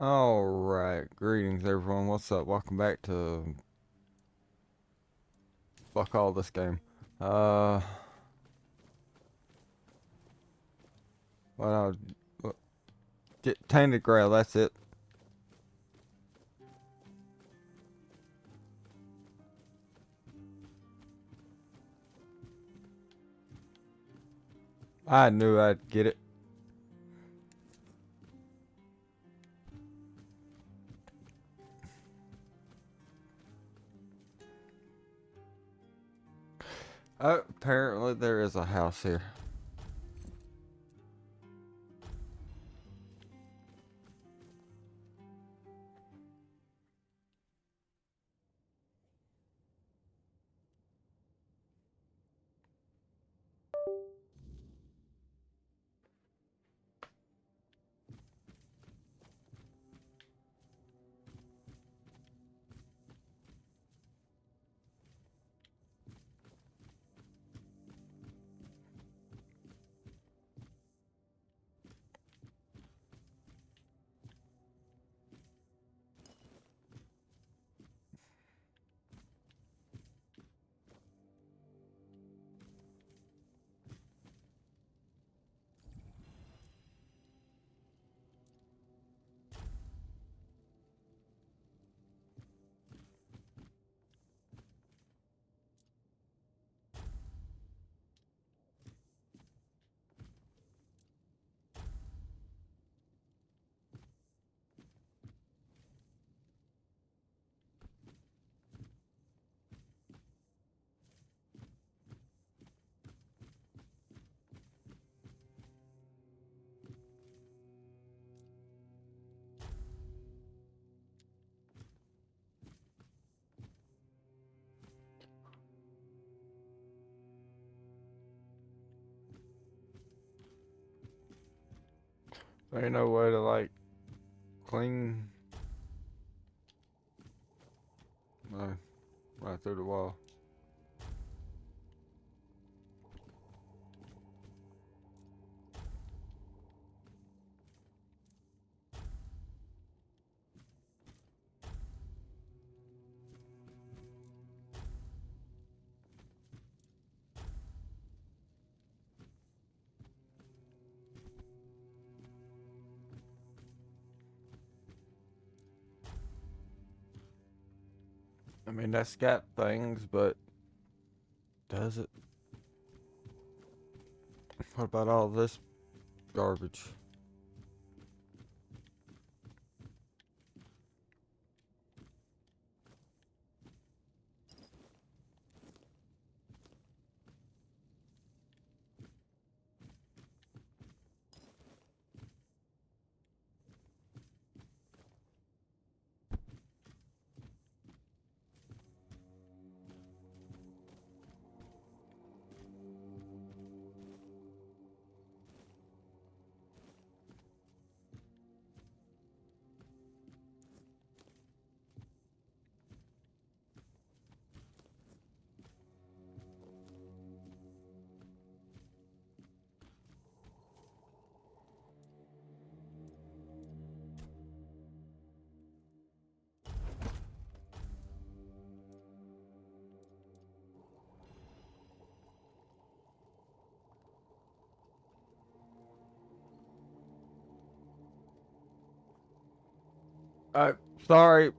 Alright, greetings everyone, what's up? Welcome back to fuck all this game. Uh, well, Tainted Grail, that's it. I knew I'd get it. Apparently there is a house here. There ain't no way to like clean right through the wall. I mean, that's got things, but does it? What about all this garbage? I sorry,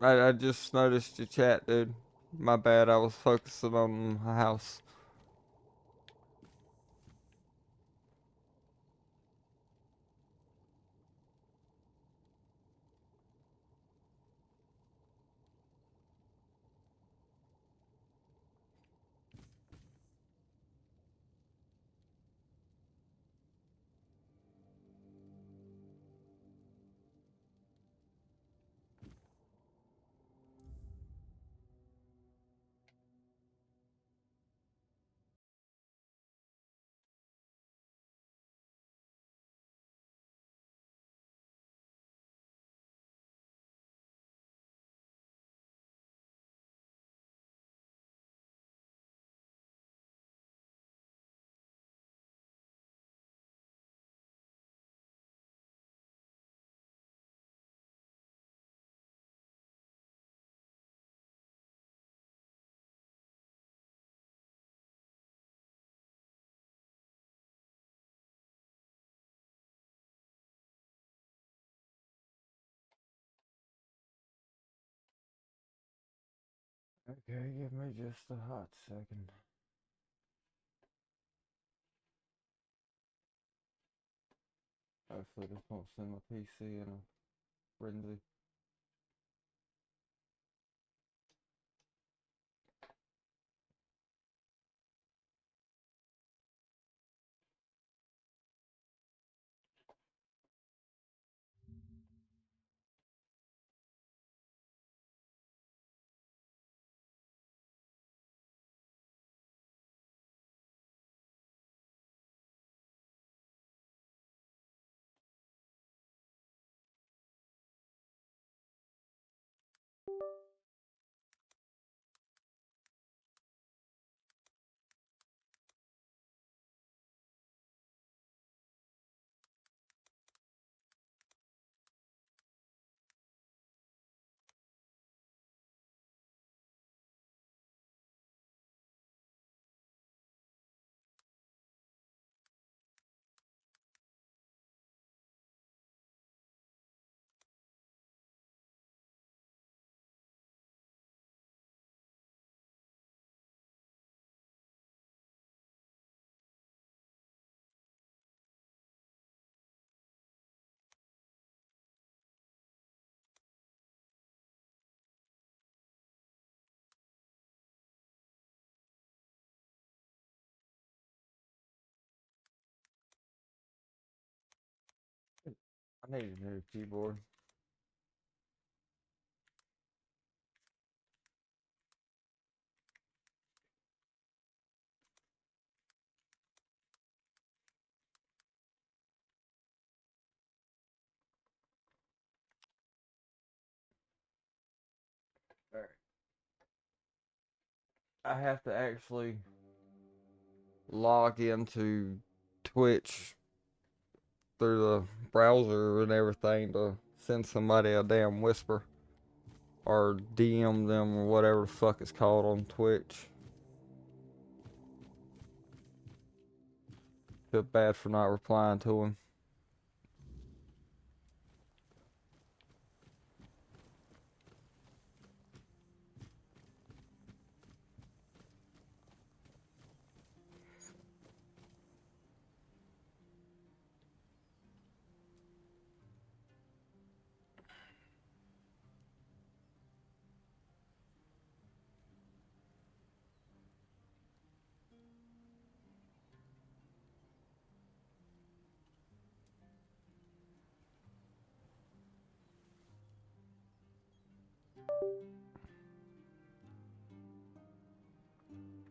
I just noticed your chat, dude. My bad, I was focusing on the house. Okay, give me just a hot second. Hopefully this won't send my PC in a frenzy. I need a new keyboard. Alright. I have to actually log into Twitch through the browser and everything to send somebody a damn whisper or DM them or whatever the fuck it's called on Twitch. Feel bad for not replying to him.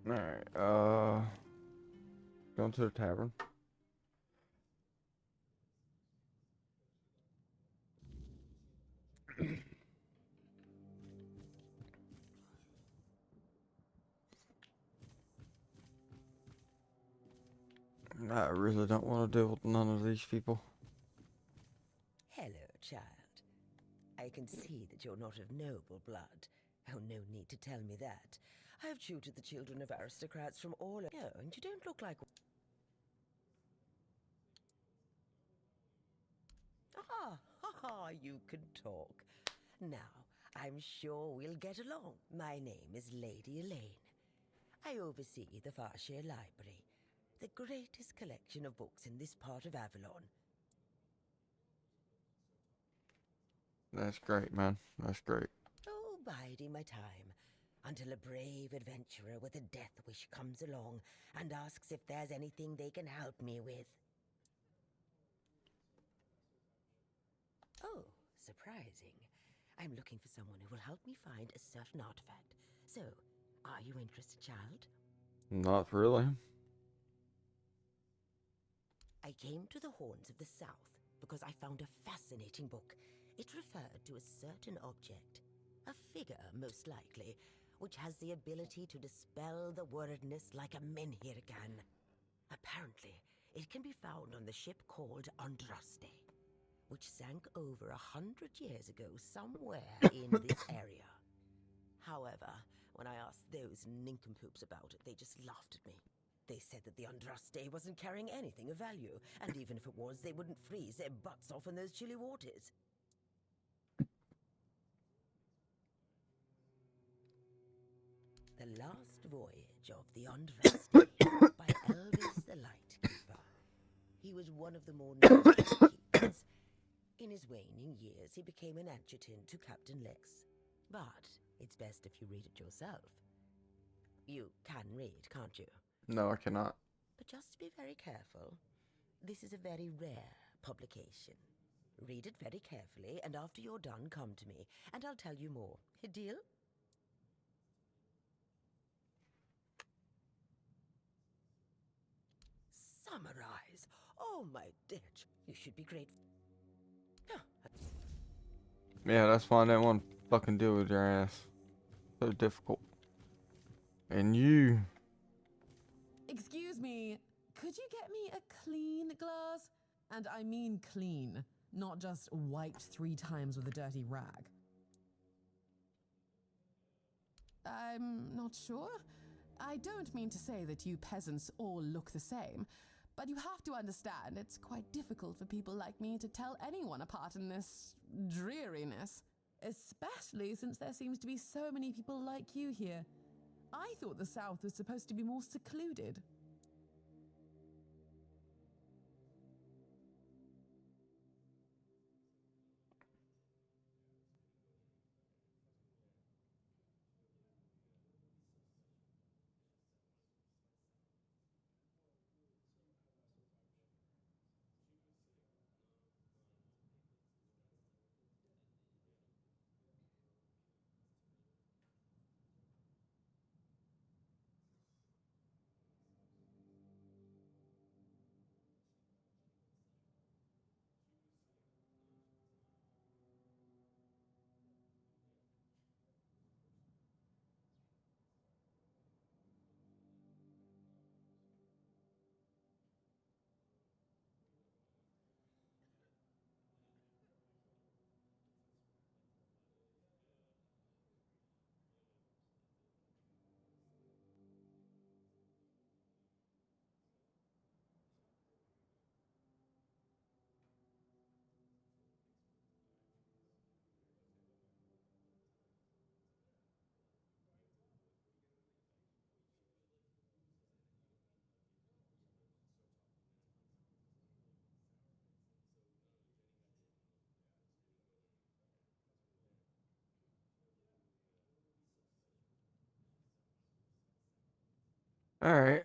Alright, going to the tavern. I really don't want to deal with none of these people. Hello, child. I can see that you're not of noble blood. Oh, no need to tell me that. I've tutored the children of aristocrats from all over, and you don't look like... Ah, ha ha, you can talk. Now, I'm sure we'll get along. My name is Lady Elaine. I oversee the Farshire Library, the greatest collection of books in this part of Avalon. That's great, man. That's great. Oh, biding my time, until a brave adventurer with a death wish comes along and asks if there's anything they can help me with. Oh, surprising. I'm looking for someone who will help me find a certain artifact. So, are you interested, child? Not really. I came to the Horns of the South because I found a fascinating book. It referred to a certain object, a figure most likely, which has the ability to dispel the wordness like a menhir can. Apparently, it can be found on the ship called Andraste, which sank over 100 years ago somewhere in this area. However, when I asked those nincompoops about it, they just laughed at me. They said that the Andraste wasn't carrying anything of value, and even if it was, they wouldn't freeze their butts off in those chilly waters. The Last Voyage of the Andresti by Elvis the Lightkeeper. He was one of the more notable keepers. In his waning years, he became an adjutant to Captain Lex. But it's best if you read it yourself. You can read, can't you? No, I cannot. But just be very careful. This is a very rare publication. Read it very carefully, and after you're done, come to me, and I'll tell you more. A deal? Summarize. Oh, my dear, you should be grateful. Yeah, that's why I didn't want to fucking deal with your ass. So difficult. And you. Excuse me, could you get me a clean glass? And I mean clean, not just wiped 3 times with a dirty rag. I'm not sure. I don't mean to say that you peasants all look the same, but you have to understand it's quite difficult for people like me to tell anyone apart in this dreariness, especially since there seems to be so many people like you here. I thought the South was supposed to be more secluded. Alright.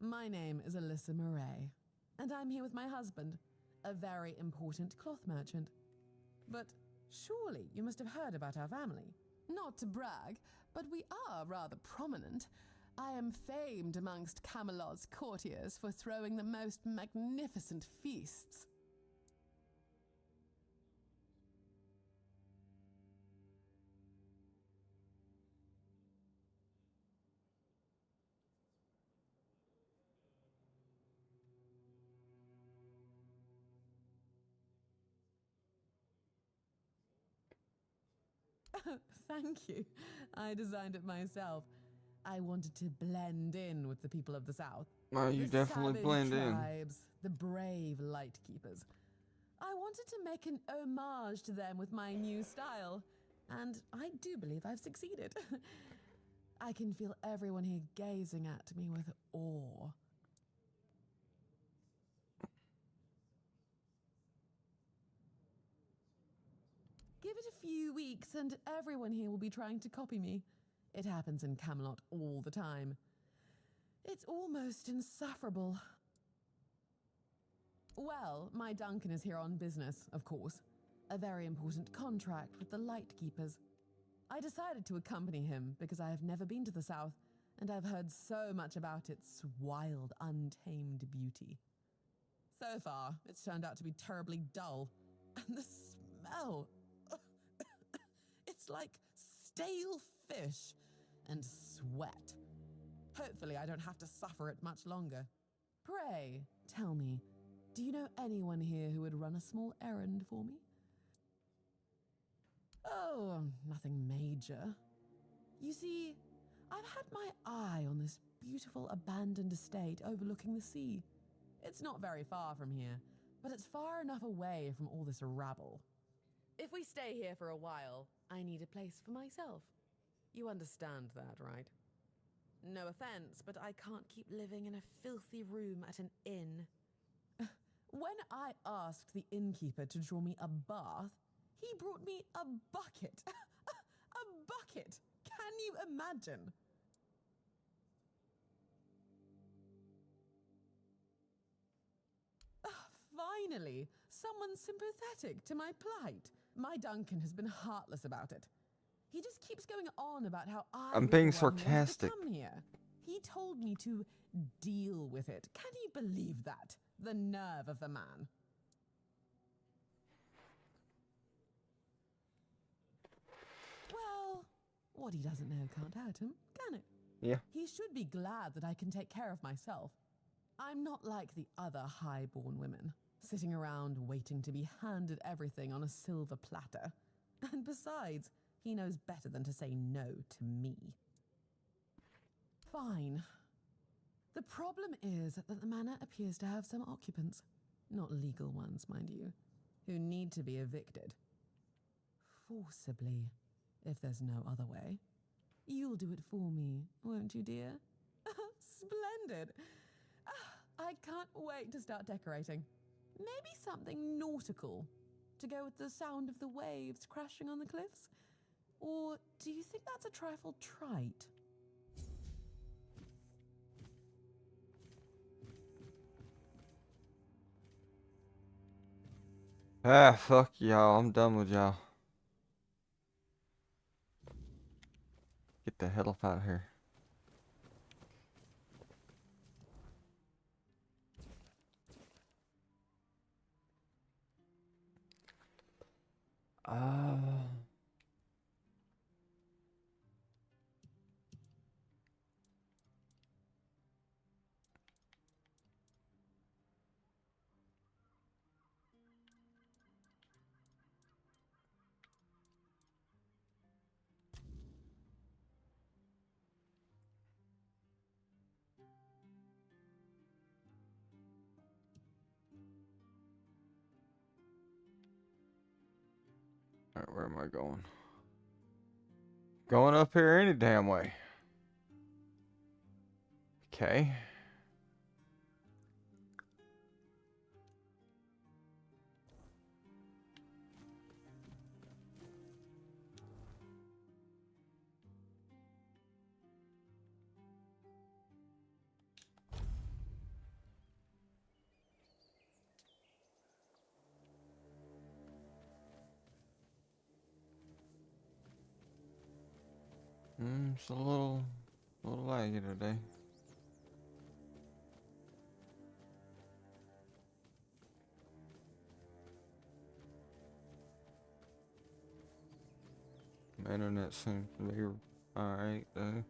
My name is Alyssa Murray, and I'm here with my husband, a very important cloth merchant. But surely you must have heard about our family. Not to brag, but we are rather prominent. I am famed amongst Camelot's courtiers for throwing the most magnificent feasts. Thank you. I designed it myself. I wanted to blend in with the people of the South. No, you The definitely savage blend in. tribes, the brave light keepers. I wanted to make an homage to them with my new style, and I do believe I've succeeded. I can feel everyone here gazing at me with awe. Give it a few weeks and everyone here will be trying to copy me. It happens in Camelot all the time. It's almost insufferable. Well, my Duncan is here on business, of course. A very important contract with the Light Keepers. I decided to accompany him because I have never been to the South, and I've heard so much about its wild, untamed beauty. So far, it's turned out to be terribly dull. And the smell! It's like stale fish and sweat. Hopefully I don't have to suffer it much longer. Pray, tell me, do you know anyone here who would run a small errand for me? Oh, nothing major. You see, I've had my eye on this beautiful abandoned estate overlooking the sea. It's not very far from here, but it's far enough away from all this rabble. If we stay here for a while, I need a place for myself. You understand that, right? No offense, but I can't keep living in a filthy room at an inn. When I asked the innkeeper to draw me a bath, he brought me a bucket. A bucket! Can you imagine? Finally, someone sympathetic to my plight. My Duncan has been heartless about it. He just keeps going on about how I'm was being the one who wanted sarcastic. to come here. He told me to deal with it. Can you believe that? The nerve of the man. Well, what he doesn't know can't hurt him, can it? Yeah. He should be glad that I can take care of myself. I'm not like the other high-born women, sitting around waiting to be handed everything on a silver platter. And besides, he knows better than to say no to me. Fine. The problem is that the manor appears to have some occupants, not legal ones, mind you, who need to be evicted. Forcibly, if there's no other way. You'll do it for me, won't you, dear? Splendid! I can't wait to start decorating. Maybe something nautical, to go with the sound of the waves crashing on the cliffs? Or do you think that's a trifle trite? Ah, fuck y'all. I'm done with y'all. Get the hell up out of here. Alright, where am I going? Going up here any damn way. Okay. It's a little laggy today. My internet seems to be alright though.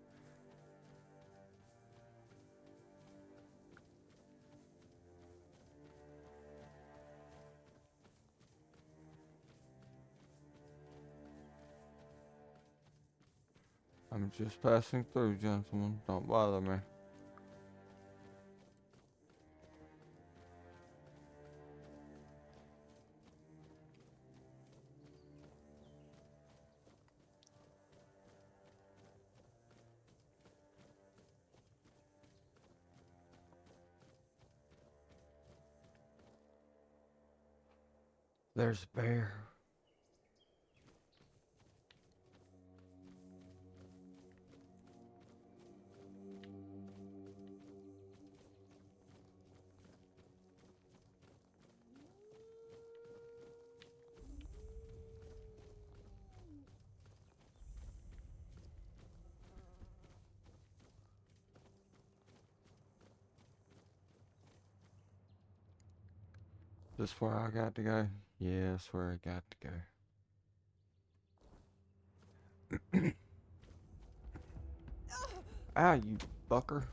I'm just passing through, gentlemen. Don't bother me. There's a bear. This where I got to go? Yeah, that's where I got to go. Ow, you fucker.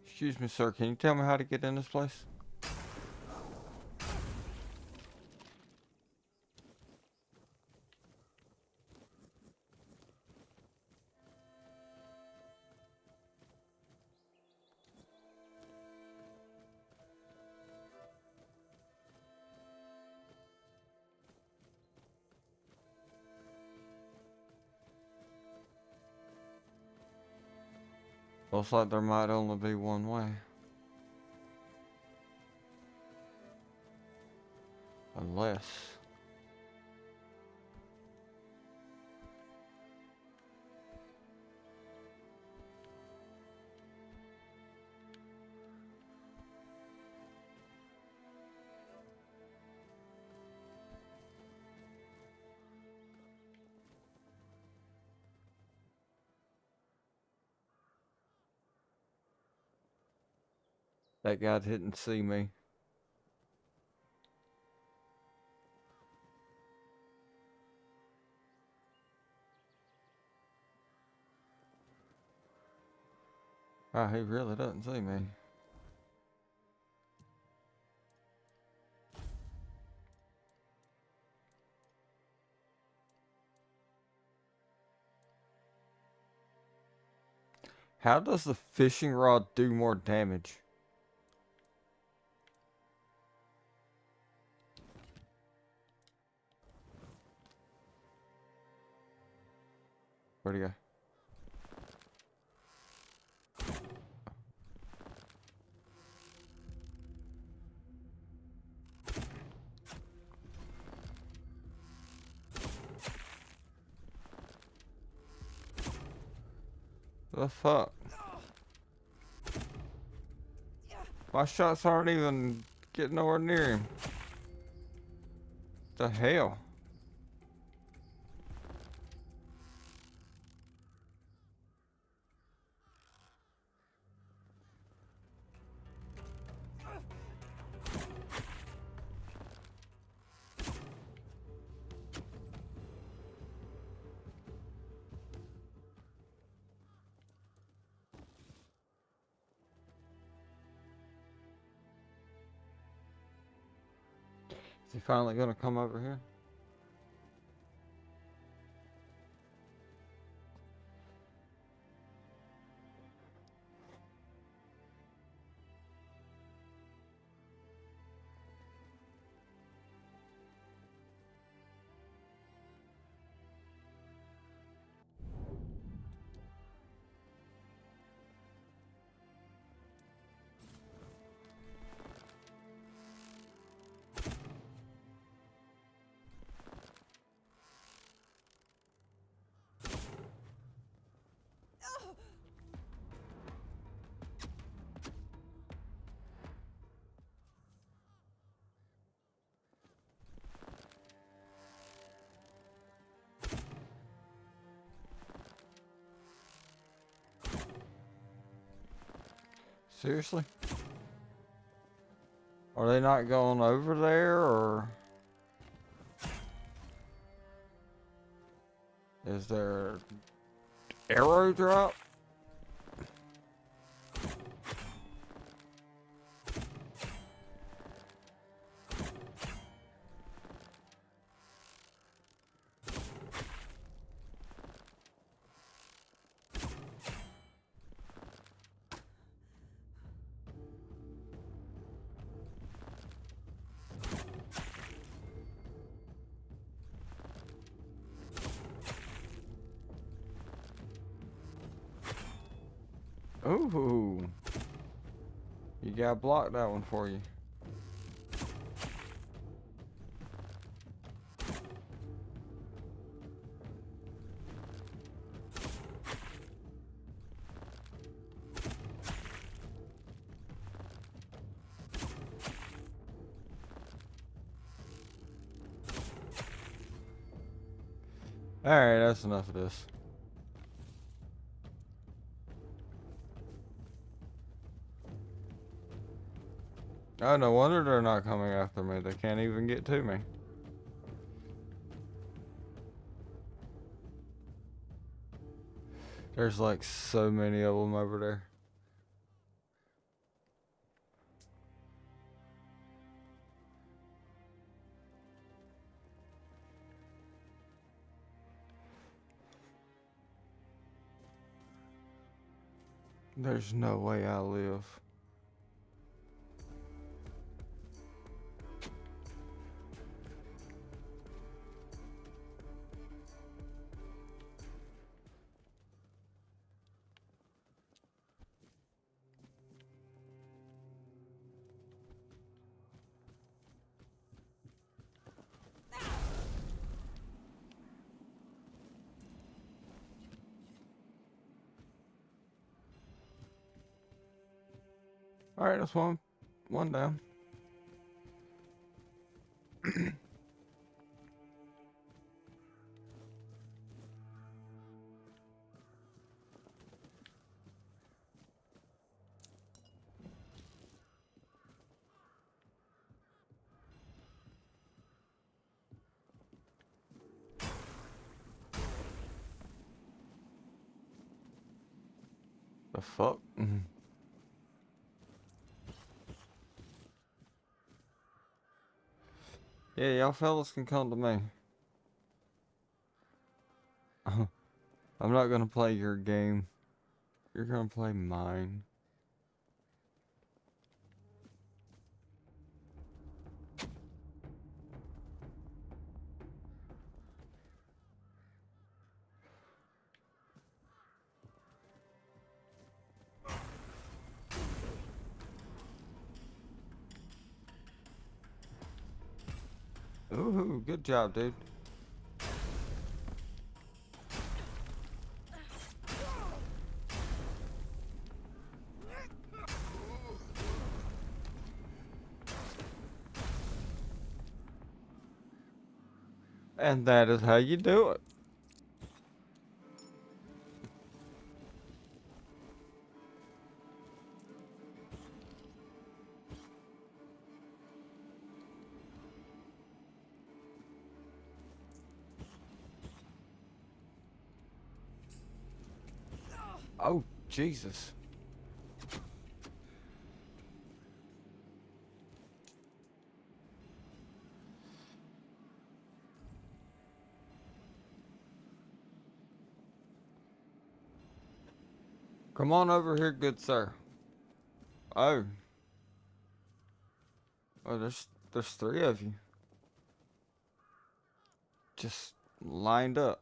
Excuse me, sir. Can you tell me how to get in this place? Looks like there might only be one way. Unless... that guy didn't see me. Oh, he really doesn't see me. How does the fishing rod do more damage? Where'd he go? The fuck? My shots aren't even getting nowhere near him. The hell? Is he finally gonna come over here? Seriously? Are they not going over there, or is there arrow drop? Ooh. You gotta block that one for you. Alright, that's enough of this. Oh, no wonder they're not coming after me. They can't even get to me. There's like so many of them over there. There's no way I live. Alright, that's one down. The fuck? Yeah, y'all fellas can come to me. I'm not gonna play your game. You're gonna play mine. Ooh, good job, dude. And that is how you do it. Oh, Jesus. Come on over here, good sir. Oh. Oh, there's three of you. Just lined up.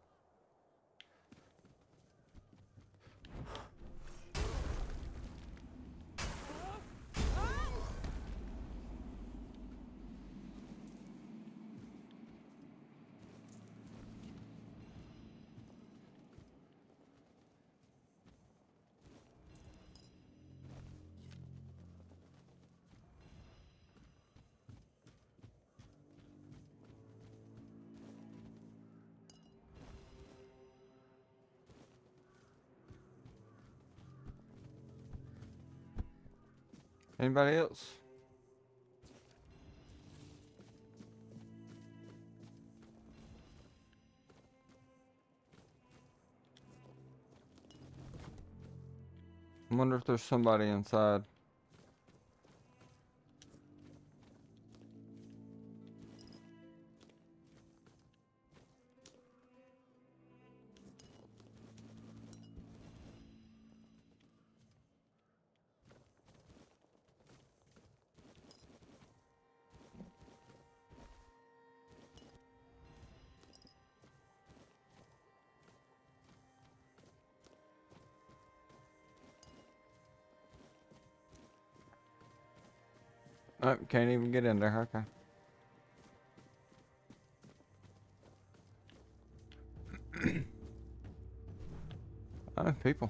Anybody else? I wonder if there's somebody inside. Oh, can't even get in there. Okay. Oh, people.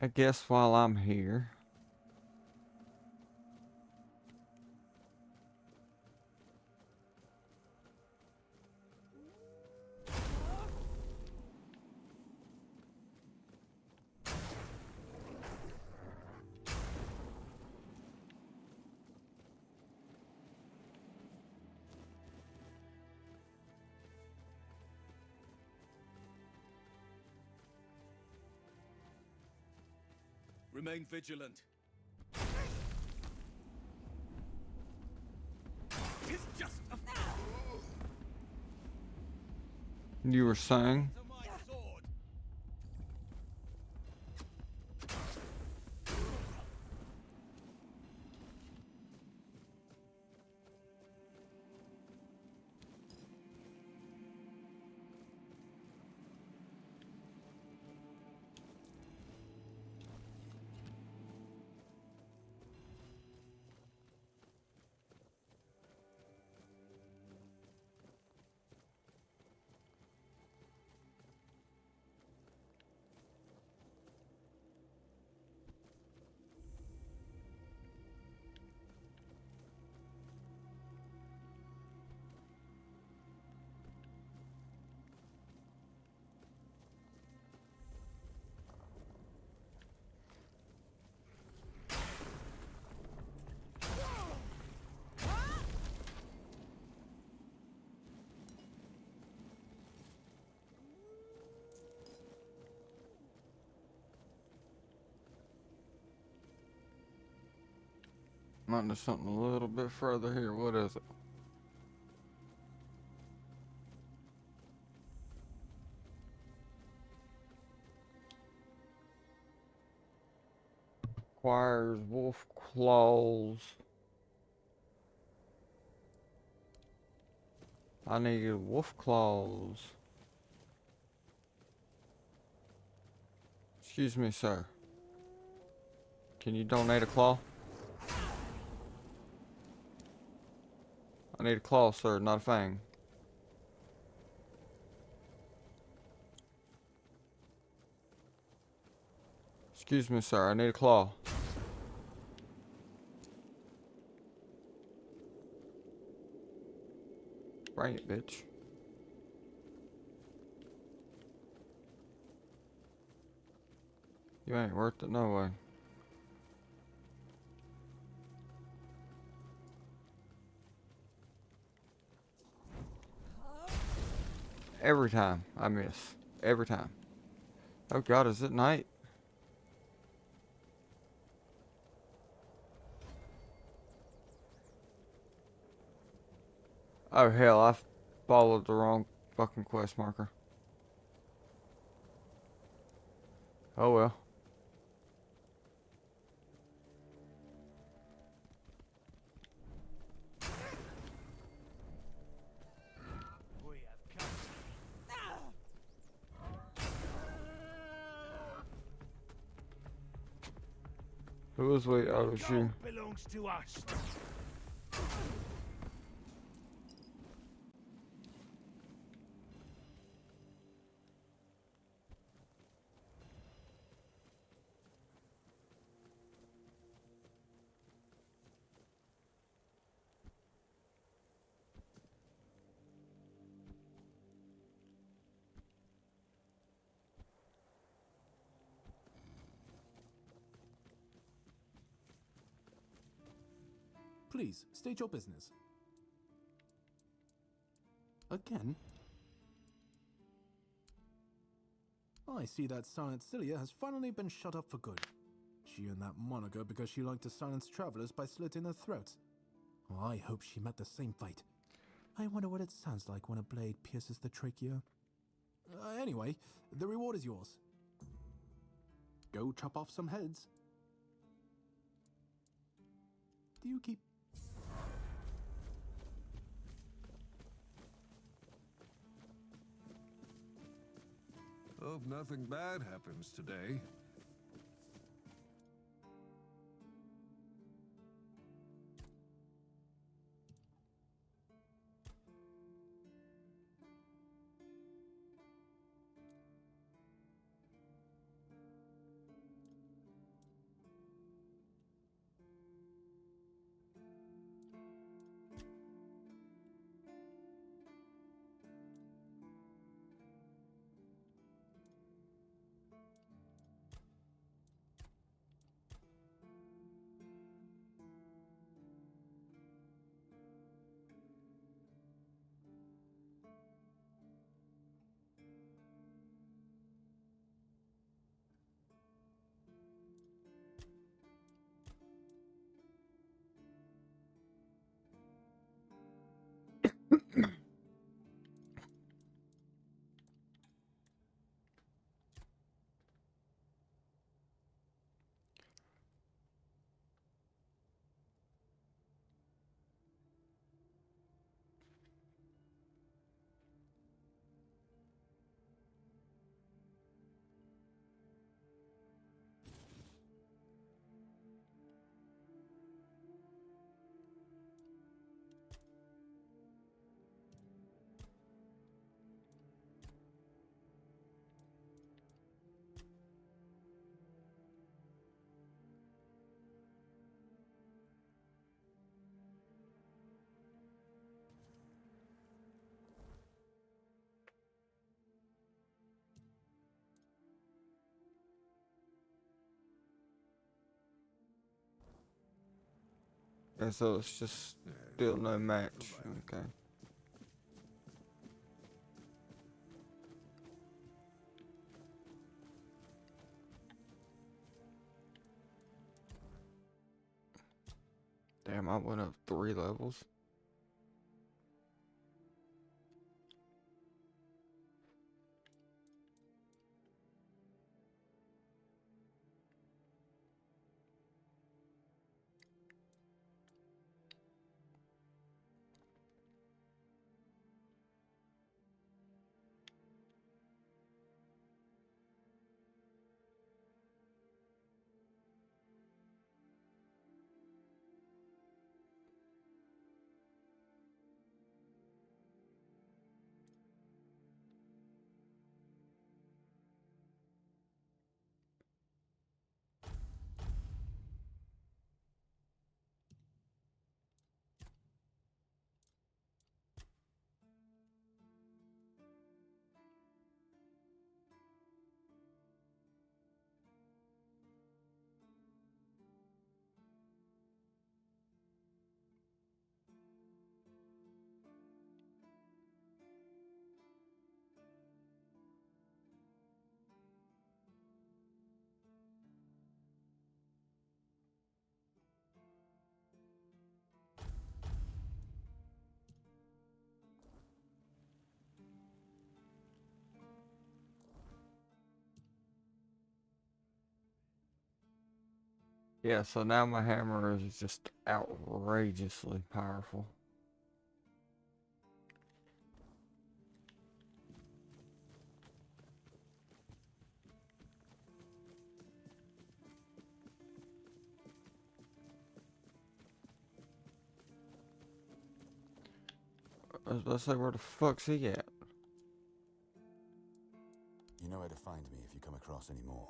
I guess while I'm here. Remain vigilant. It's just a... You were saying? To my sword. Might do something a little bit further here. What is it? Requires wolf claws. I need wolf claws. Excuse me, sir. Can you donate a claw? I need a claw, sir, not a fang. Excuse me, sir, I need a claw. Bring it, bitch. You ain't worth it, no way. Every time I miss. Every time. Oh god, is it night? Oh hell, I followed the wrong fucking quest marker. Oh well. We have come. Who was we? Oh, it was you. Gold belongs to us. Please, state your business. Again? I see that Silent Cilia has finally been shut up for good. She earned that moniker because she liked to silence travelers by slitting their throats. Well, I hope she met the same fate. I wonder what it sounds like when a blade pierces the trachea. Anyway, the reward is yours. Go chop off some heads. Do you keep... Hope nothing bad happens today. And so it's just still no match. Okay. Damn, I went up 3 levels. Yeah, so now my hammer is just outrageously powerful. I was about to say, where the fuck's he at? You know where to find me if you come across any more.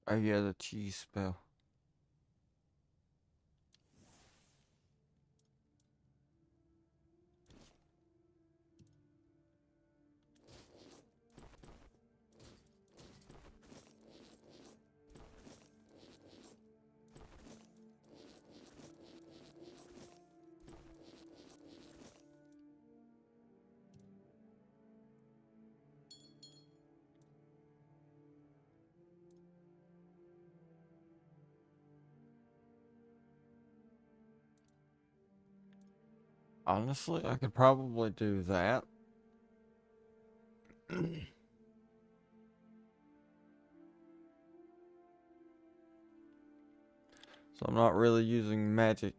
Oh yeah, the cheese spell. Honestly, I could probably do that. So I'm not really using magic.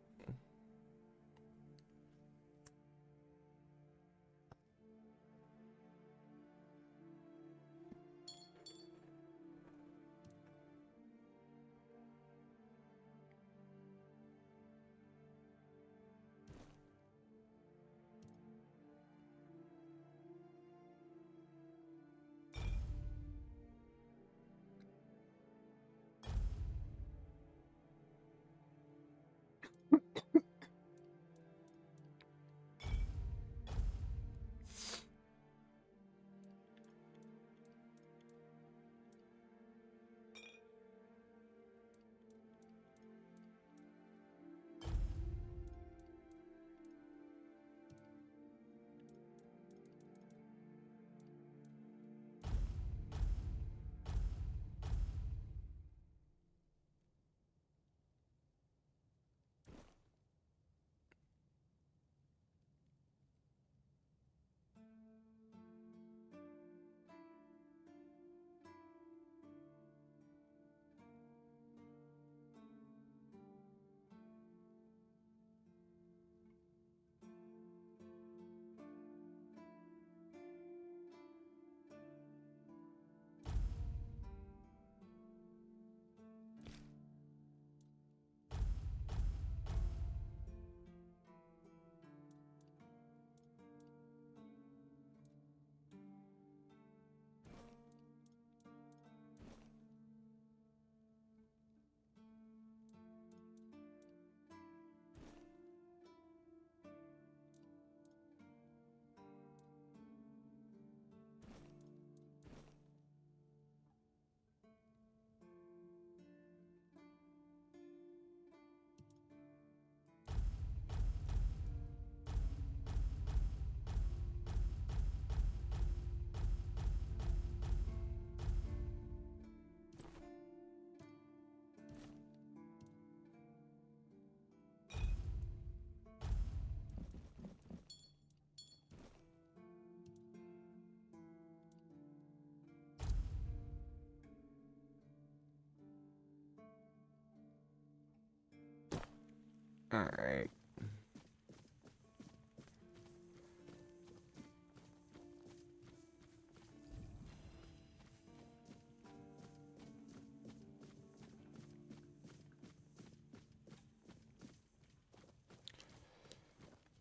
Alright.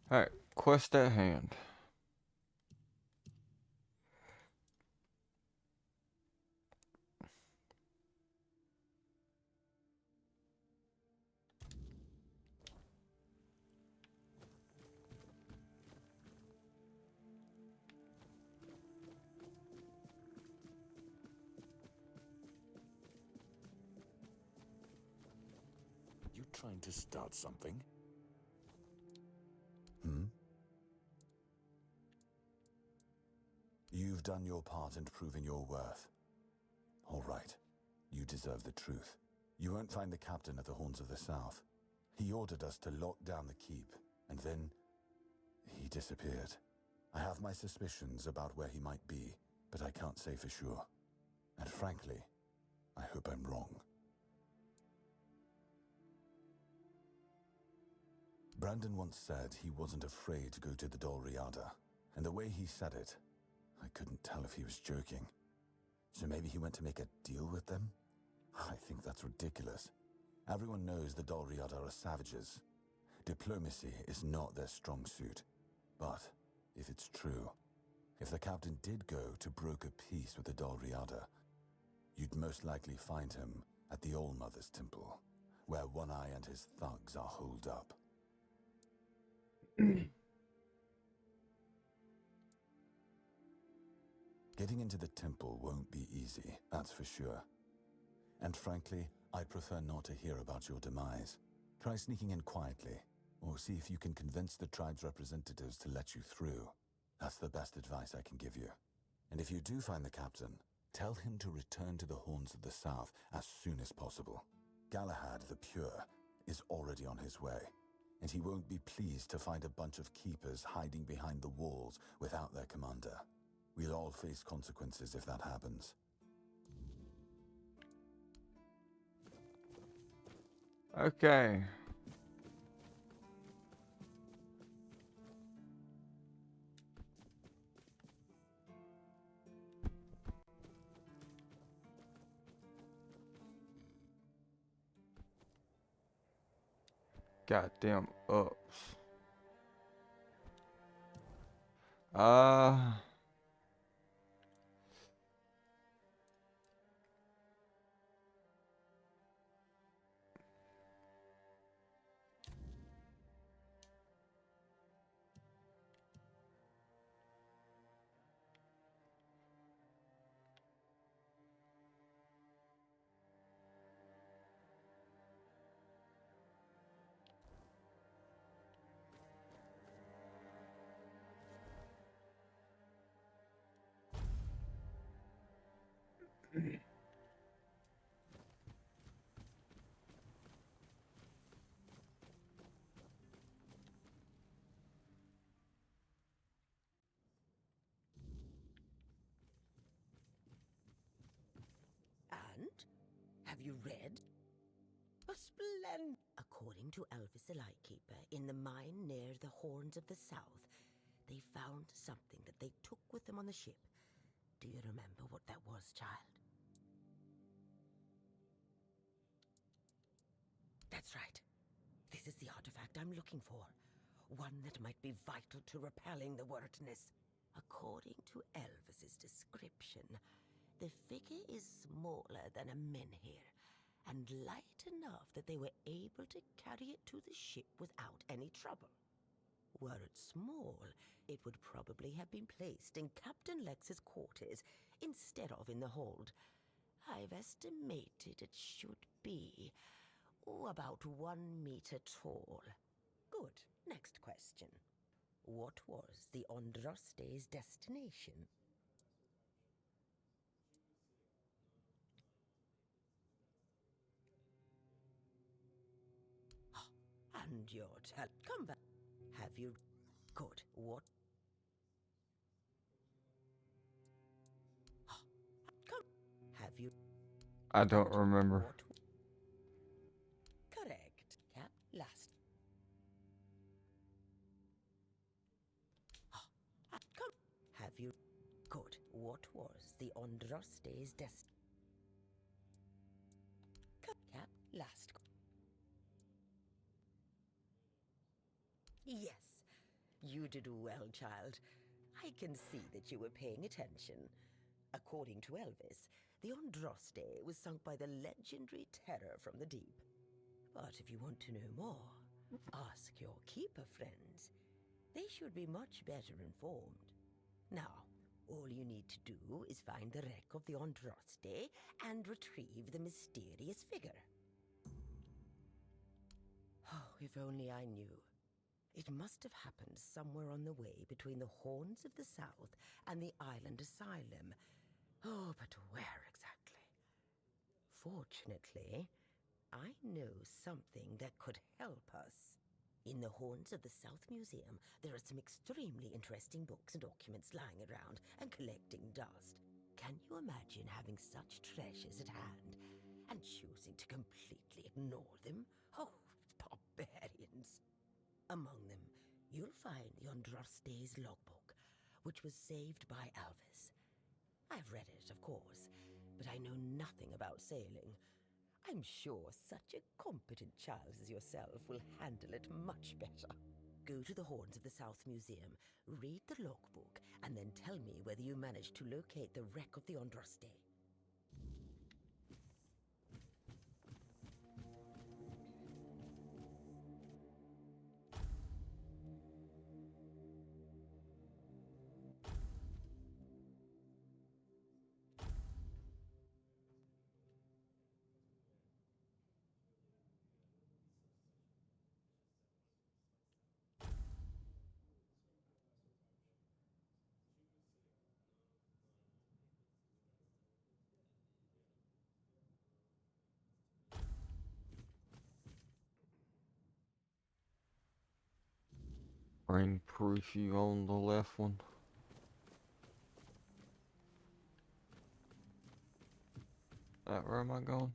Alright, quest at hand. You trying to start something? Hmm? You've done your part in proving your worth. All right. You deserve the truth. You won't find the captain at the Horns of the South. He ordered us to lock down the keep, and then he disappeared. I have my suspicions about where he might be, but I can't say for sure. And frankly, I hope I'm wrong. Brandon once said he wasn't afraid to go to the Dol Riada, and the way he said it, I couldn't tell if he was joking. So maybe he went to make a deal with them? I think that's ridiculous. Everyone knows the Dol Riada are savages. Diplomacy is not their strong suit. But if it's true, if the captain did go to broker peace with the Dol Riada, you'd most likely find him at the All-Mother's Temple, where One Eye and his thugs are holed up. Getting into the temple won't be easy, that's for sure. And frankly, I'd prefer not to hear about your demise. Try sneaking in quietly, or see if you can convince the tribe's representatives to let you through. That's the best advice I can give you. And if you do find the captain, tell him to return to the Horns of the South as soon as possible. Galahad the Pure is already on his way, and he won't be pleased to find a bunch of keepers hiding behind the walls without their commander. We'll all face consequences if that happens. Okay. Goddamn ups. Uh And? Have you read? A splendid. According to Elvis the Lightkeeper, in the mine near the Horns of the South, they found something that they took with them on the ship. Do you remember what that was, child? That's right. This is the artifact I'm looking for. One that might be vital to repelling the wordness. According to Elvis's description, the figure is smaller than a menhir, and light enough that they were able to carry it to the ship without any trouble. Were it small, it would probably have been placed in Captain Lex's quarters instead of in the hold. I've estimated it should be about 1 meter tall. Good. Next question. What was the Andraste's destination? And your come back. Have you? Good. What? Come. Have you? I don't Good. remember. What? Correct. Cap. Last. what was the Andraste's destiny? Cap last. Yes, you did well, child. I can see that you were paying attention. According to Elvis, the Andraste was sunk by the legendary terror from the deep. But if you want to know more, ask your keeper friends. They should be much better informed. Now, all you need to do is find the wreck of the Andraste and retrieve the mysterious figure. Oh, if only I knew. It must have happened somewhere on the way between the Horns of the South and the Island Asylum. Oh, but where exactly? Fortunately, I know something that could help us. In the Horns of the South Museum, there are some extremely interesting books and documents lying around and collecting dust. Can you imagine having such treasures at hand and choosing to completely ignore them? Oh, barbarians! Among them, you'll find the Andraste's logbook, which was saved by Elvis. I've read it, of course, but I know nothing about sailing. I'm sure such a competent child as yourself will handle it much better. Go to the Horns of the South Museum, read the logbook, and then tell me whether you managed to locate the wreck of the Andraste. Rainproof you on the left one. Where am I going?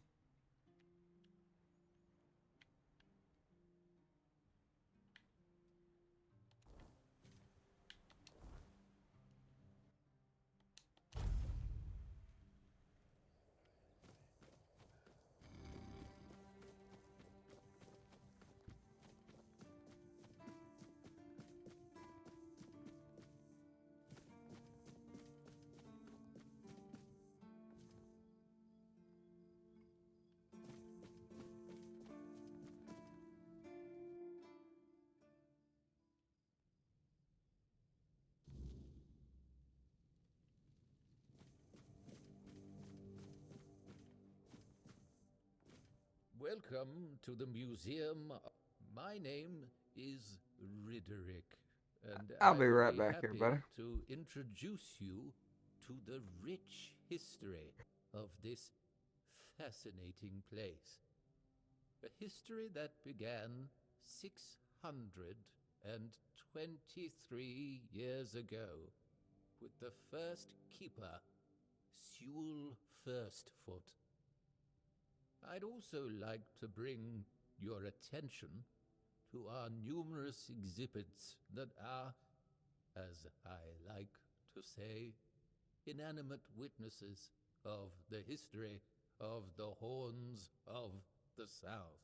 Welcome to the museum. My name is Ridderick, and I'll I be will right back here, happy buddy. to introduce you to the rich history of this fascinating place. A history that began 623 years ago with the first keeper, Sewell Firstfoot. I'd also like to bring your attention to our numerous exhibits that are, as I like to say, inanimate witnesses of the history of the Horns of the South.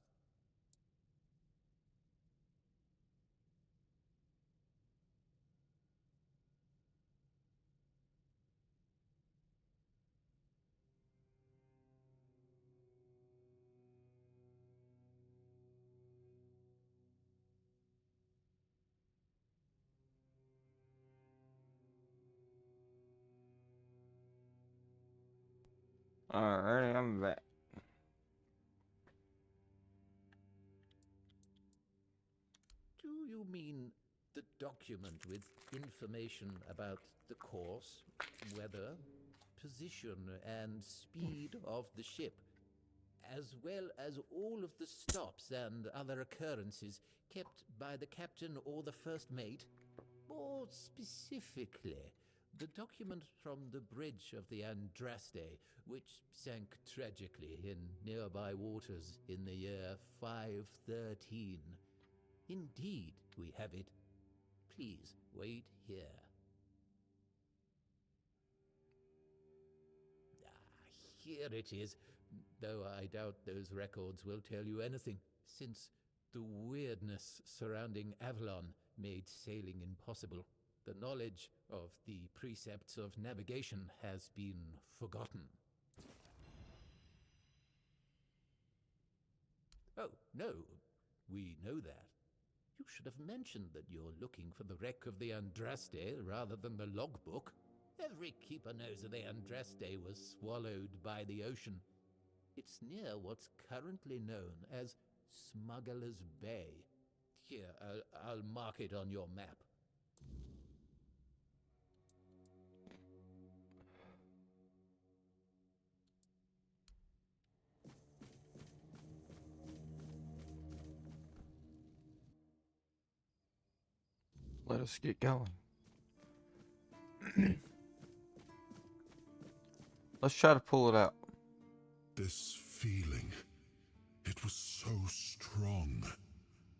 Alrighty, I'm back. Do you mean the document with information about the course, weather, position, and speed of the ship, as well as all of the stops and other occurrences kept by the captain or the first mate? More specifically, the document from the bridge of the Andraste, which sank tragically in nearby waters in the year 513. Indeed, we have it. Please wait here. here it is, though I doubt those records will tell you anything, since the weirdness surrounding Avalon made sailing impossible. The knowledge of the precepts of navigation has been forgotten. Oh, no, we know that. You should have mentioned that you're looking for the wreck of the Andraste rather than the logbook. Every keeper knows that the Andraste was swallowed by the ocean. It's near what's currently known as Smuggler's Bay. Here, I'll mark it on your map. Let us get going. Let's try to pull it out. This feeling, it was so strong,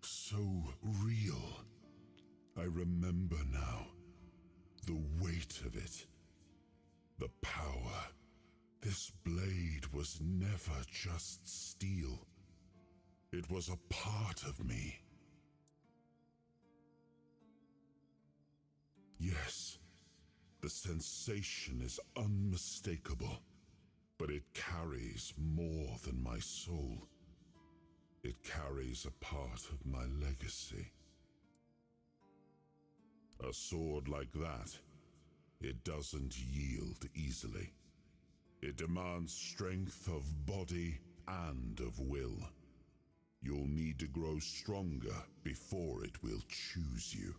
so real. I remember now, the weight of it, the power. This blade was never just steel. It was a part of me. Yes, the sensation is unmistakable, but it carries more than my soul. It carries a part of my legacy. A sword like that, it doesn't yield easily. It demands strength of body and of will. You'll need to grow stronger before it will choose you.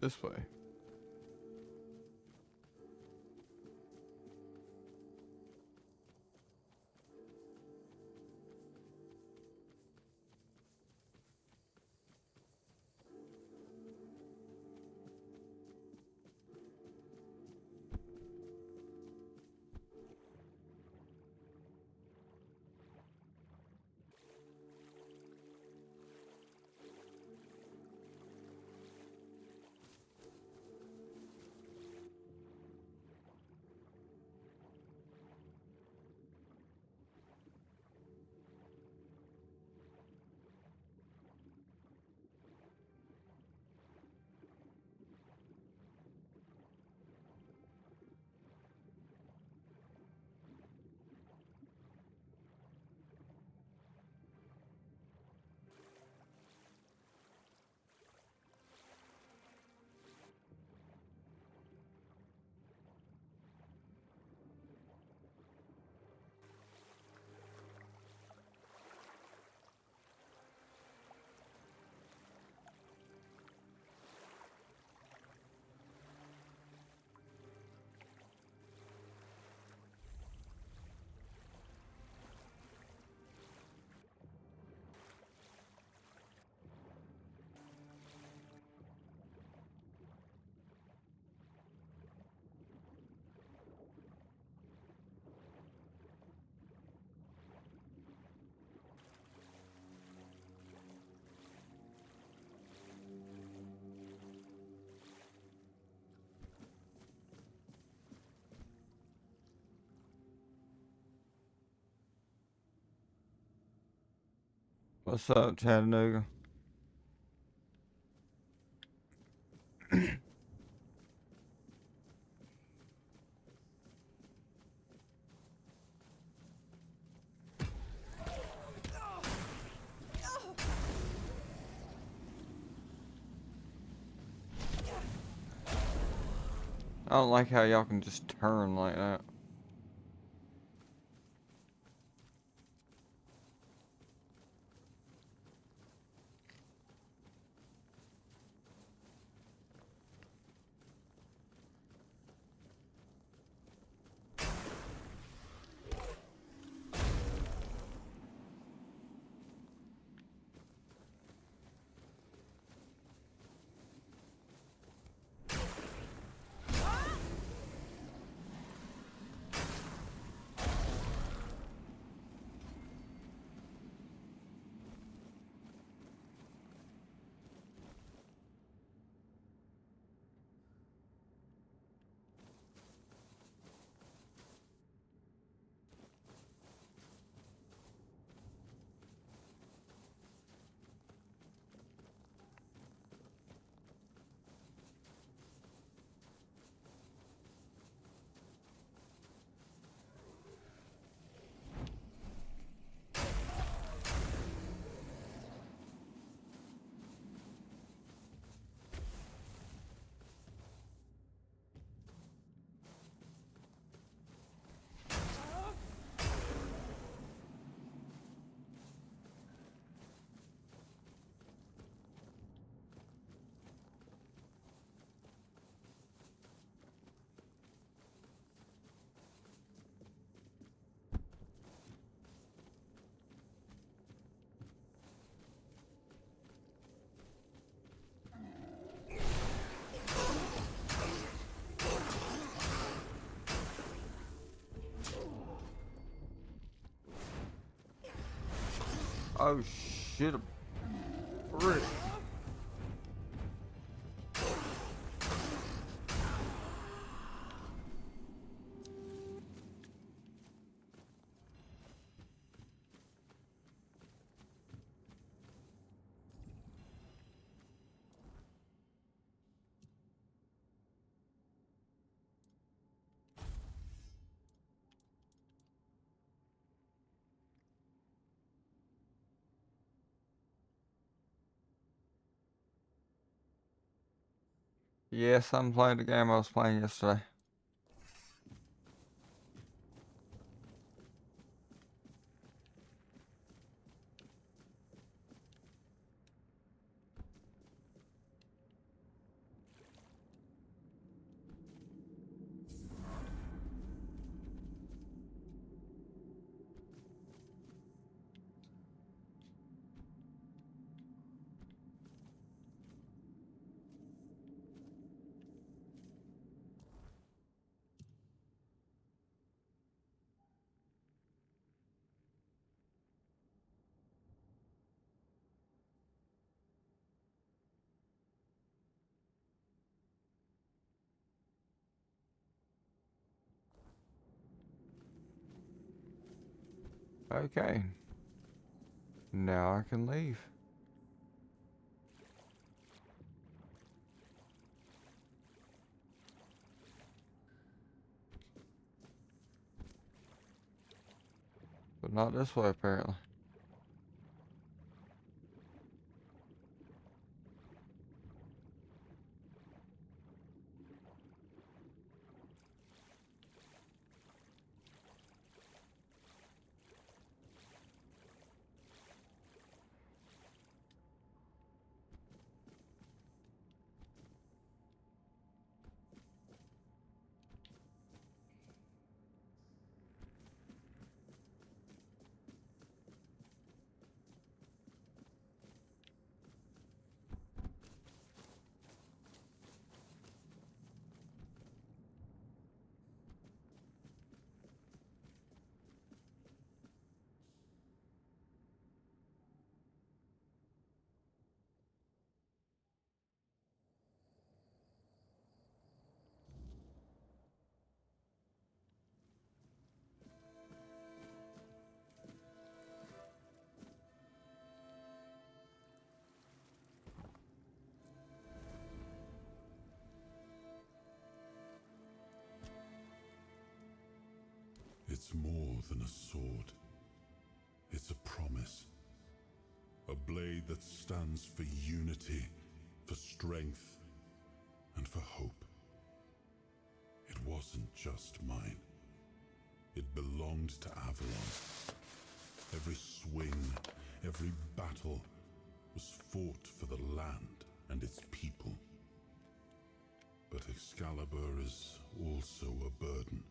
This way. What's up, Chattanooga? I don't like how y'all can just turn like that. Oh shit. Frick. Yes, I'm playing the game I was playing yesterday. Okay. Now I can leave. But not this way, apparently. It's more than a sword. It's a promise. A blade that stands for unity, for strength, and for hope. It wasn't just mine. It belonged to Avalon. Every swing, every battle was fought for the land and its people. But Excalibur is also a burden.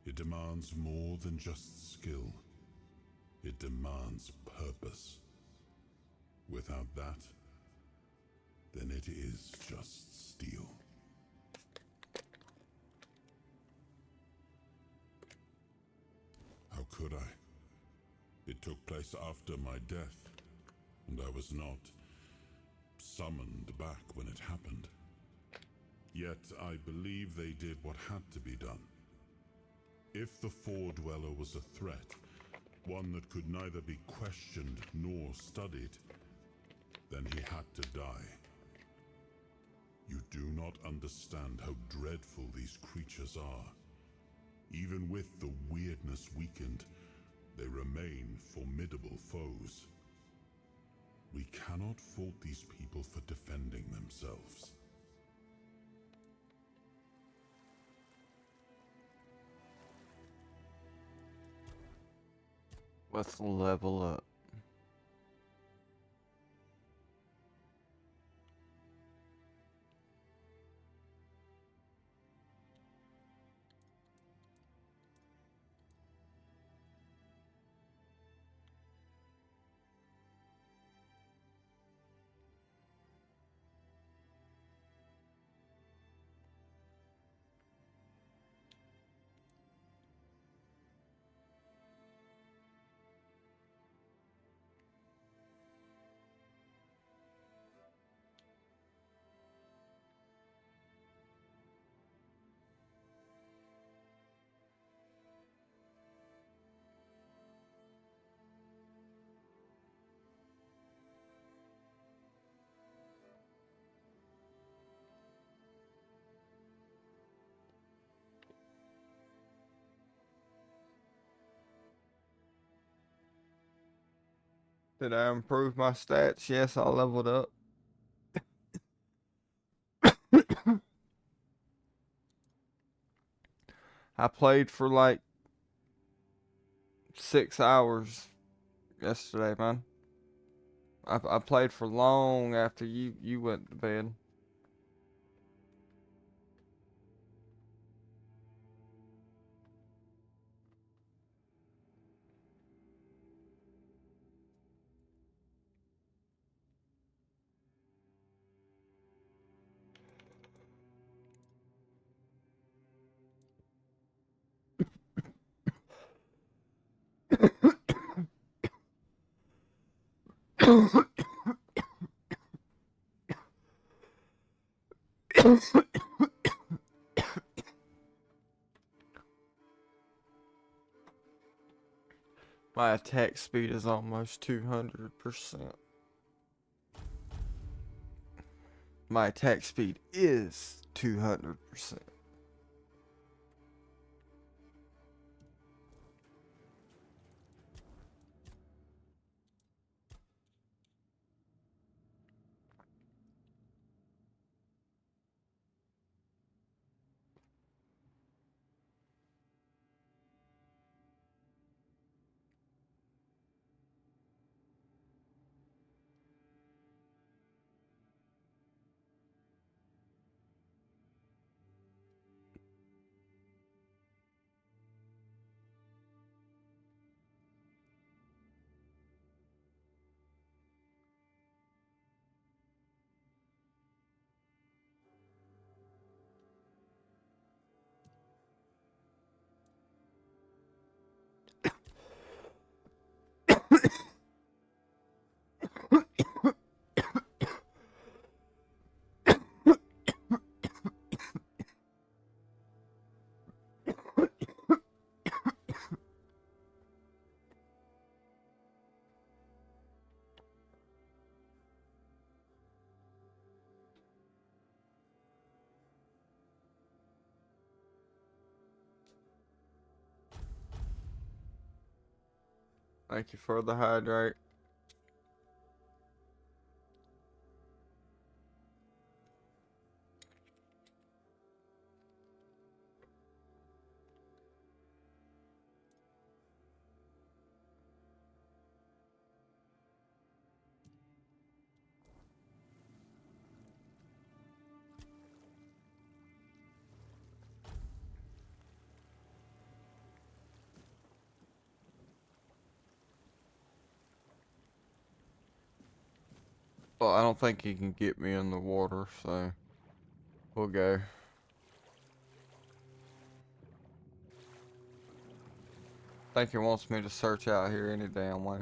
It demands more than just skill. It demands purpose. Without that, then it is just steel. How could I? It took place after my death, and I was not summoned back when it happened. Yet I believe they did what had to be done. If the Four-Dweller was a threat, one that could neither be questioned nor studied, then he had to die. You do not understand how dreadful these creatures are. Even with the weirdness weakened, they remain formidable foes. We cannot fault these people for defending themselves. Let's level up. Did I improve my stats? Yes, I leveled up. I played for like 6 hours yesterday, man. I played for long after you went to bed. My attack speed is almost 200%. My attack speed is 200%. Thank you for the hydrate. Well, I don't think he can get me in the water, so we'll go. Think he wants me to search out here any damn way.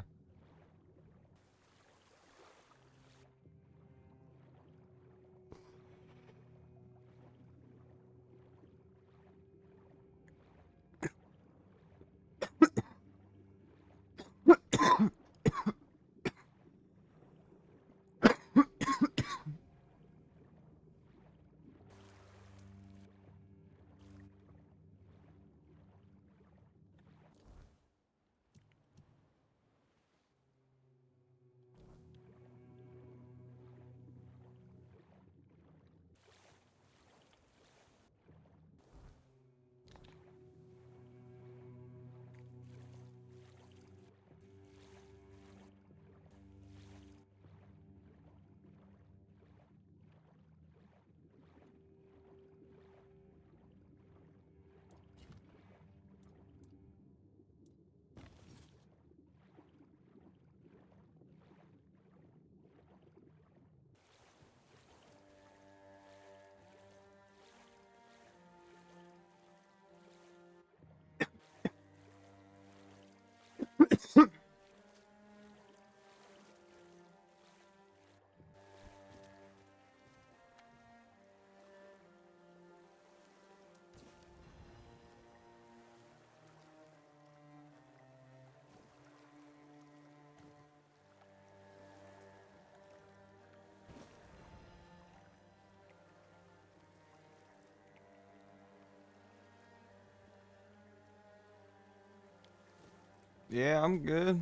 Yeah, I'm good.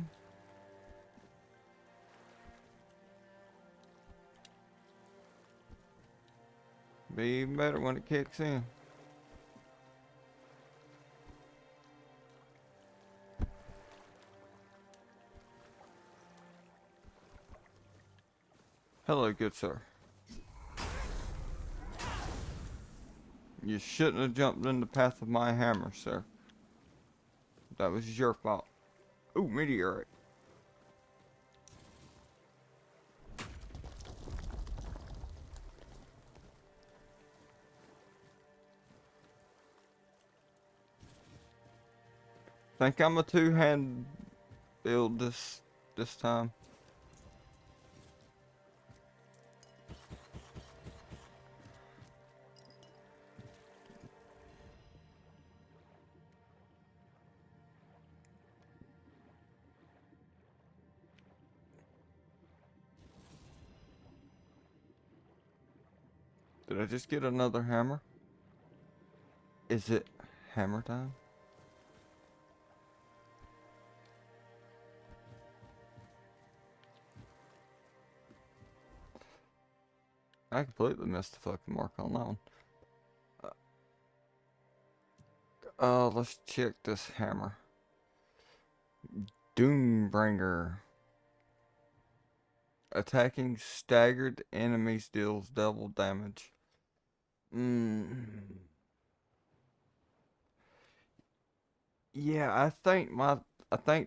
Be even better when it kicks in. Hello, good sir. You shouldn't have jumped in the path of my hammer, sir. That was your fault. Ooh, meteorite. Think I'm a two-hand build this time. Did I just get another hammer? Is it hammer time? I completely missed the fucking mark on that one. Let's check this hammer. Doombringer. Attacking staggered enemies deals double damage. Yeah, I think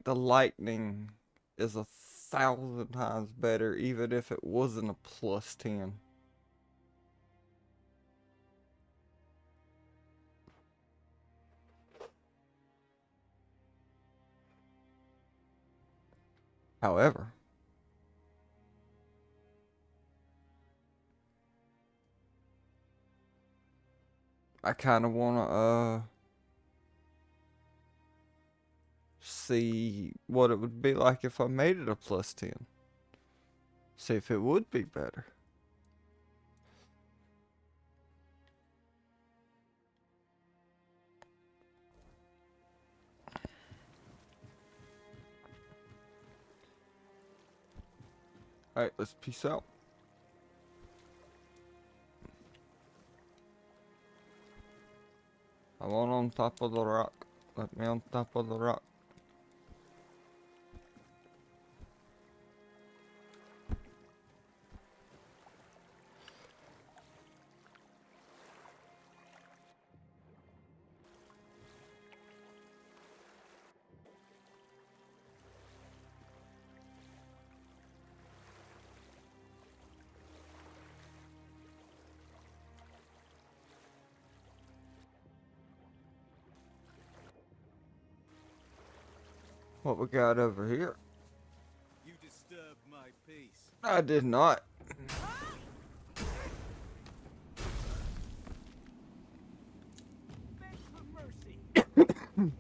the lightning is 1,000 times better, even if it wasn't a +10. However, I kind of want to see what it would be like if I made it a +10. See if it would be better. Alright, let's peace out. I want on top of the rock. Let me on top of the rock. What we got over here? You disturbed my peace. I did not. Beg for mercy.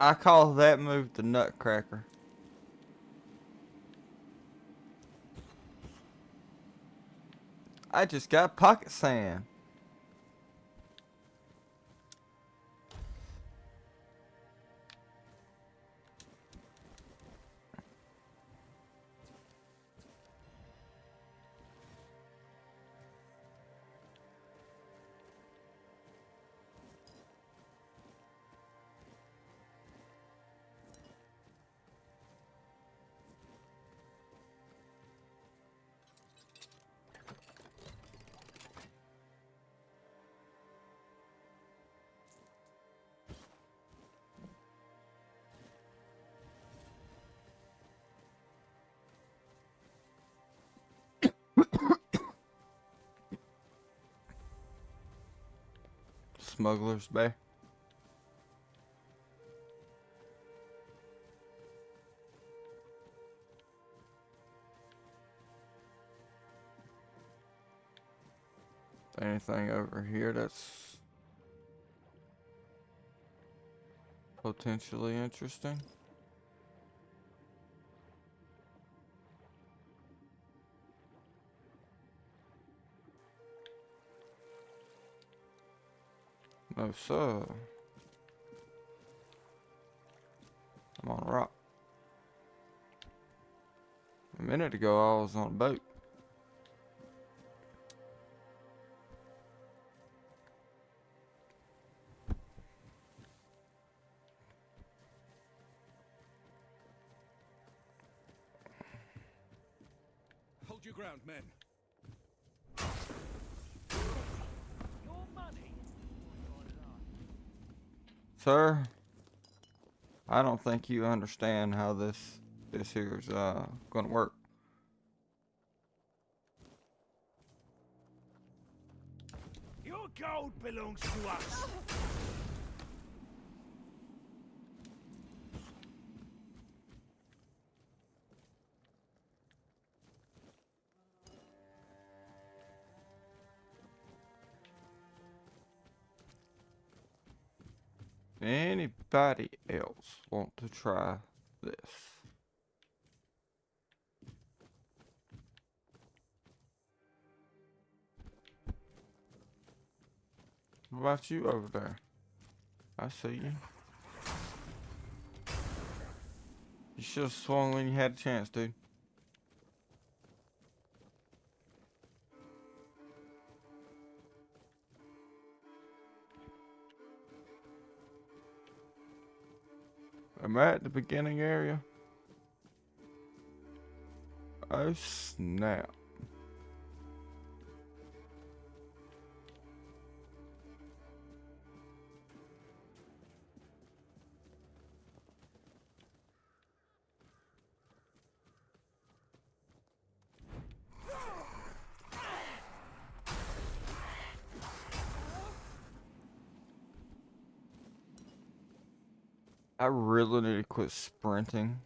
I call that move the Nutcracker. I just got pocket sand. Smuggler's Bay. Anything over here that's potentially interesting? No, sir. I'm on a rock. minute ago I was on a boat. Hold your ground, men. Your money. Sir, I don't think you understand how this here is gonna work. Your gold belongs to us. Anybody else want to try this? What about you over there? I see you. You should have swung when you had a chance, dude. Am I at the beginning area? Oh snap. I really need to quit sprinting.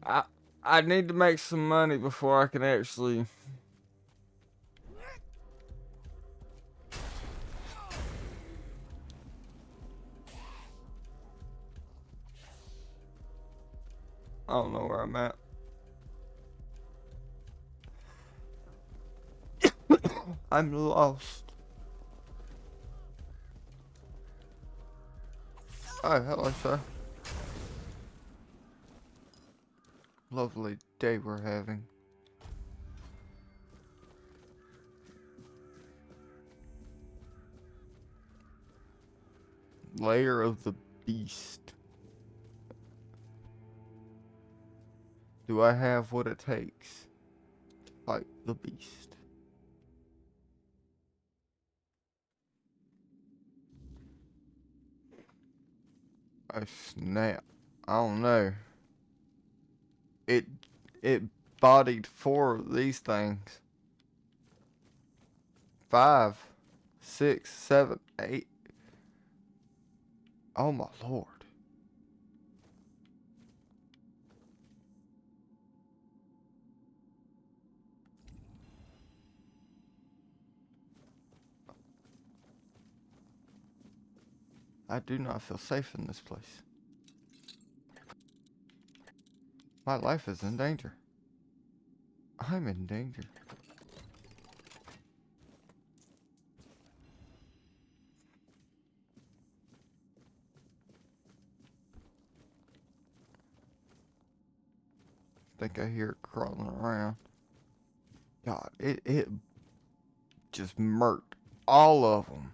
I I need to make some money before I can actually. I don't know where I'm at. I'm lost. Oh, hello, sir. Lovely day we're having. Lair of the Beast. Do I have what it takes to fight the beast? Oh snap. I don't know. It it bodied 4 of these things. 5, 6, 7, 8. Oh my lord. I do not feel safe in this place. My life is in danger. I'm in danger. Think I hear it crawling around. God, it just murked all of them.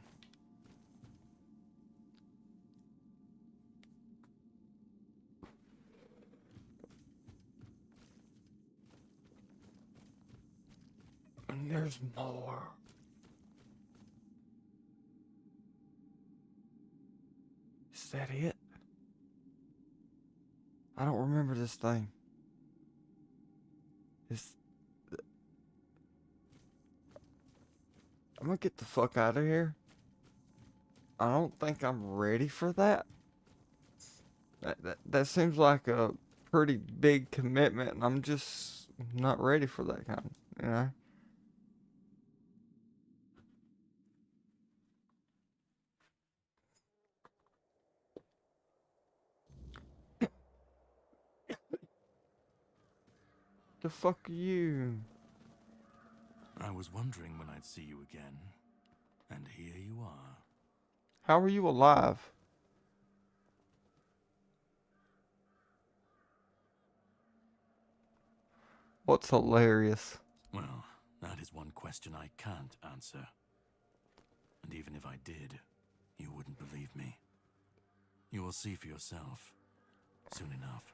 And there's more. Is that it? I don't remember this thing. I'm gonna get the fuck out of here. I don't think I'm ready for that. That seems like a pretty big commitment, and I'm just not ready for that kind, you know? The fuck are you? I was wondering when I'd see you again. And here you are. How are you alive? What's hilarious? Well, that is one question I can't answer. And even if I did, you wouldn't believe me. You will see for yourself soon enough.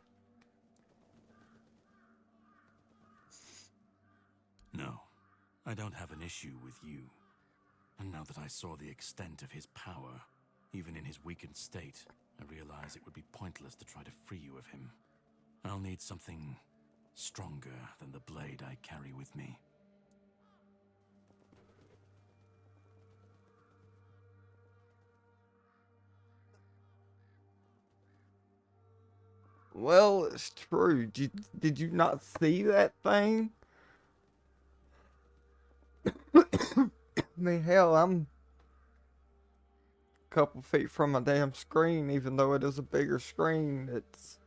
No, I don't have an issue with you. And now that I saw the extent of his power, even in his weakened state, I realize it would be pointless to try to free you of him. I'll need something stronger than the blade I carry with me. Well, it's true. Did you not see that thing? I mean, hell, I'm a couple feet from a damn screen, even though it is a bigger screen. It's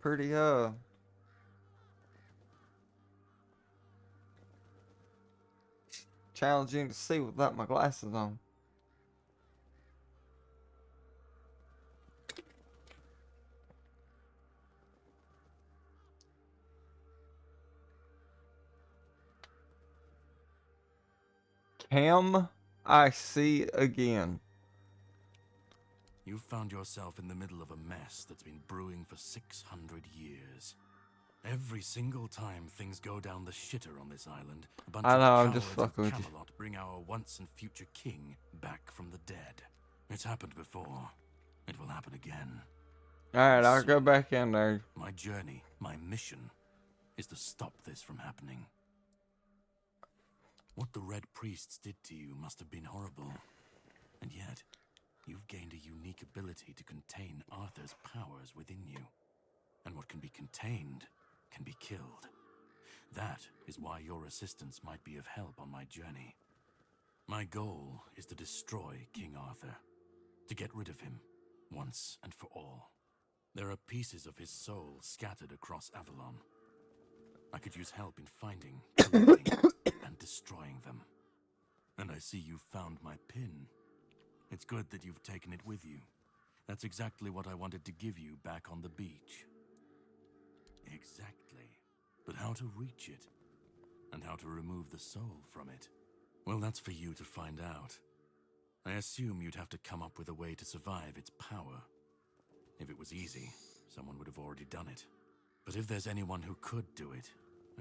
pretty, challenging to see without my glasses on. Cam, I see again. You've found yourself in the middle of a mess that's been brewing for 600 years. Every single time things go down the shitter on this island, a bunch I of know, I'm cowards just of fucking with you. Camelot bring our once and future king back from the dead. It's happened before. It will happen again. Alright, I'll go back in there. My journey, my mission, is to stop this from happening. What the Red Priests did to you must have been horrible. And yet, you've gained a unique ability to contain Arthur's powers within you. And what can be contained can be killed. That is why your assistance might be of help on my journey. My goal is to destroy King Arthur, to get rid of him, once and for all. There are pieces of his soul scattered across Avalon. I could use help in finding, collecting, and destroying them. And I see you've found my pin. It's good that you've taken it with you. That's exactly what I wanted to give you back on the beach. Exactly. But how to reach it? And how to remove the soul from it? Well, that's for you to find out. I assume you'd have to come up with a way to survive its power. If it was easy, someone would have already done it. But if there's anyone who could do it,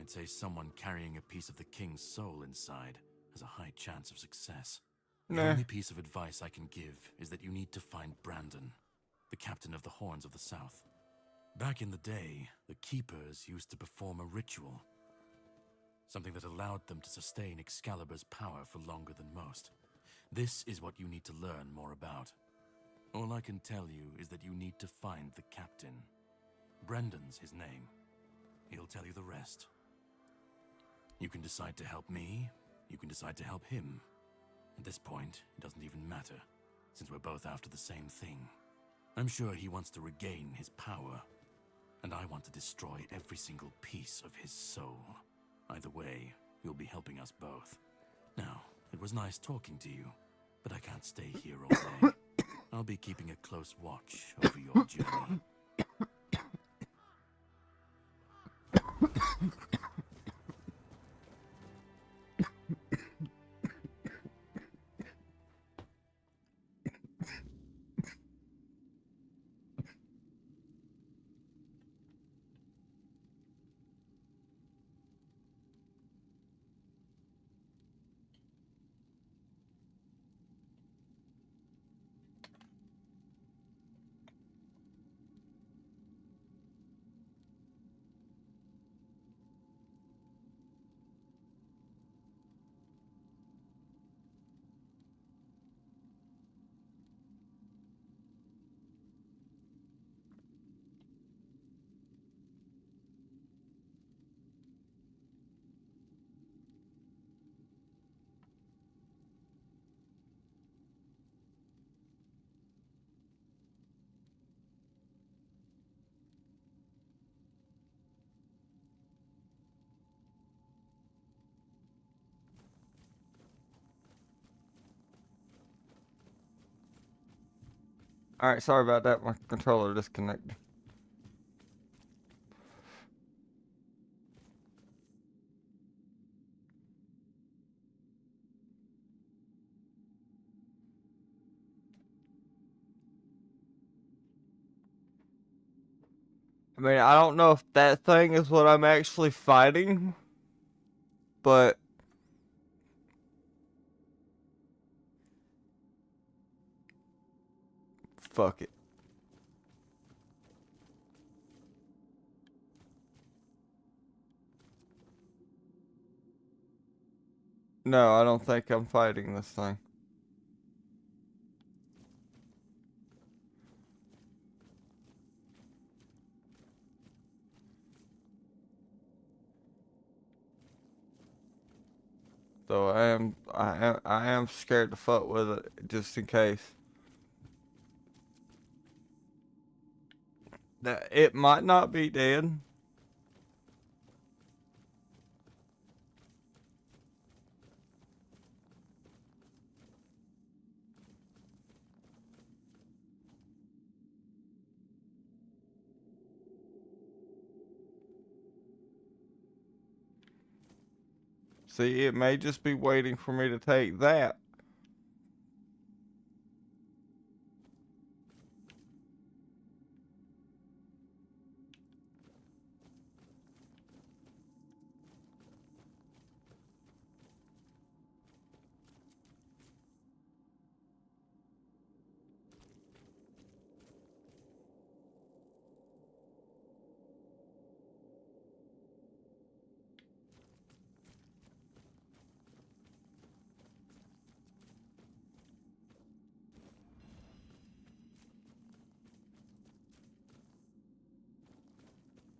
I'd say someone carrying a piece of the king's soul inside has a high chance of success. The only piece of advice I can give is that you need to find Brandon, the captain of the Horns of the South. Back in the day, the Keepers used to perform a ritual, something that allowed them to sustain Excalibur's power for longer than most. This is what you need to learn more about. All I can tell you is that you need to find the captain. Brendan's his name. He'll tell you the rest. You can decide to help me, you can decide to help him. At this point, it doesn't even matter, since we're both after the same thing. I'm sure he wants to regain his power, and I want to destroy every single piece of his soul. Either way, you'll be helping us both. Now, it was nice talking to you, but I can't stay here all day. I'll be keeping a close watch over your journey. Alright, sorry about that. My controller disconnected. I mean, I don't know if that thing is what I'm actually fighting, but fuck it. No, I don't think I'm fighting this thing. So I am scared to fuck with it just in case. That it might not be dead. See, it may just be waiting for me to take that.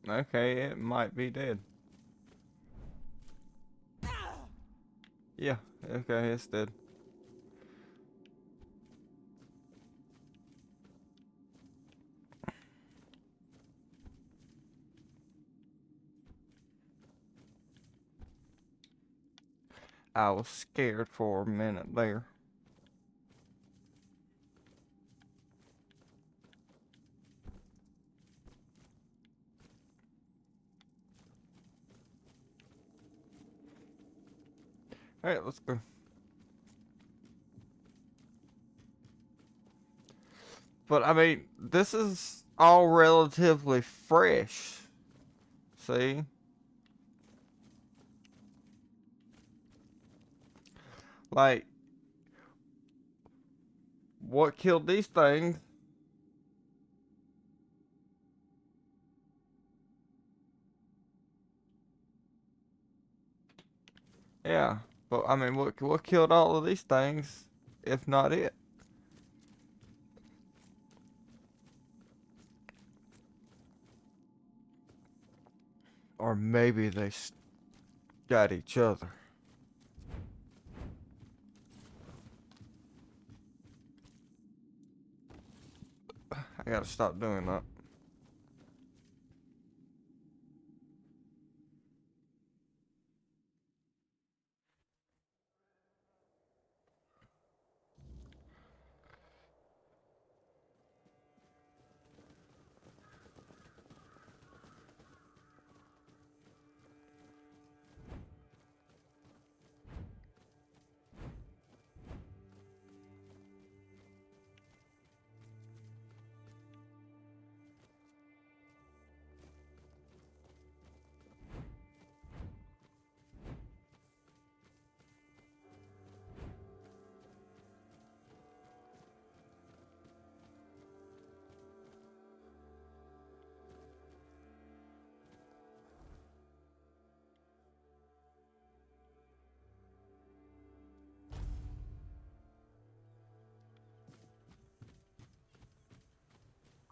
Okay, it might be dead. Yeah, okay, it's dead. I was scared for a minute there. Alright, let's go. But I mean, this is all relatively fresh. See? Like, what killed these things? Yeah, but I mean, what killed all of these things, if not it? Or maybe they got each other. I gotta stop doing that.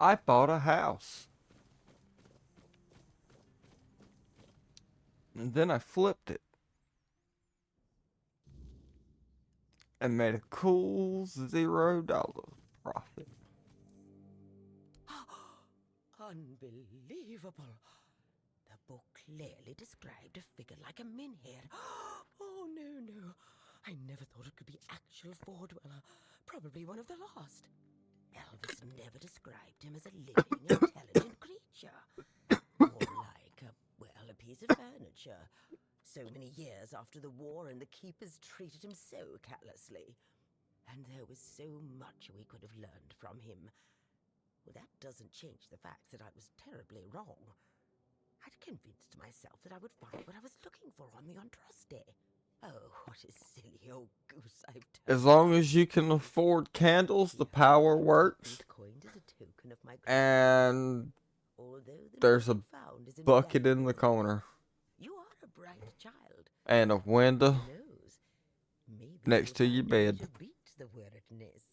I bought a house. And then I flipped it. And made a cool $0 profit. Unbelievable. The book clearly described a figure like a menhir. Oh, no. I never thought it could be actual Fordweller. Probably one of the last. Elvis never described him as a living, intelligent creature. More like a piece of furniture. So many years after the war, and the keepers treated him so callously. And there was so much we could have learned from him. Well, that doesn't change the fact that I was terribly wrong. I'd convinced myself that I would find what I was looking for on the Andraste. Oh, what a silly old goose I've turned. As long as you can afford candles, the power works. Coined as a token of my And there's a bucket in the corner. You are a bright child. And a window Who knows? Maybe next to your bed. you beat the weirdness.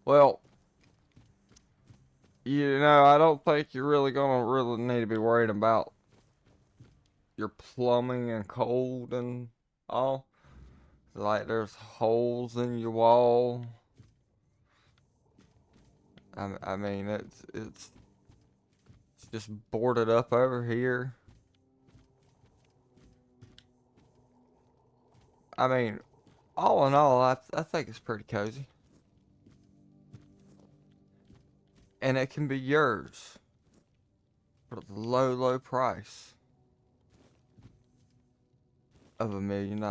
Well, I don't think you're really gonna need to be worried about your plumbing and cold and all. Like, there's holes in your wall. I mean, it's just boarded up over here. I mean, all in all, I think it's pretty cozy. And it can be yours for the low, low price of $1 million.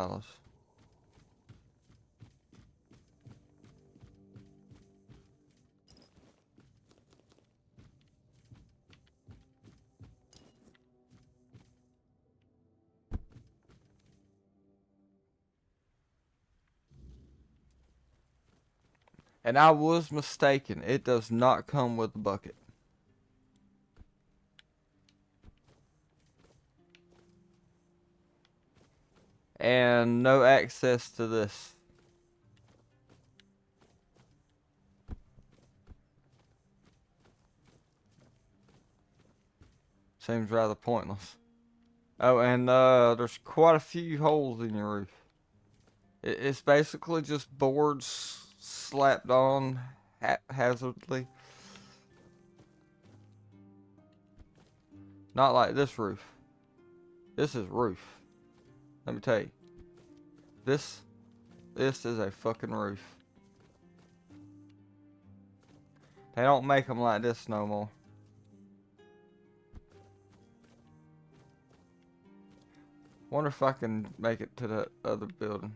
And I was mistaken. It does not come with a bucket. And no access to this. Seems rather pointless. Oh, and there's quite a few holes in your roof. It's basically just boards slapped on haphazardly. Not like this roof. This is roof. Let me tell you. This is a fucking roof. They don't make them like this no more. Wonder if I can make it to that other building.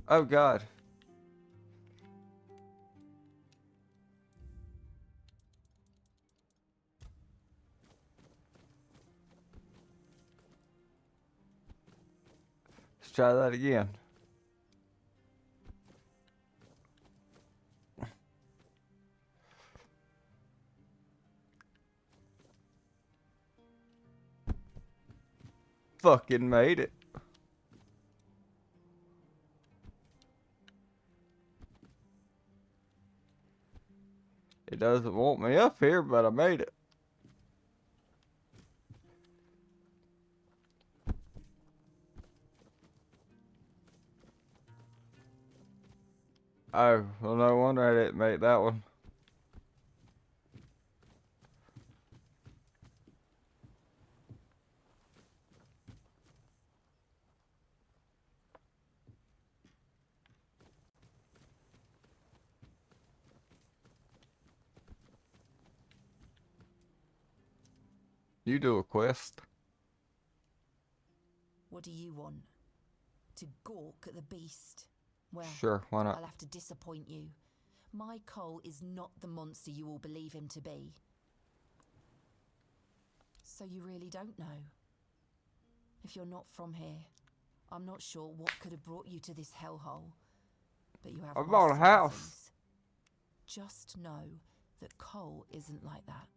Oh God. Let's try that again. Fucking made it. It doesn't want me up here, but I made it. Oh, well, no wonder I didn't make that one. You do a quest. What do you want? To gawk at the beast? Well, Sure, why not? I'll have to disappoint you. My Cole is not the monster you all believe him to be. So you really don't know? If you're not from here, I'm not sure what could have brought you to this hellhole. But you have I my bought a house. sympathies. Just know that Cole isn't like that.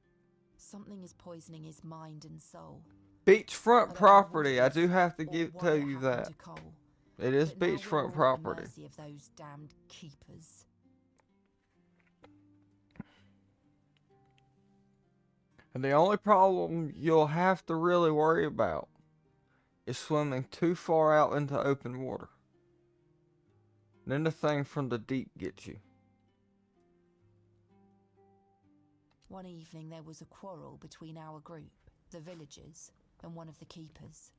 Something is poisoning his mind and soul. beachfront I don't know what property. it I is do have to or why tell it you happened that. to Cole, It is but now we're beachfront all at the property. mercy of those damned keepers. And the only problem you'll have to really worry about is swimming too far out into open water. Then the thing from the deep gets you. One evening there was a quarrel between our group, the villagers, and one of the keepers.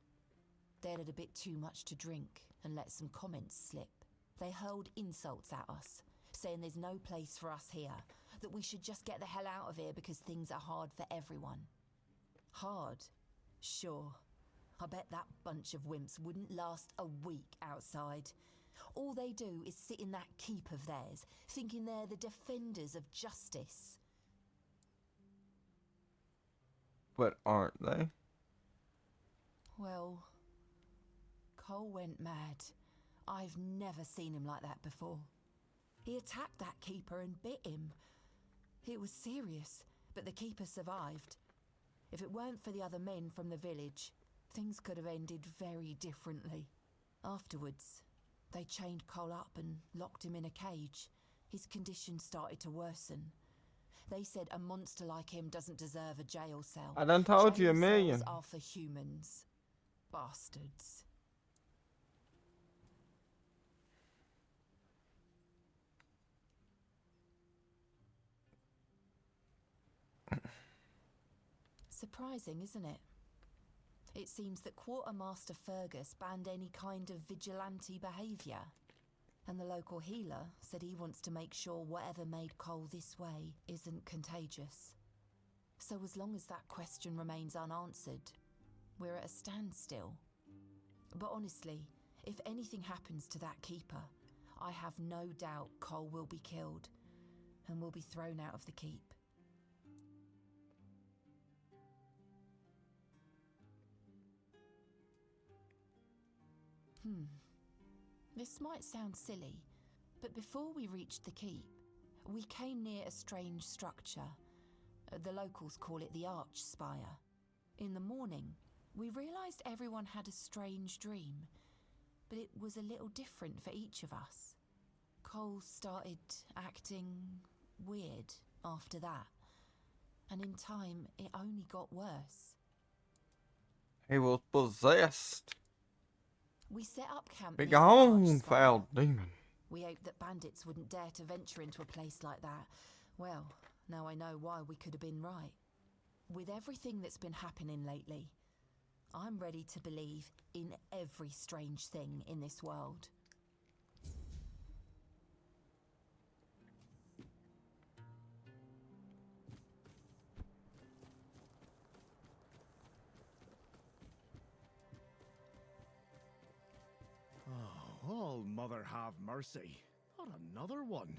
They'd had a bit too much to drink and let some comments slip. They hurled insults at us, saying there's no place for us here, that we should just get the hell out of here because things are hard for everyone. Hard? Sure. I bet that bunch of wimps wouldn't last a week outside. All they do is sit in that keep of theirs, thinking they're the defenders of justice. But aren't they? Well, Cole went mad. I've never seen him like that before. He attacked that keeper and bit him. It was serious, but the keeper survived. If it weren't for the other men from the village, things could have ended very differently. Afterwards, they chained Cole up and locked him in a cage. His condition started to worsen. They said a monster like him doesn't deserve a jail cell. I done told you a Jail million. cells are for humans. Bastards. Surprising, isn't it? It seems that Quartermaster Fergus banned any kind of vigilante behaviour. And the local healer said he wants to make sure whatever made Cole this way isn't contagious. So as long as that question remains unanswered, we're at a standstill. But honestly, if anything happens to that keeper, I have no doubt Cole will be killed and will be thrown out of the keep. This might sound silly, but before we reached the keep, we came near a strange structure. The locals call it the Arch Spire. In the morning, we realised everyone had a strange dream, but it was a little different for each of us. Cole started acting weird after that, and in time it only got worse. He was possessed. We set up camp Be near the Arch gone, Spire. foul demon. We hoped that bandits wouldn't dare to venture into a place like that. Well, now I know why we could have been right. With everything that's been happening lately, I'm ready to believe in every strange thing in this world. Oh, Mother have mercy. Not another one.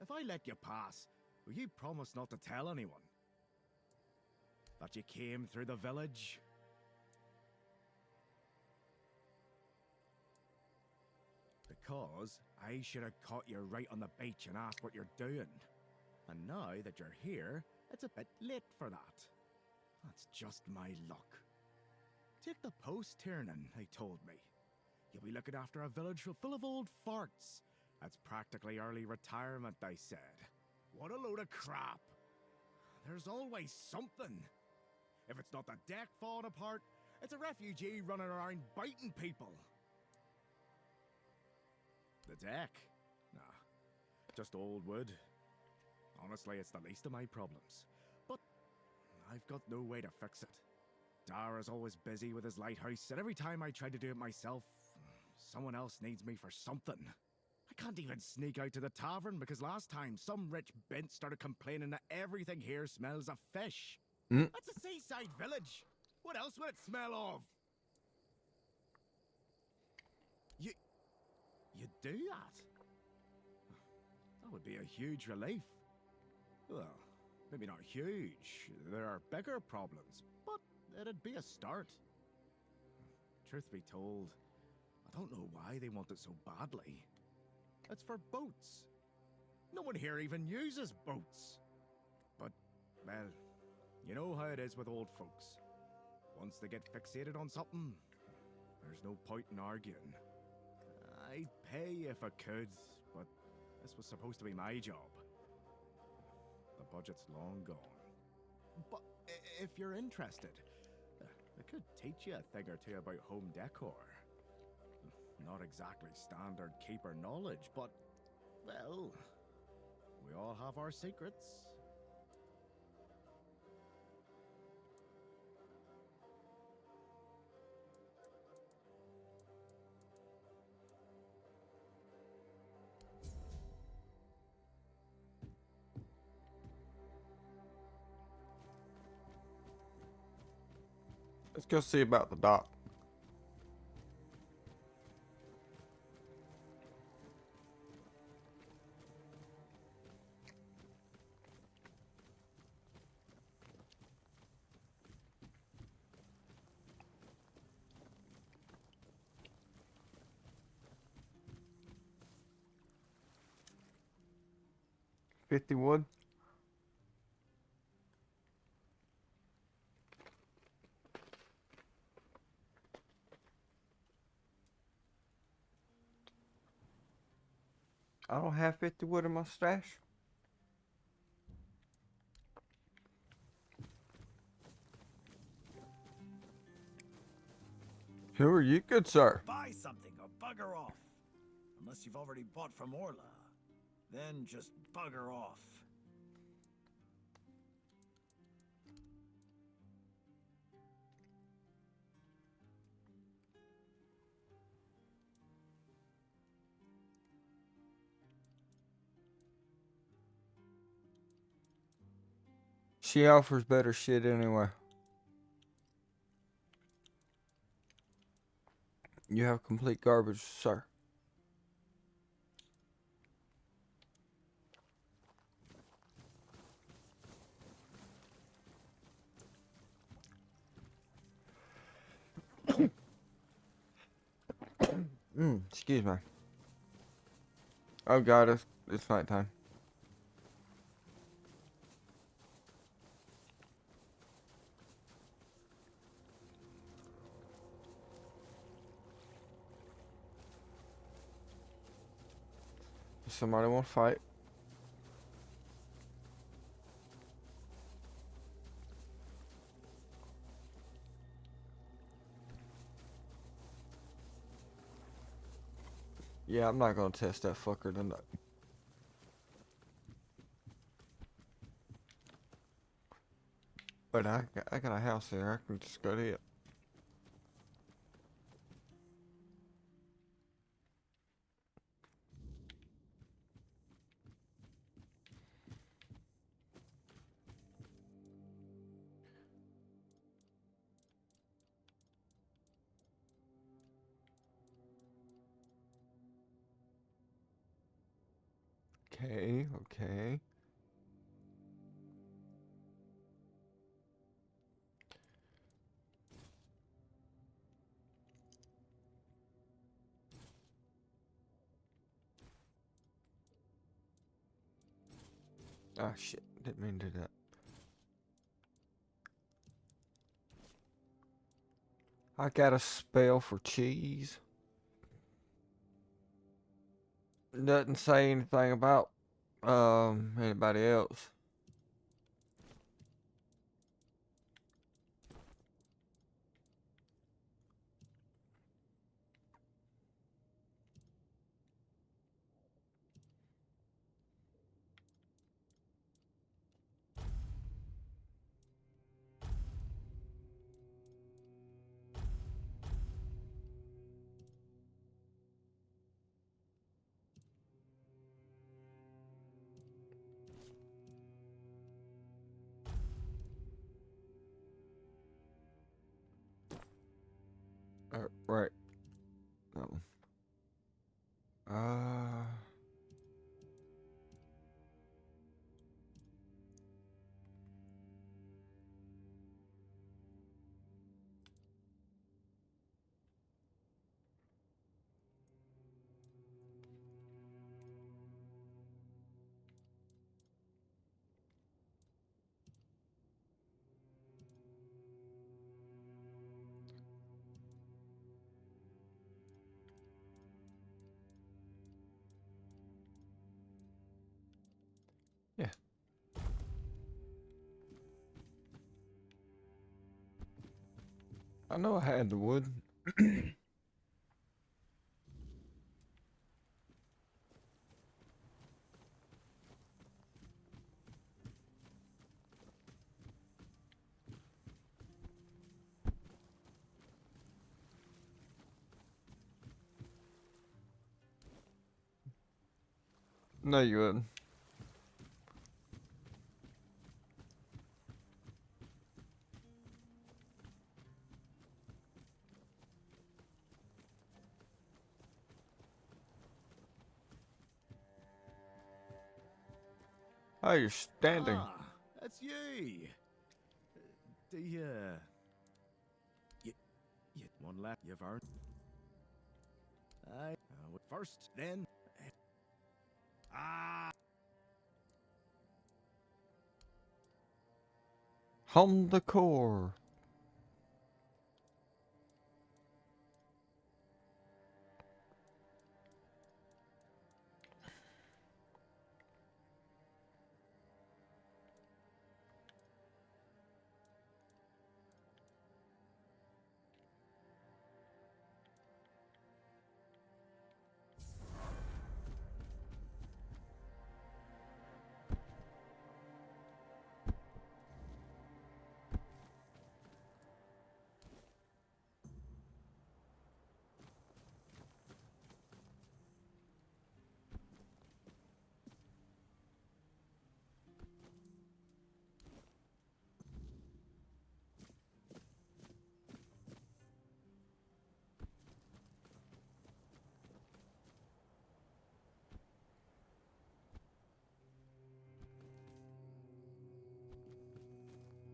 If I let you pass, will you promise not to tell anyone? That you came through the village? Because I should have caught you right on the beach and asked what you're doing. And now that you're here, it's a bit late for that. That's just my luck. Take the post turning, they told me. You'll be looking after a village full of old farts. That's practically early retirement, they said. What a load of crap. There's always something. If it's not the deck falling apart, it's a refugee running around biting people. The deck? Nah, just old wood. Honestly, it's the least of my problems. But I've got no way to fix it. Dara's always busy with his lighthouse, and every time I try to do it myself, someone else needs me for something. I can't even sneak out to the tavern because last time some rich bint started complaining that everything here smells of fish. That's a seaside village. What else would it smell of? You do that? That would be a huge relief. Well, maybe not huge. There are bigger problems, but it'd be a start. Truth be told, I don't know why they want it so badly. It's for boats. No one here even uses boats. But, well, you know how it is with old folks. once they get fixated on something, there's no point in arguing. I'd pay if I could, but this was supposed to be my job. The budget's long gone. But if you're interested, I could teach you a thing or two about home decor. Not exactly standard keeper knowledge, but, well, we all have our secrets. Let's go see about the dock. $50 wood. I don't have 50 wood in my stash. Who are you, good sir? Buy something or bugger off. Unless you've already bought from Orla. Then just bugger off. She offers better shit anyway. You have complete garbage, sir. Excuse me. Oh god, it's nighttime. Does somebody want to fight? Yeah, I'm not gonna test that fucker tonight. But I got a house there. I can just go to it. Okay, okay. Ah, shit. Didn't mean to do that. I got a spell for cheese. Doesn't say anything about anybody else. Right. That one. I know I had the wood. No, you wouldn't. Oh, you're standing. Ah, that's you. Do you... You one left. You've earned. First, then. Ah. Home decor.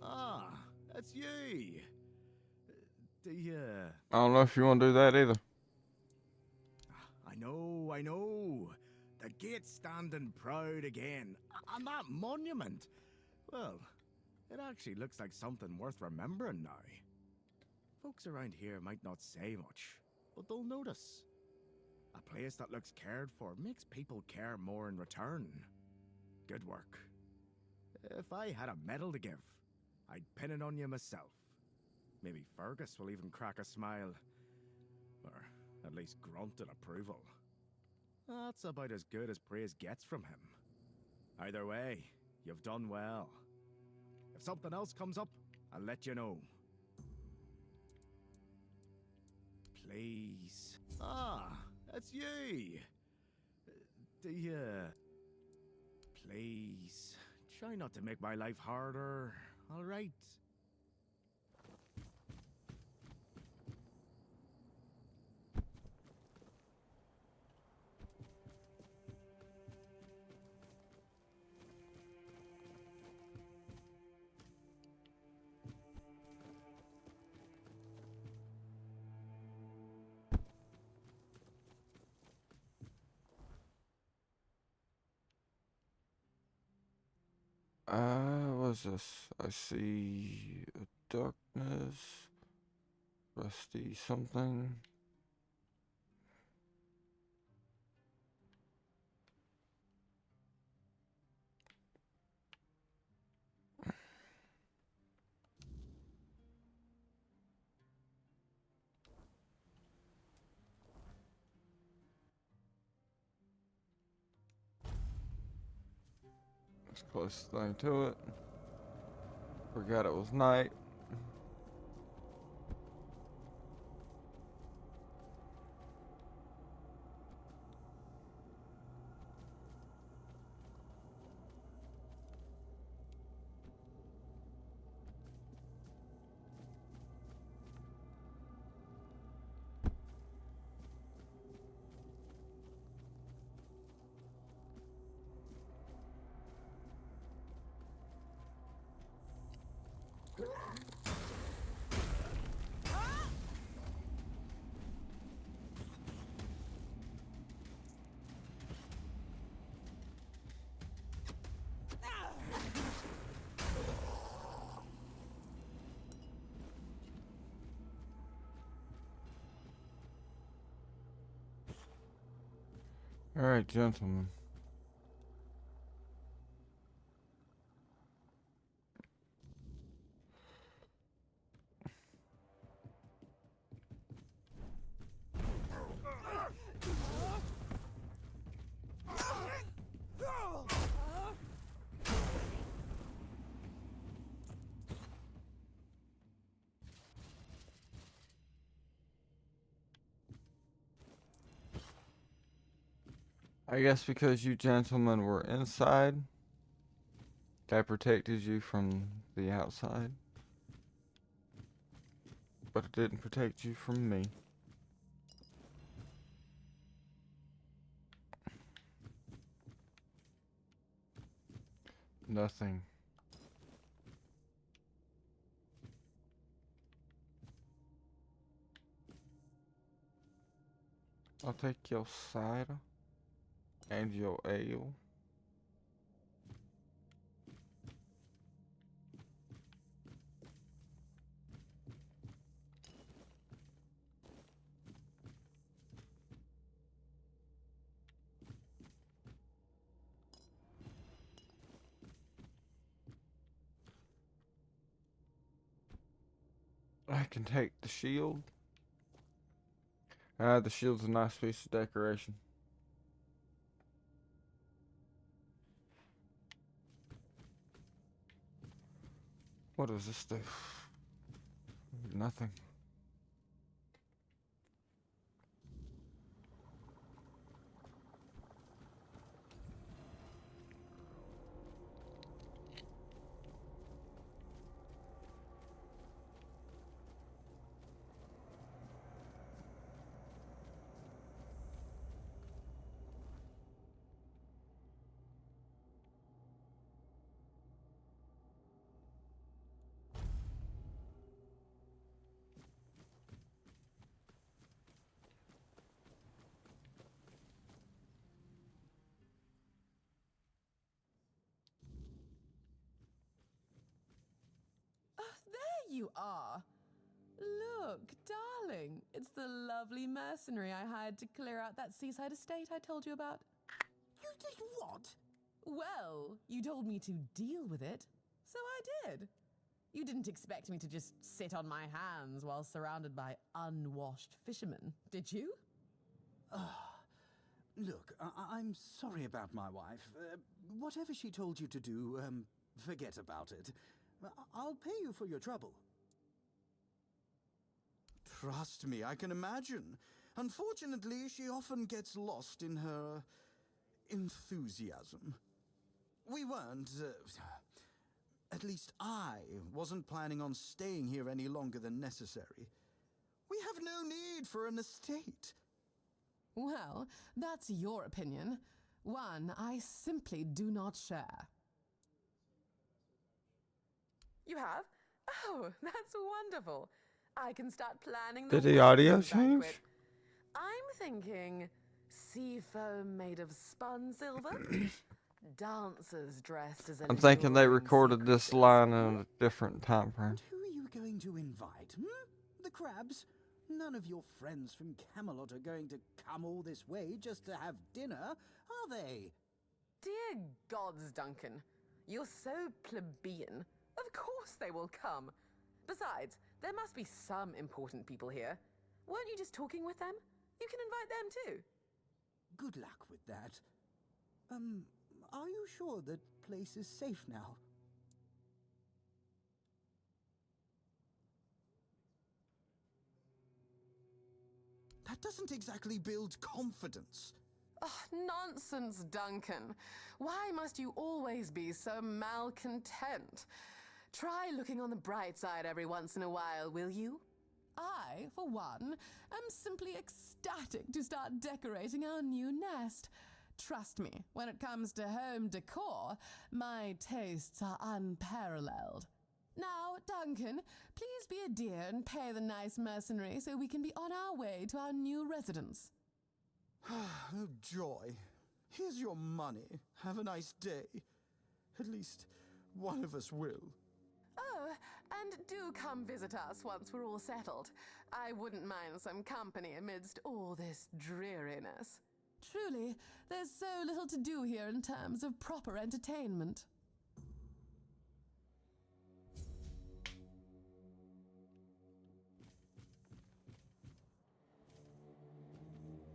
Ah, that's you. Do you... I don't know if you want to do that either. I know, I know. The gate standing proud again. And that monument. Well, it actually looks like something worth remembering now. Folks around here might not say much, but they'll notice. A place that looks cared for makes people care more in return. Good work. If I had a medal to give, I'd pin it on you myself. Maybe Fergus will even crack a smile. Or at least grunt in approval. That's about as good as praise gets from him. Either way, you've done well. If something else comes up, I'll let you know. Please. Ah, it's you. Do you... Please. Try not to make my life harder, alright? What's this? I see a darkness, rusty something. That's the closest thing to it. Forgot it was night. Alright, gentlemen. I guess because you gentlemen were inside, I protected you from the outside. But it didn't protect you from me. Nothing. I'll take your cider and your ale. I can take the shield. The shield's a nice piece of decoration. What does this do? Nothing. There you are. Look, darling, it's the lovely mercenary I hired to clear out that seaside estate I told you about. You did what? Well, you told me to deal with it, so I did. You didn't expect me to just sit on my hands while surrounded by unwashed fishermen, did you? Look, I'm sorry about my wife. Whatever she told you to do, forget about it. I'll pay you for your trouble. Trust me, I can imagine. Unfortunately, she often gets lost in her enthusiasm. We weren't, at least I wasn't planning on staying here any longer than necessary. We have no need for an estate. Well, that's your opinion. One I simply do not share. You have? Oh, that's wonderful. I can start planning the Did the audio wedding change? banquet. I'm thinking seafoam made of spun silver, dancers dressed as I'm thinking they alluring recorded this sequesters. line in a different time frame. And who are you going to invite, The crabs? None of your friends from Camelot are going to come all this way just to have dinner, are they? Dear gods, Duncan, you're so plebeian. Of course they will come. Besides, there must be some important people here. Weren't you just talking with them? You can invite them too. Good luck with that. Are you sure that place is safe now? That doesn't exactly build confidence. Oh, nonsense, Duncan. Why must you always be so malcontent? Try looking on the bright side every once in a while, will you? I, for one, am simply ecstatic to start decorating our new nest. Trust me, when it comes to home decor, my tastes are unparalleled. Now, Duncan, please be a dear and pay the nice mercenary so we can be on our way to our new residence. Oh, joy. Here's your money. Have a nice day. At least one of us will. Oh, and do come visit us once we're all settled. I wouldn't mind some company amidst all this dreariness. Truly, there's so little to do here in terms of proper entertainment.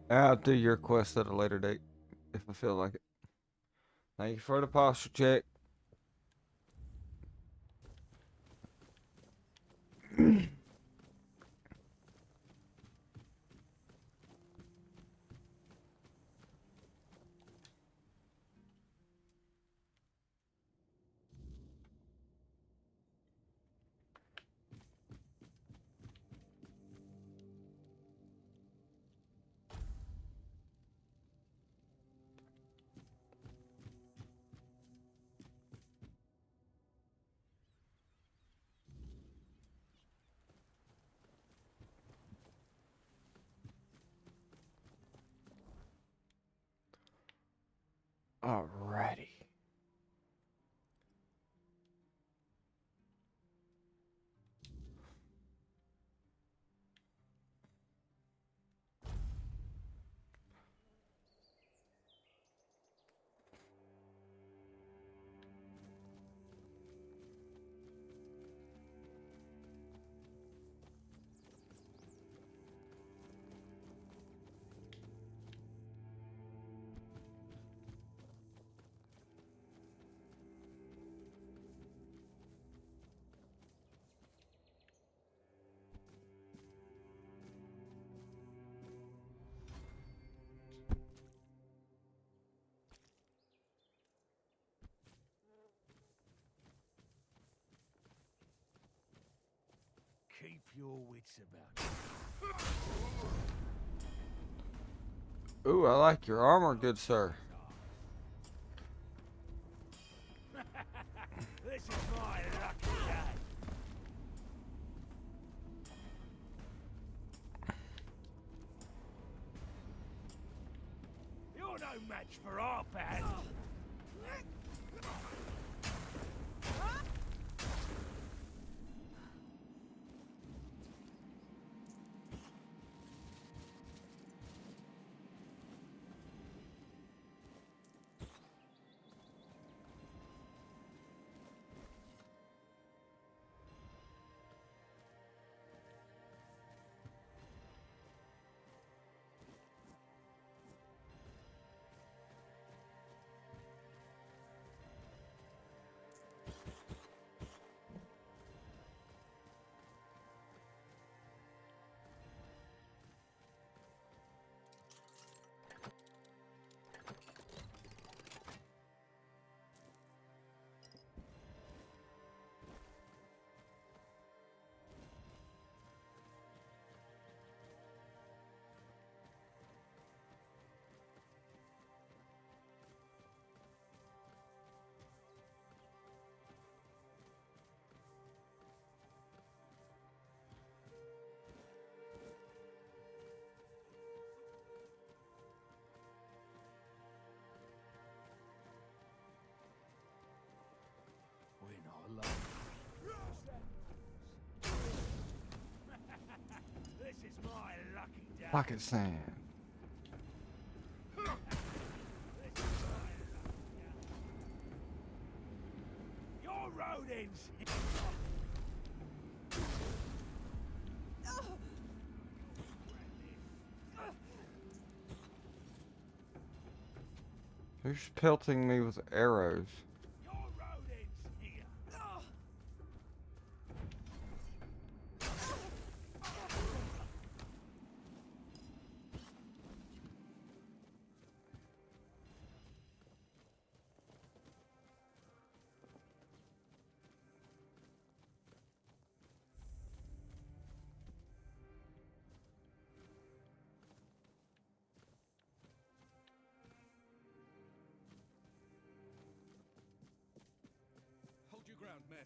I'll do your quest at a later date, if I feel like it. Thank you for the posture check. Alrighty. Keep your wits about you. Ooh, I like your armor, good sir. This is my lucky day. You're no match for our band. We're not alone. This is my lucky day. Pocket sand. Your rodents. Who's pelting me with arrows? Hold your ground, men.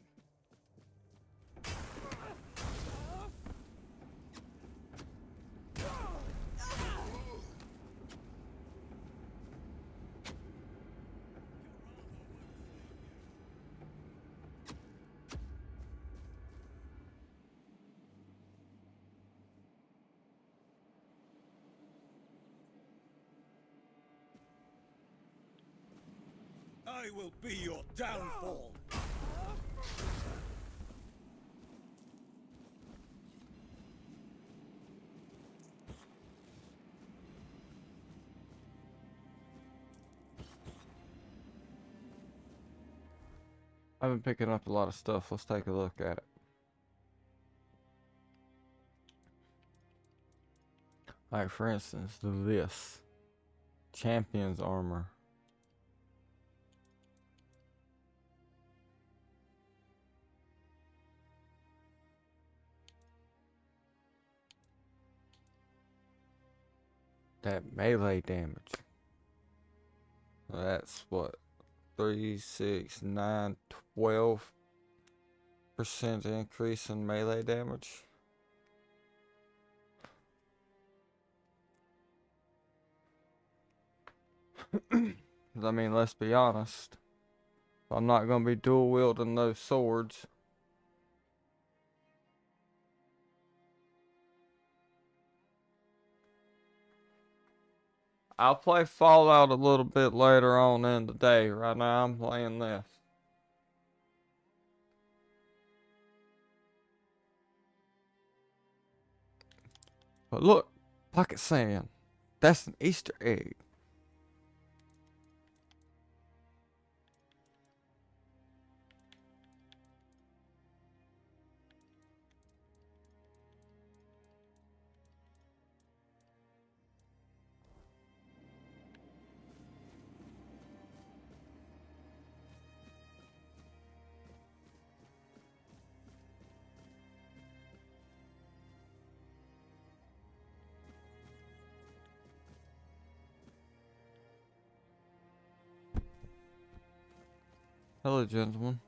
I will be your downfall. I've been picking up a lot of stuff. Let's take a look at it. Like, for instance, this. Champion's armor. That melee damage. That's what? 3, 6, 9, 12% increase in melee damage. 'Cause, I mean, let's be honest. I'm not going to be dual wielding those swords. I'll play Fallout a little bit later on in the day. Right now I'm playing this. But look, pocket sand. That's an Easter egg. Hello, gentlemen.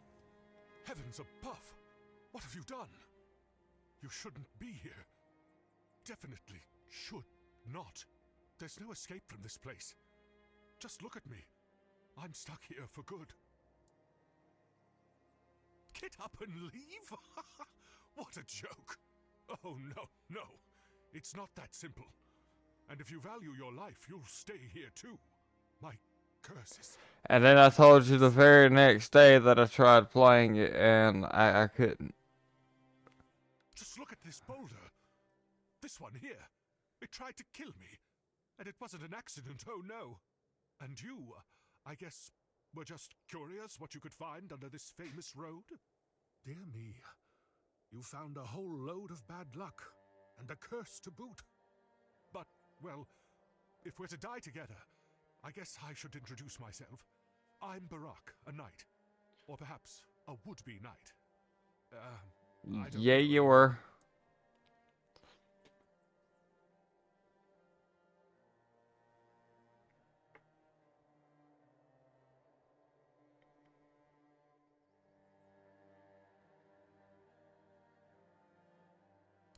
Heavens above! What have you done? You shouldn't be here. Definitely should not. There's no escape from this place. Just look at me. I'm stuck here for good. Get up and leave? What a joke. Oh, no, no. It's not that simple. And if you value your life, you'll stay here too. My curses. And then I told you the very next day that I tried playing it and I couldn't. Just look at this boulder. This one here. It tried to kill me. And it wasn't an accident, oh no. And you, I guess, were just curious what you could find under this famous road? Dear me. You found a whole load of bad luck. And a curse to boot. But, well, if we're to die together, I guess I should introduce myself. I'm Barak, a knight. Or perhaps a would-be knight. Yeah, you were.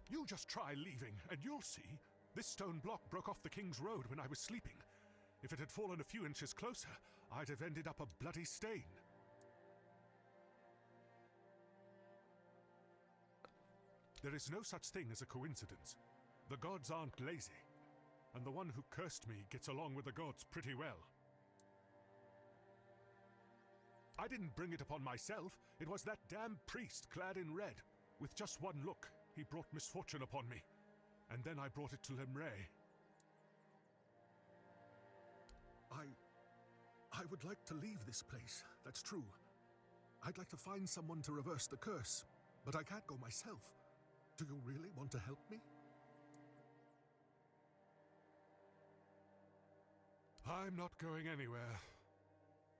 You just try leaving, and you'll see. This stone block broke off the King's Road when I was sleeping. If it had fallen a few inches closer, I'd have ended up a bloody stain. There is no such thing as a coincidence. The gods aren't lazy. And the one who cursed me gets along with the gods pretty well. I didn't bring it upon myself. It was that damn priest clad in red. With just one look, he brought misfortune upon me. And then I brought it to Lemray. I would like to leave this place, that's true. I'd like to find someone to reverse the curse, but I can't go myself. Do you really want to help me? I'm not going anywhere,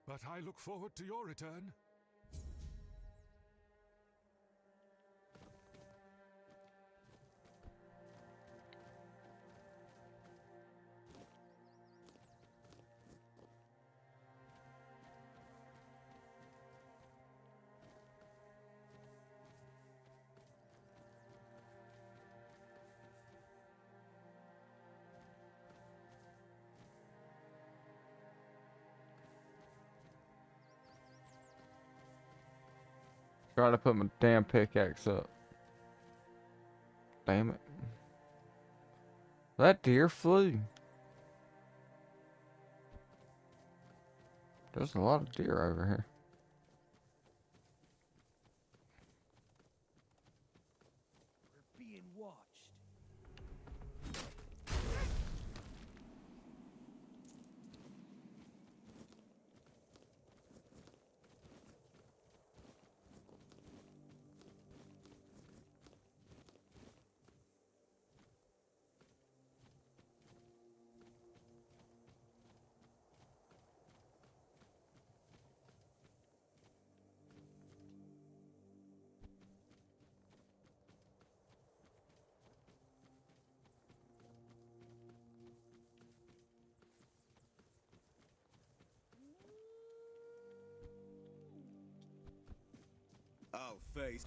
but I look forward to your return. Trying to put my damn pickaxe up. Damn it. That deer flew. There's a lot of deer over here. We're being watched. I'll face.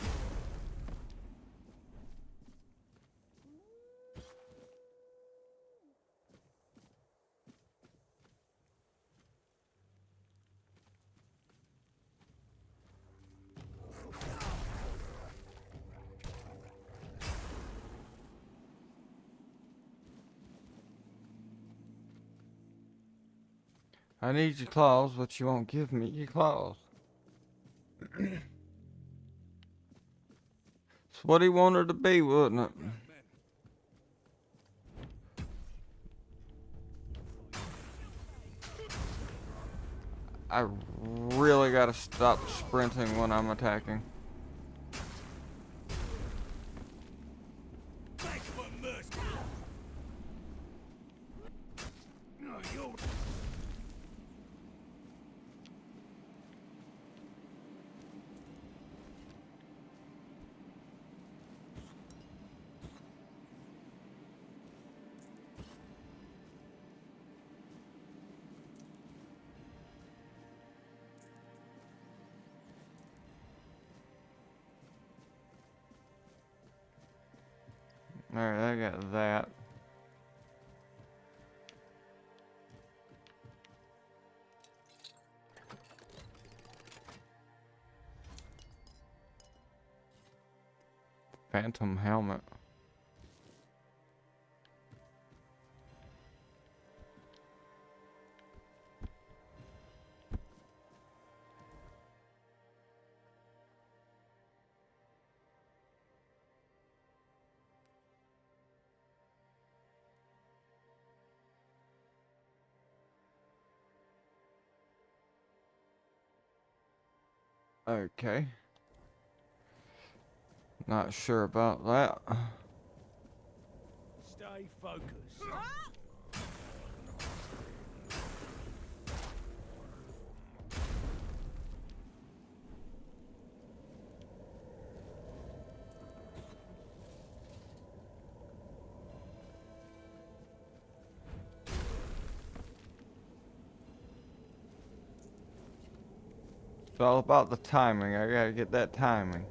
I need your claws, but you won't give me your claws. It's what he wanted to be, wasn't it? I really gotta stop sprinting when I'm attacking. Alright, I got that. Phantom helmet. Okay. Not sure about that. Stay focused. It's all about the timing. I gotta get that timing.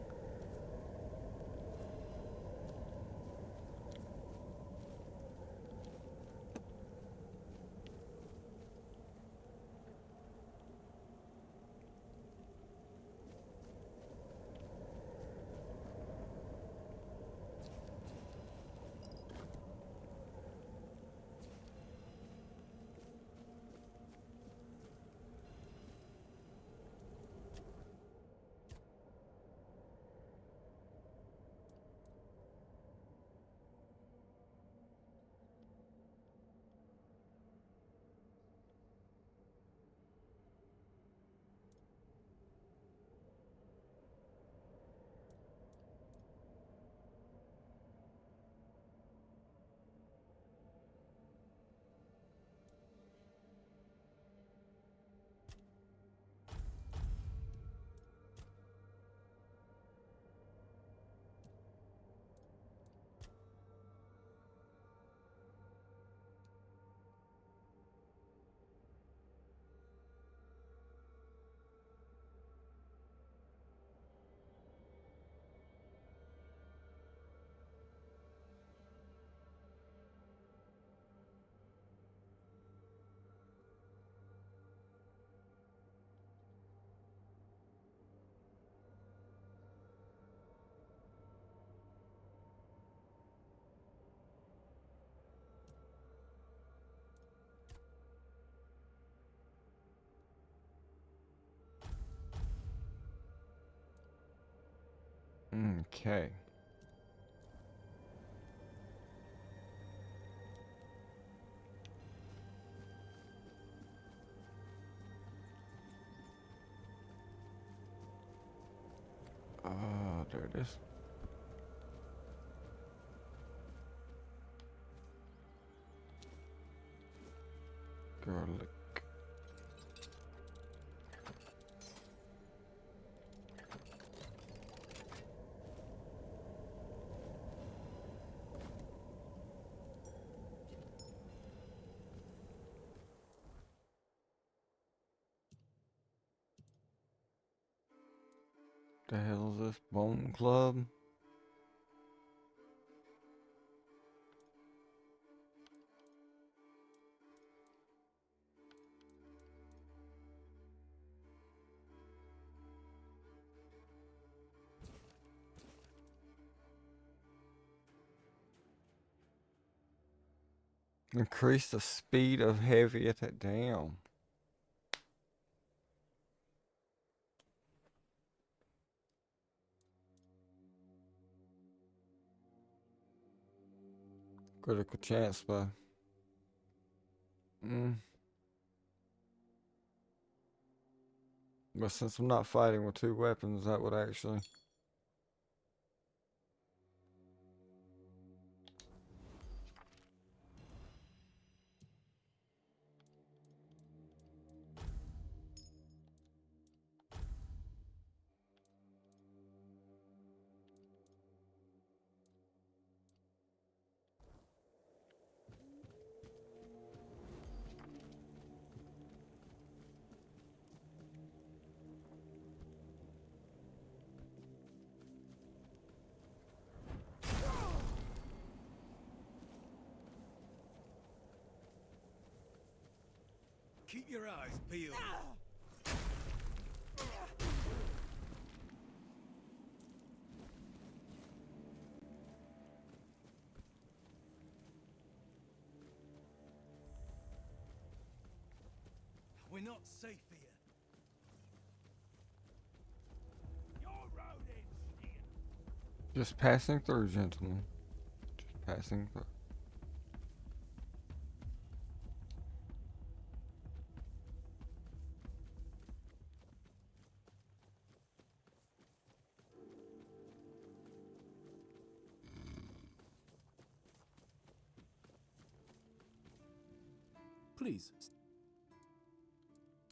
Okay. There it is. Garlic. The hell is this? Bone Club? Increase the speed of heavy attack. Damn. Critical chance by. But since I'm not fighting with 2 weapons, that would actually. Keep your eyes peeled. We're not safe here. Your road ends here. Just passing through, gentlemen. Just passing through. Please.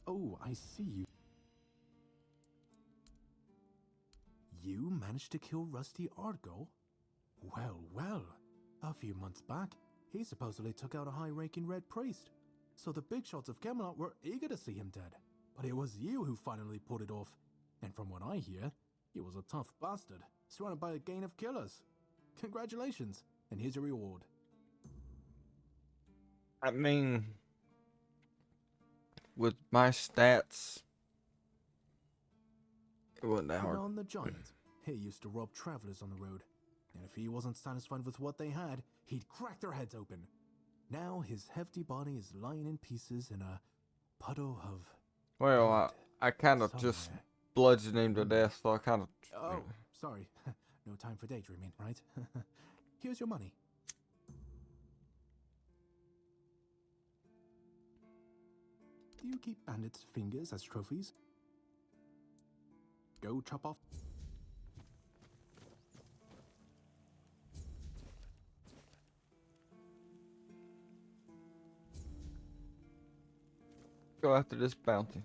Oh, I see you. You managed to kill Rusty Argo? Well, well. A few months back, he supposedly took out a high-ranking red priest. So the big shots of Camelot were eager to see him dead. But it was you who finally pulled it off. And from what I hear, he was a tough bastard, surrounded by a gang of killers. Congratulations, and here's your reward. I mean, with my stats, it wasn't that hard. On the giant, he used to rob travelers on the road. And if he wasn't satisfied with what they had, he'd crack their heads open. Now his hefty body is lying in pieces in a puddle of... Well, I kind of just bludgeoned him to death, so I kind of... Oh, sorry. No time for daydreaming, right? Here's your money. Do you keep bandits' fingers as trophies? Go chop off... Go after this bounty.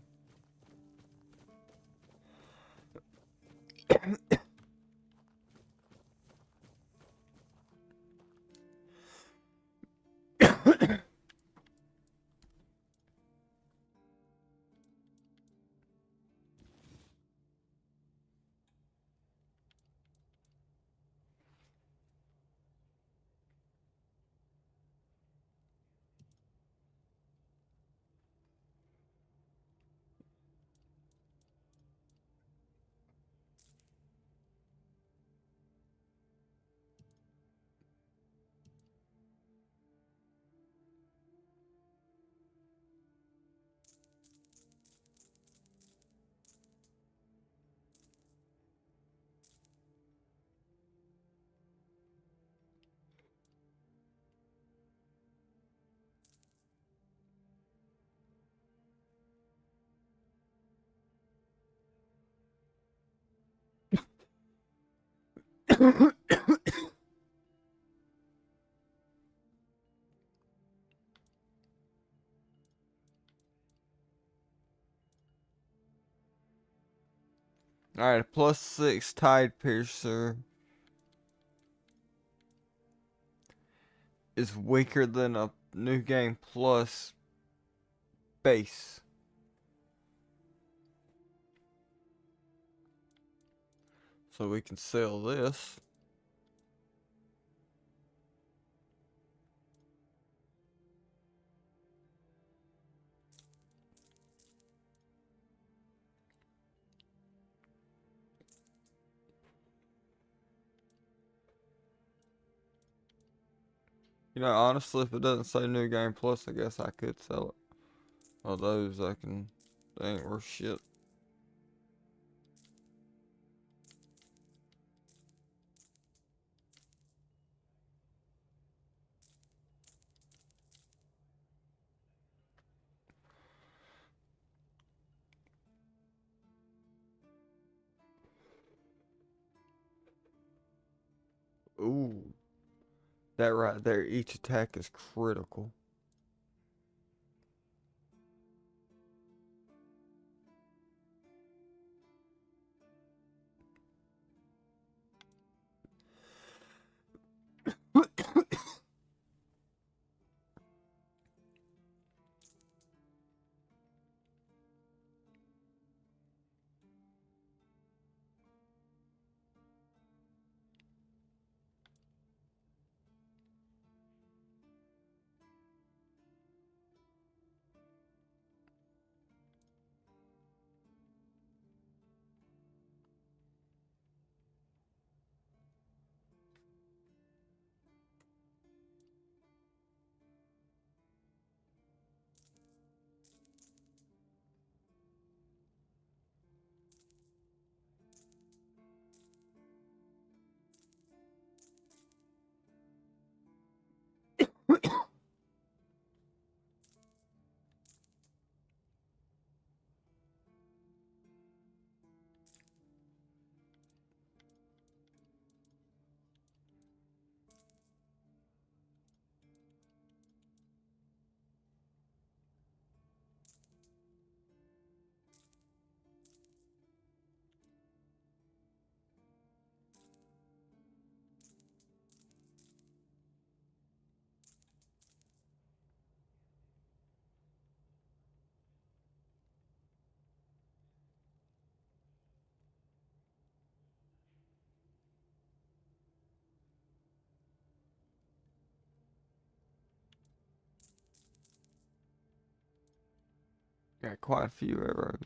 Alright, +6 Tide Piercer is weaker than a New Game Plus base. So we can sell this. You know, honestly, if it doesn't say New Game Plus, I guess I could sell it. Well, those they ain't worth shit. Ooh. That right there, each attack is critical. Got quite a few arrows.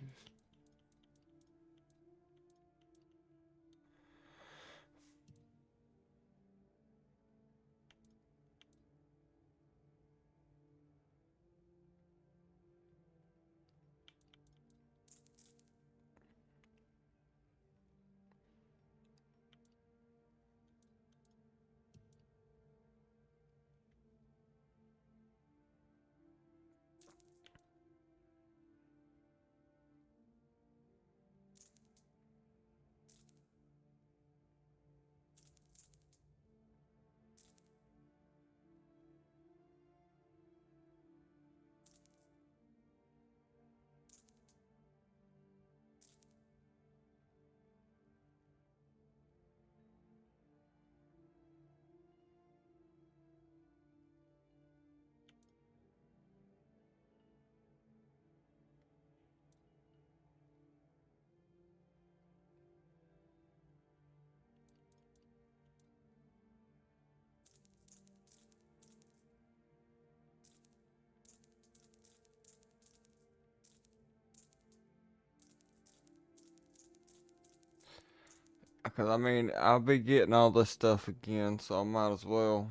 Because, I mean, I'll be getting all this stuff again, so I might as well.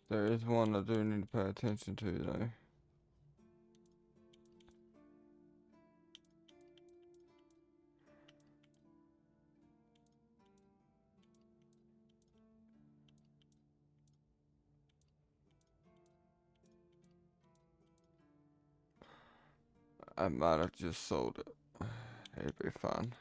There is one I do need to pay attention to, though. I might have just sold it. It'd be fine.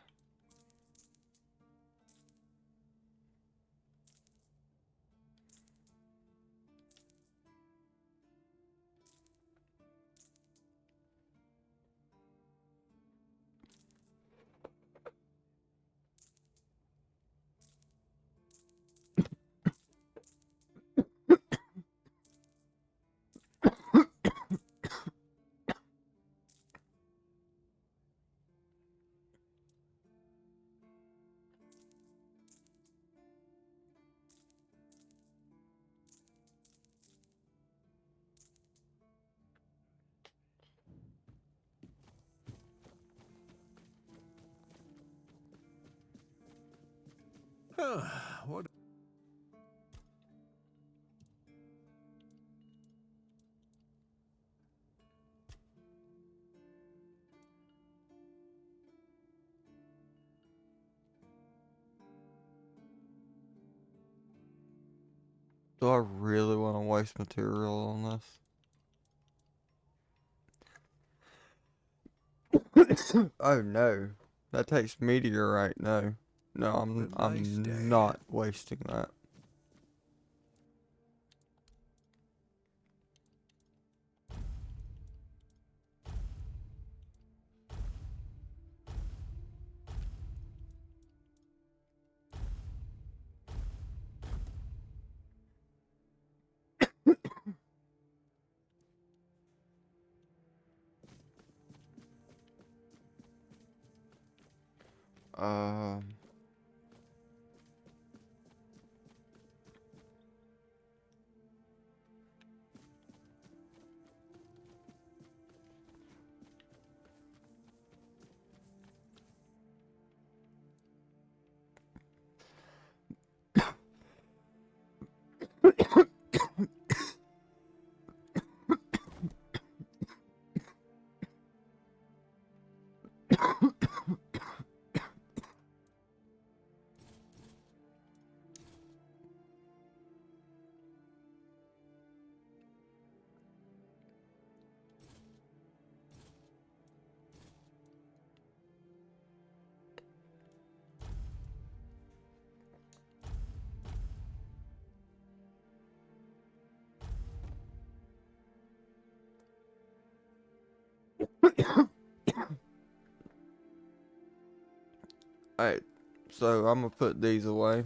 What? Do I really want to waste material on this? Oh no. That takes meteorite. No. No, I'm not wasting that. Um Alright, so I'm gonna put these away.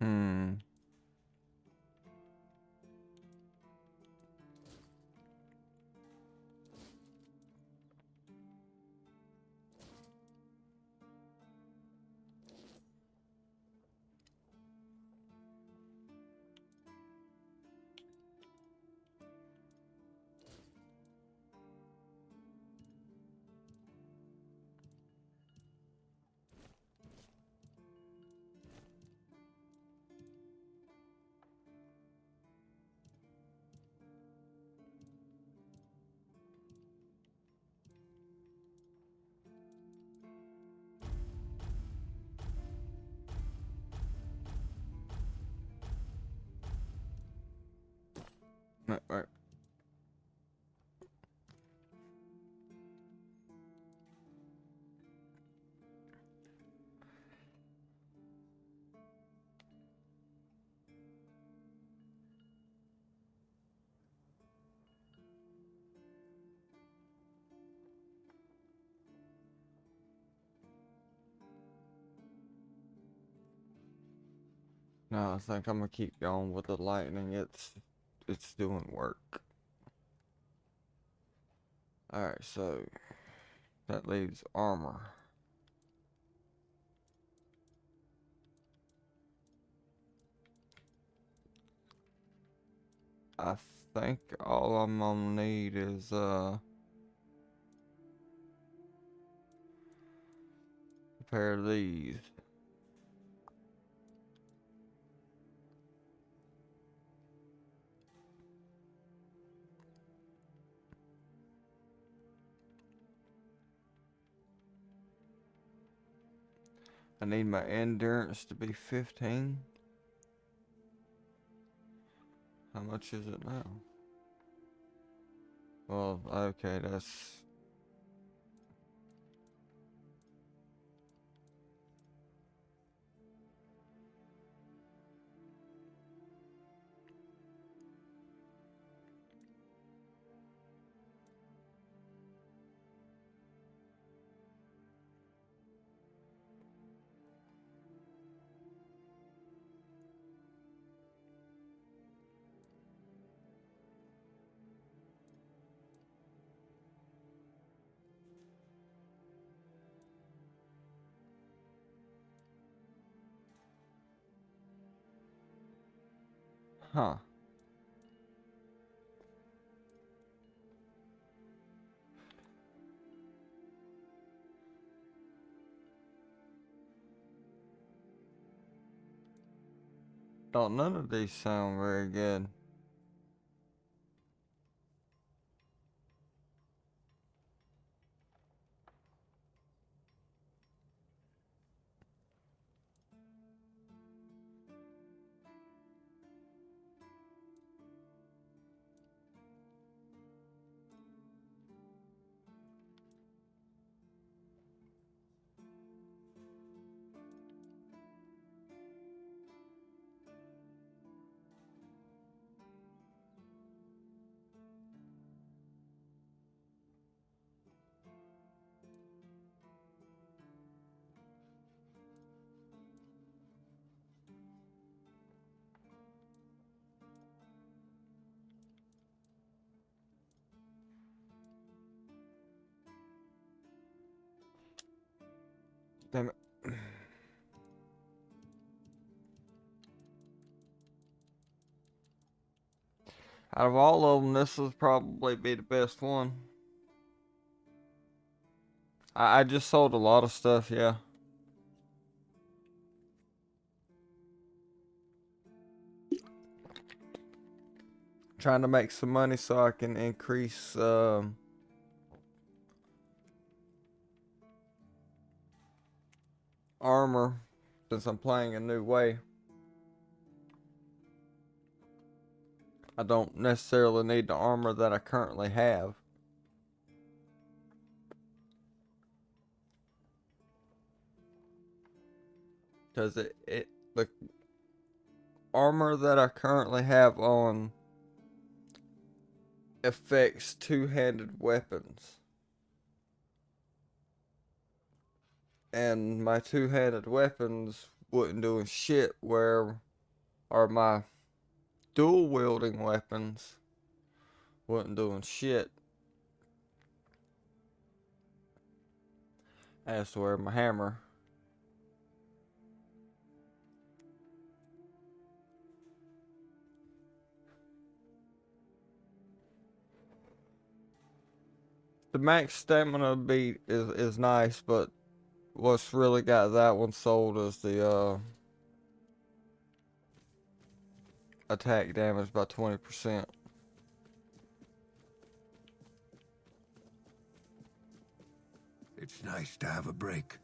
Hmm. Right. No, I think I'm gonna keep going with the lightning. It's doing work. Alright, so that leaves armor. I think all I'm gonna need is a pair of these. I need my endurance to be 15. How much is it now? Well, okay, that's... Huh. Oh, none of these sound very good. Damn it. Out of all of them, this will probably be the best one. I just sold a lot of stuff, yeah. Trying to make some money so I can increase armor since I'm playing a new way. I don't necessarily need the armor that I currently have. Because the armor that I currently have on affects two-handed weapons. And my two-handed weapons wouldn't do shit where are my dual-wielding weapons wasn't doing shit as to where my hammer. The max stamina beat is nice, but what's really got that one sold is the attack damage by 20%. It's nice to have a break.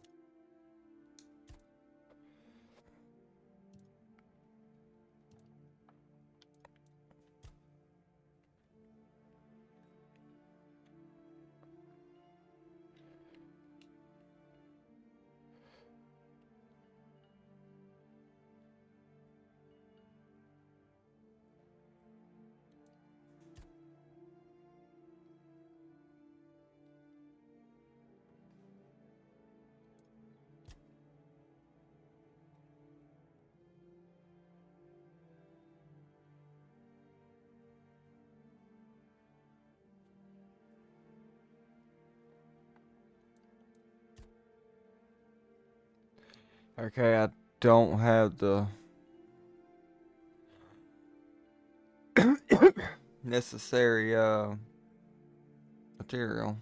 Okay, I don't have the necessary material.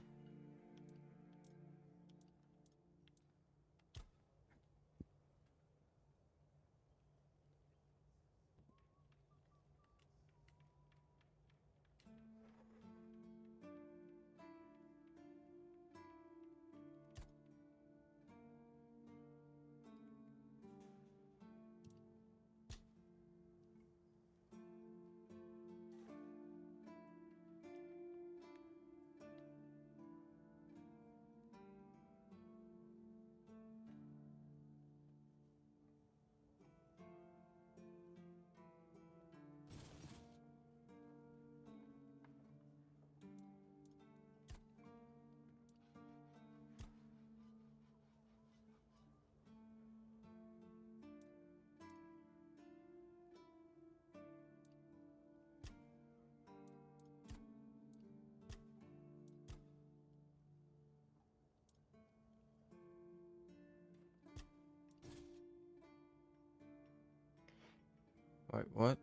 Wait, what?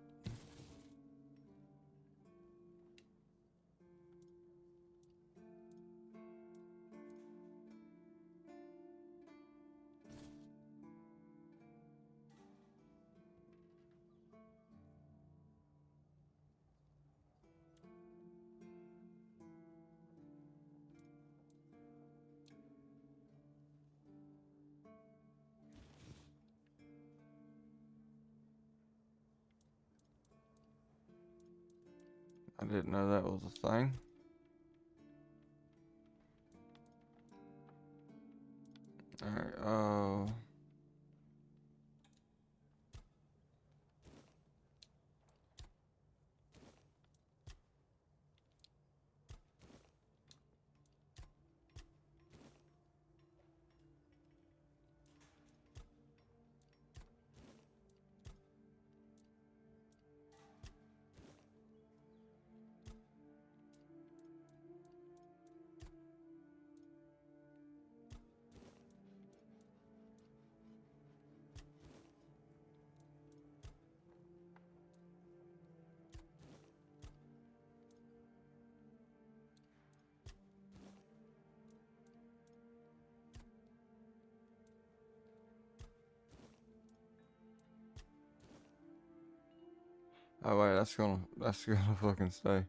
I didn't know that was a thing. Alright, oh wait, that's gonna fucking stay.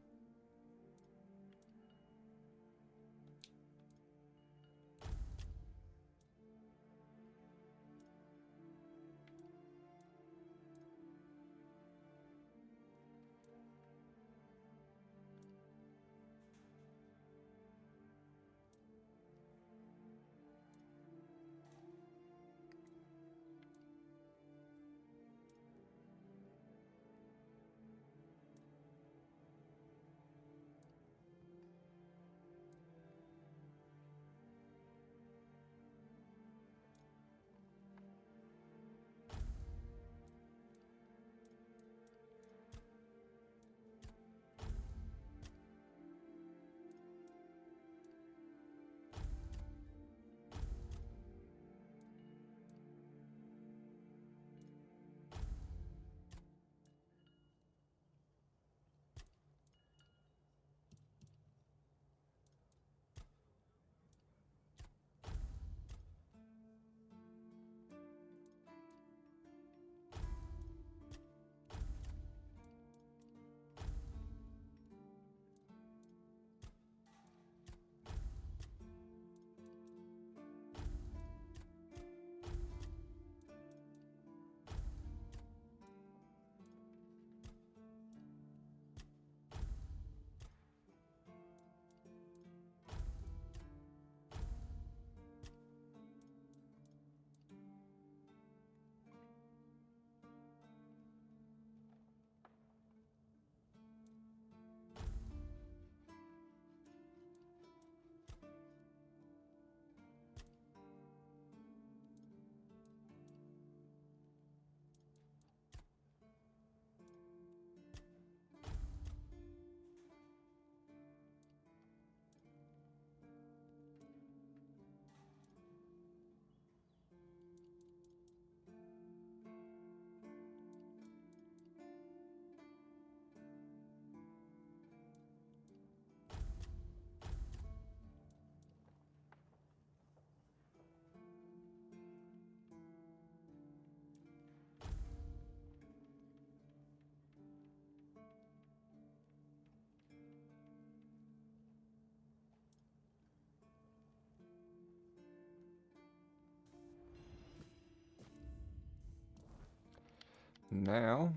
Now,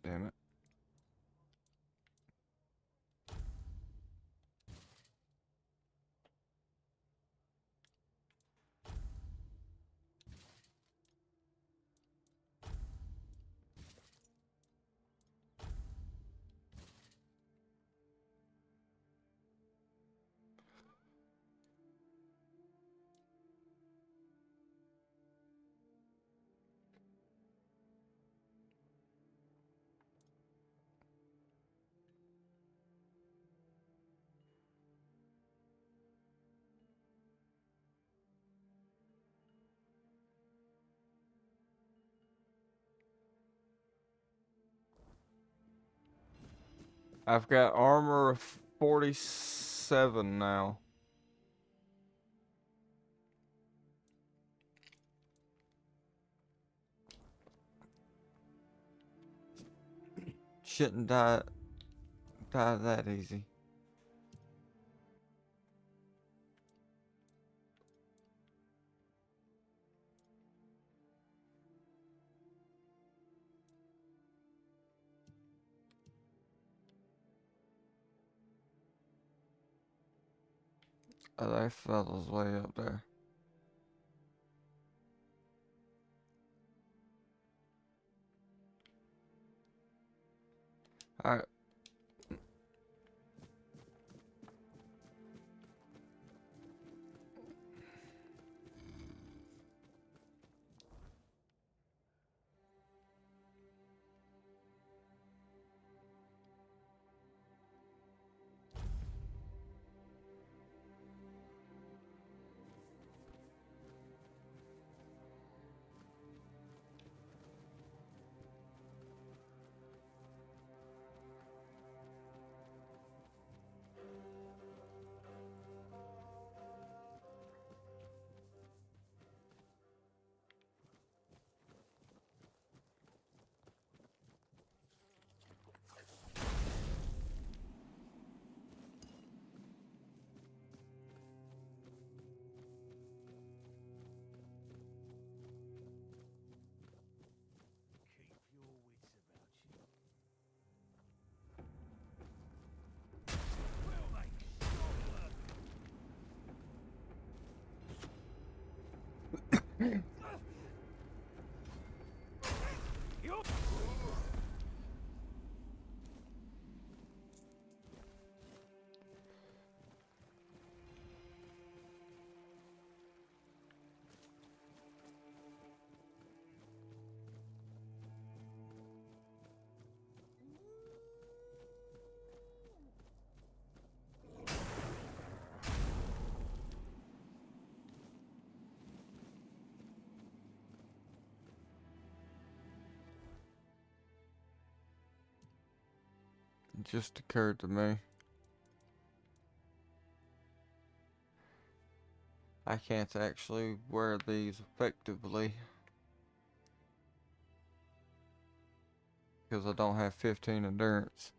damn it. I've got armor of 47 now. Shouldn't die that easy. Oh, that fella's way up there. Alright. It just occurred to me. I can't actually wear these effectively because I don't have 15 endurance.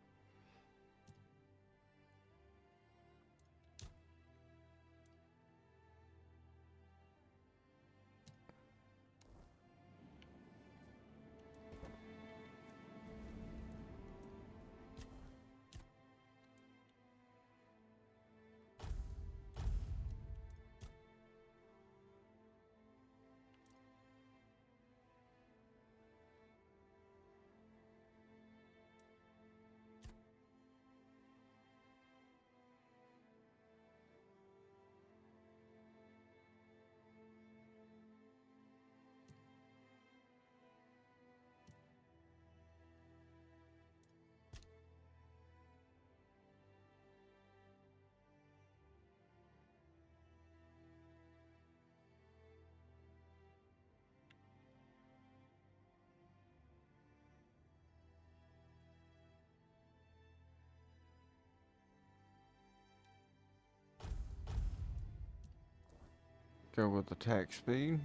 Go with attack speed.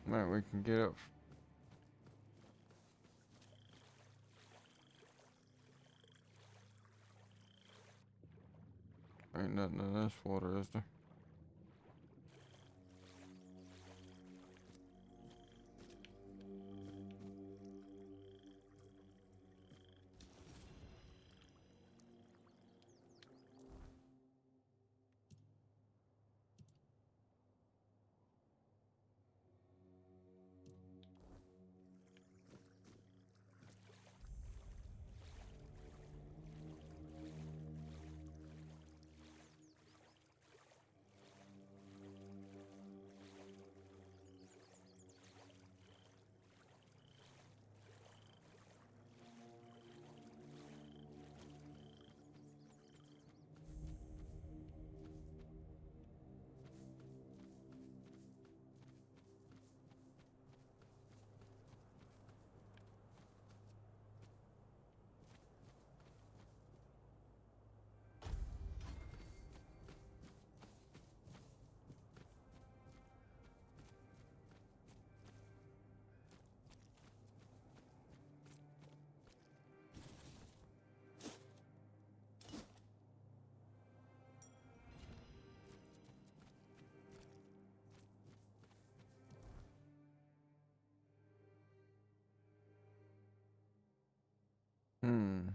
Now we can get up. Ain't nothing in this water, is there? Hmm.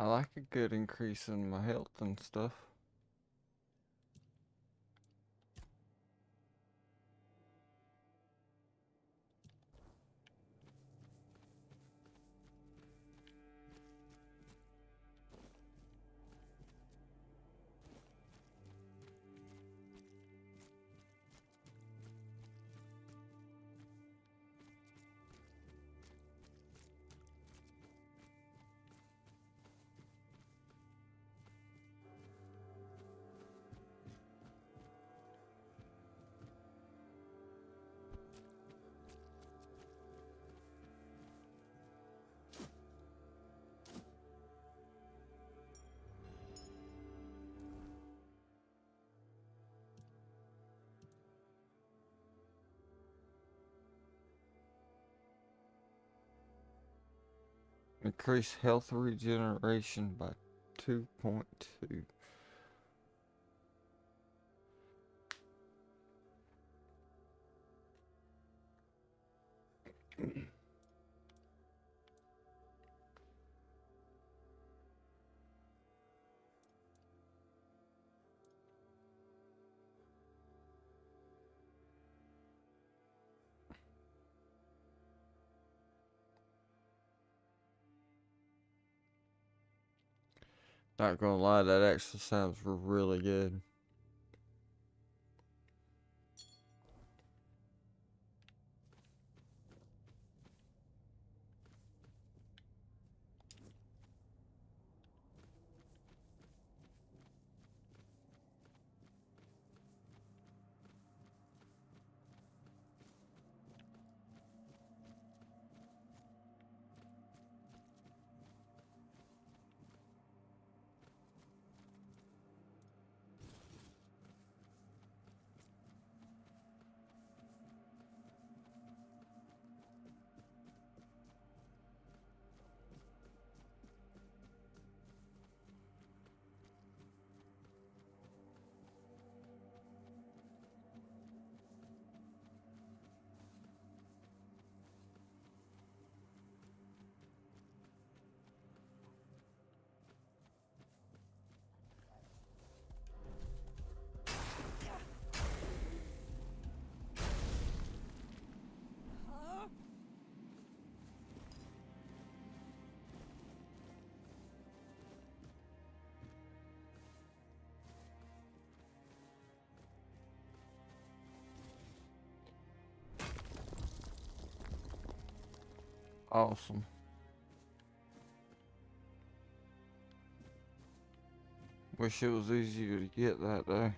I like a good increase in my health and stuff. Increase health regeneration by 2.2. Not gonna lie, that actually sounds really good. Awesome. Wish it was easier to get that though.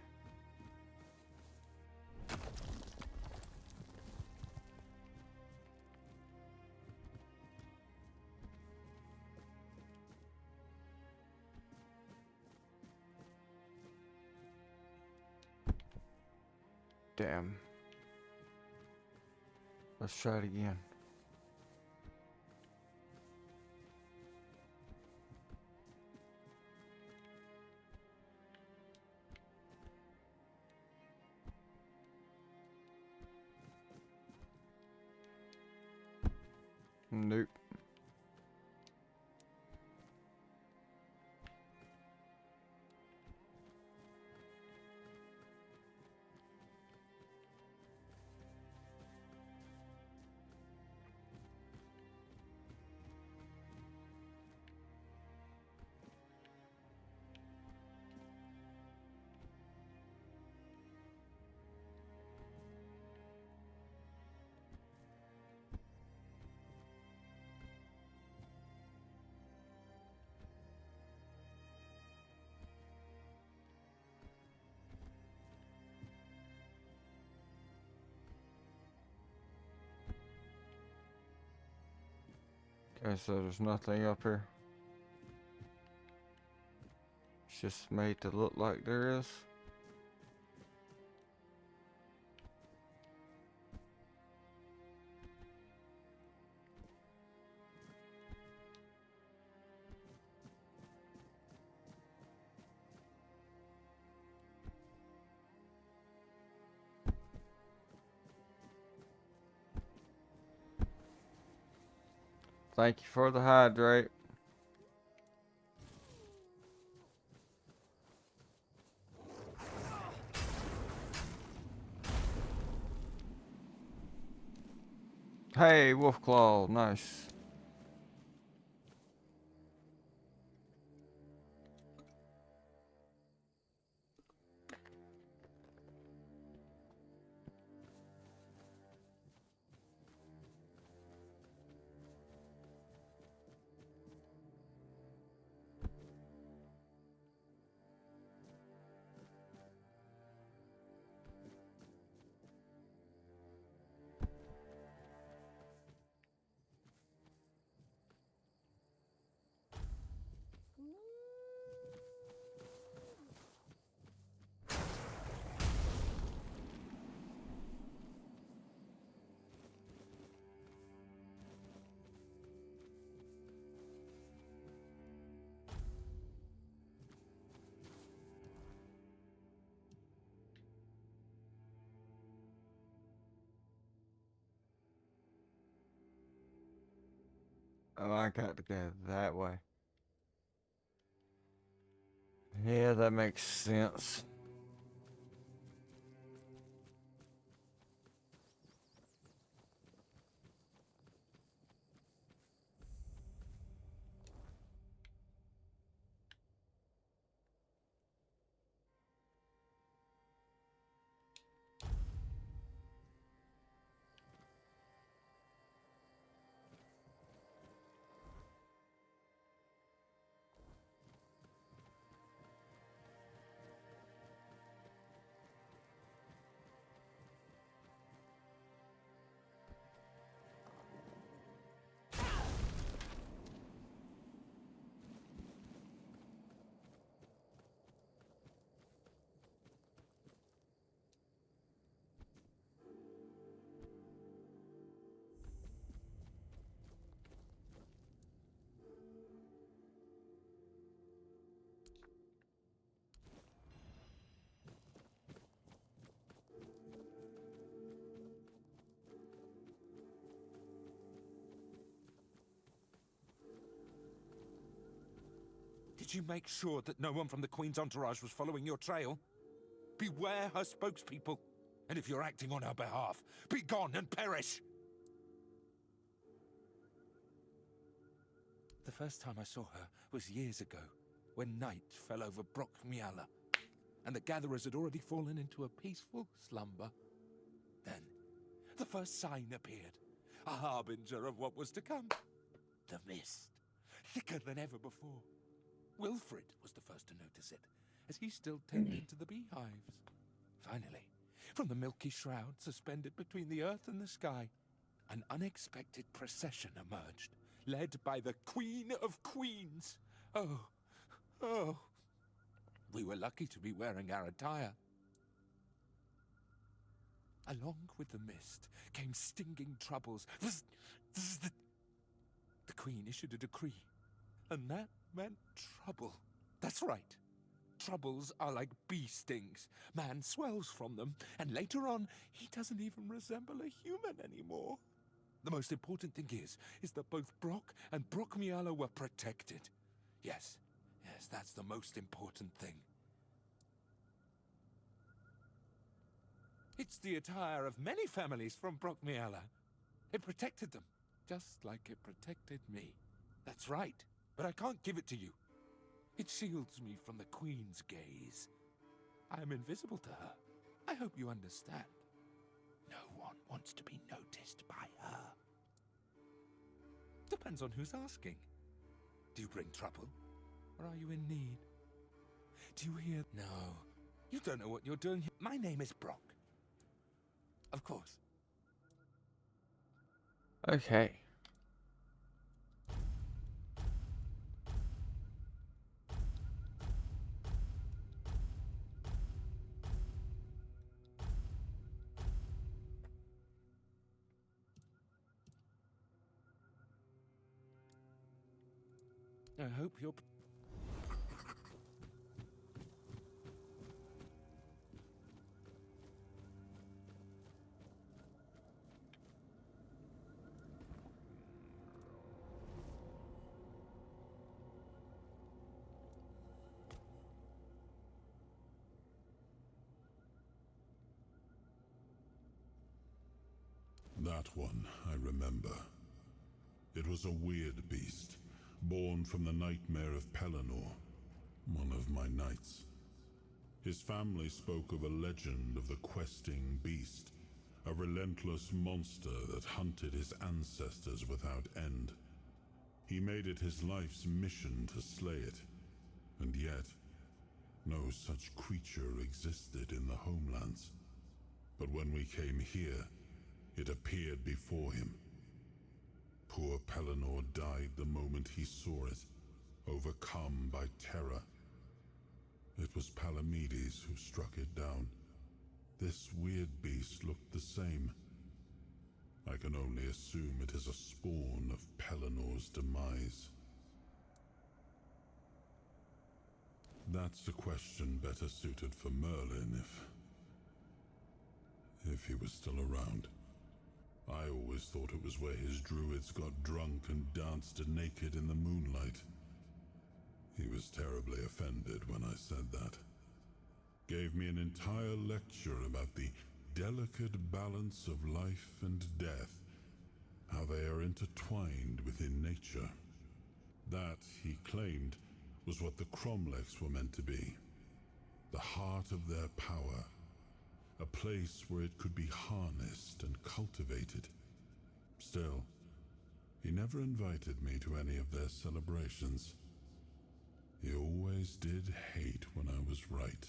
Damn. Let's try it again. Nope. Okay, so there's nothing up here. It's just made to look like there is. Thank you for the hydrate. Hey, Wolfclaw, nice. Oh, I got to go that way. Yeah, that makes sense. Did you make sure that no one from the Queen's entourage was following your trail? Beware her spokespeople. And if you're acting on her behalf, be gone and perish! The first time I saw her was years ago, when night fell over Brockmiala, and the gatherers had already fallen into a peaceful slumber. Then, the first sign appeared, a harbinger of what was to come. The mist, thicker than ever before. Wilfred was the first to notice it, as he still tended to the beehives. Finally, from the milky shroud suspended between the earth and the sky, an unexpected procession emerged, led by the Queen of Queens. Oh. We were lucky to be wearing our attire. Along with the mist came stinging troubles. The Queen issued a decree, and that meant trouble. That's right. Troubles are like bee stings. Man swells from them, and later on, he doesn't even resemble a human anymore. The most important thing is that both Brock and Brockmiala were protected. Yes, that's the most important thing. It's the attire of many families from Brockmiala. It protected them, just like it protected me. That's right, but I can't give it to you. It shields me from the Queen's gaze. I am invisible to her. I hope you understand. No one wants to be noticed by her. Depends on who's asking. Do you bring trouble? Or are you in need? Do you hear? No. You don't know what you're doing here. My name is Brock. Of course. Okay. I hope you're... That one I remember. It was a weird beast, born from the nightmare of Pelennor, one of my knights. His family spoke of a legend of the questing beast, a relentless monster that hunted his ancestors without end. He made it his life's mission to slay it, and yet, no such creature existed in the homelands. But when we came here, it appeared before him. Poor Pelennor died the moment he saw it, overcome by terror. It was Palamedes who struck it down. This weird beast looked the same. I can only assume it is a spawn of Pellennor's demise. That's a question better suited for Merlin if he was still around. I always thought it was where his druids got drunk and danced naked in the moonlight. He was terribly offended when I said that. Gave me an entire lecture about the delicate balance of life and death, how they are intertwined within nature. That, he claimed, was what the Cromlechs were meant to be. The heart of their power. A place where it could be harnessed and cultivated. Still, he never invited me to any of their celebrations. He always did hate when I was right.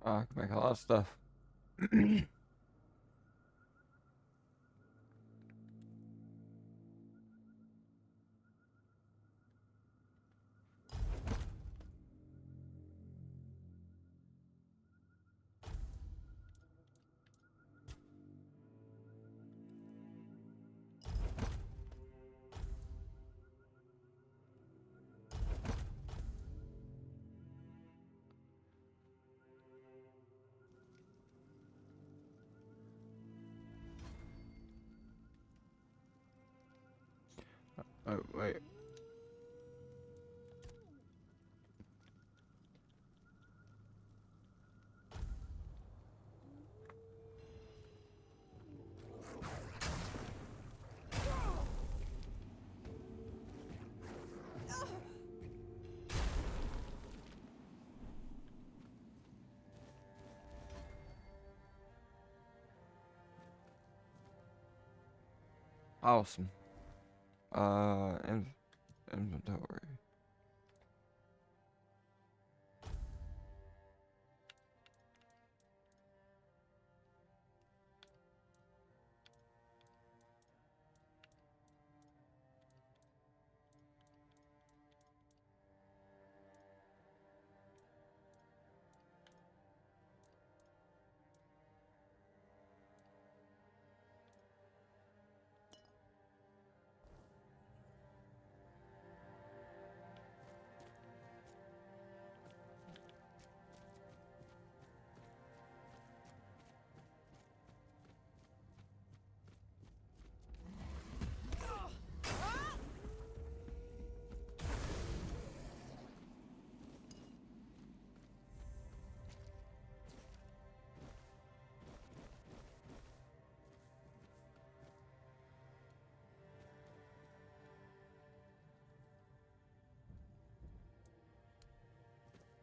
I can make a lot of stuff. Oh, wait. Awesome. Inventory.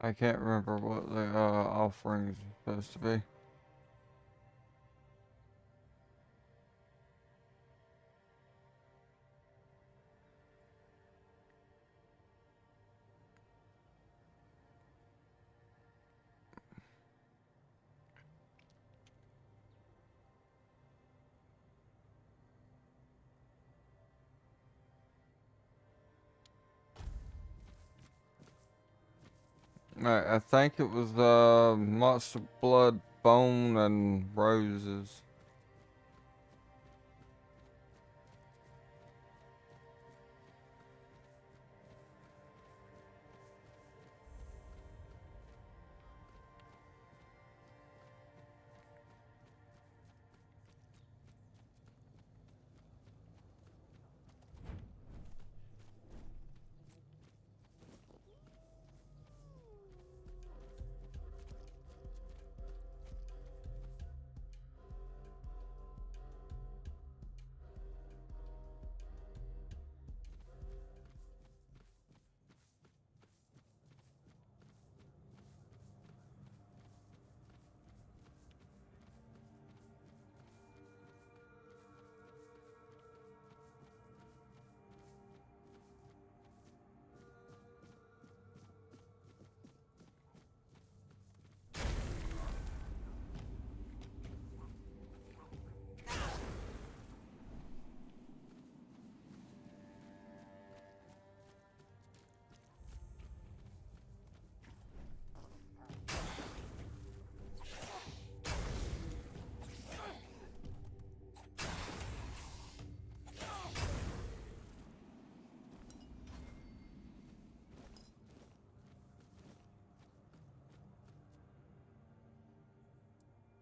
I can't remember what the offering is supposed to be. I think it was monster blood, bone, and roses.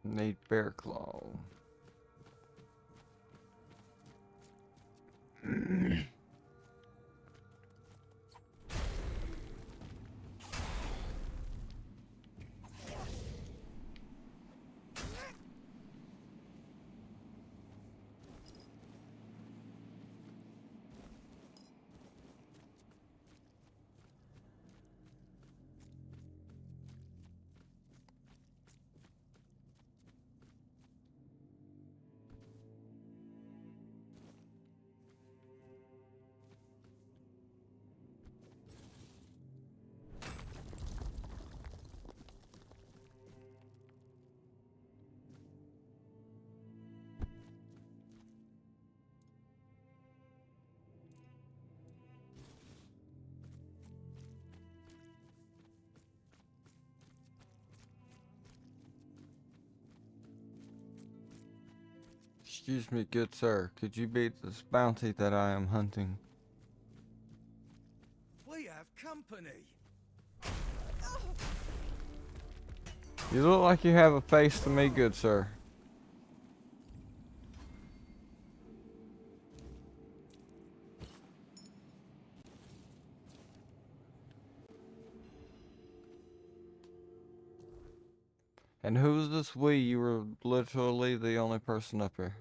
Need bear claw. Excuse me, good sir. Could you beat this bounty that I am hunting? We have company. You look like you have a face to me, good sir. And who is this we? You were literally the only person up here.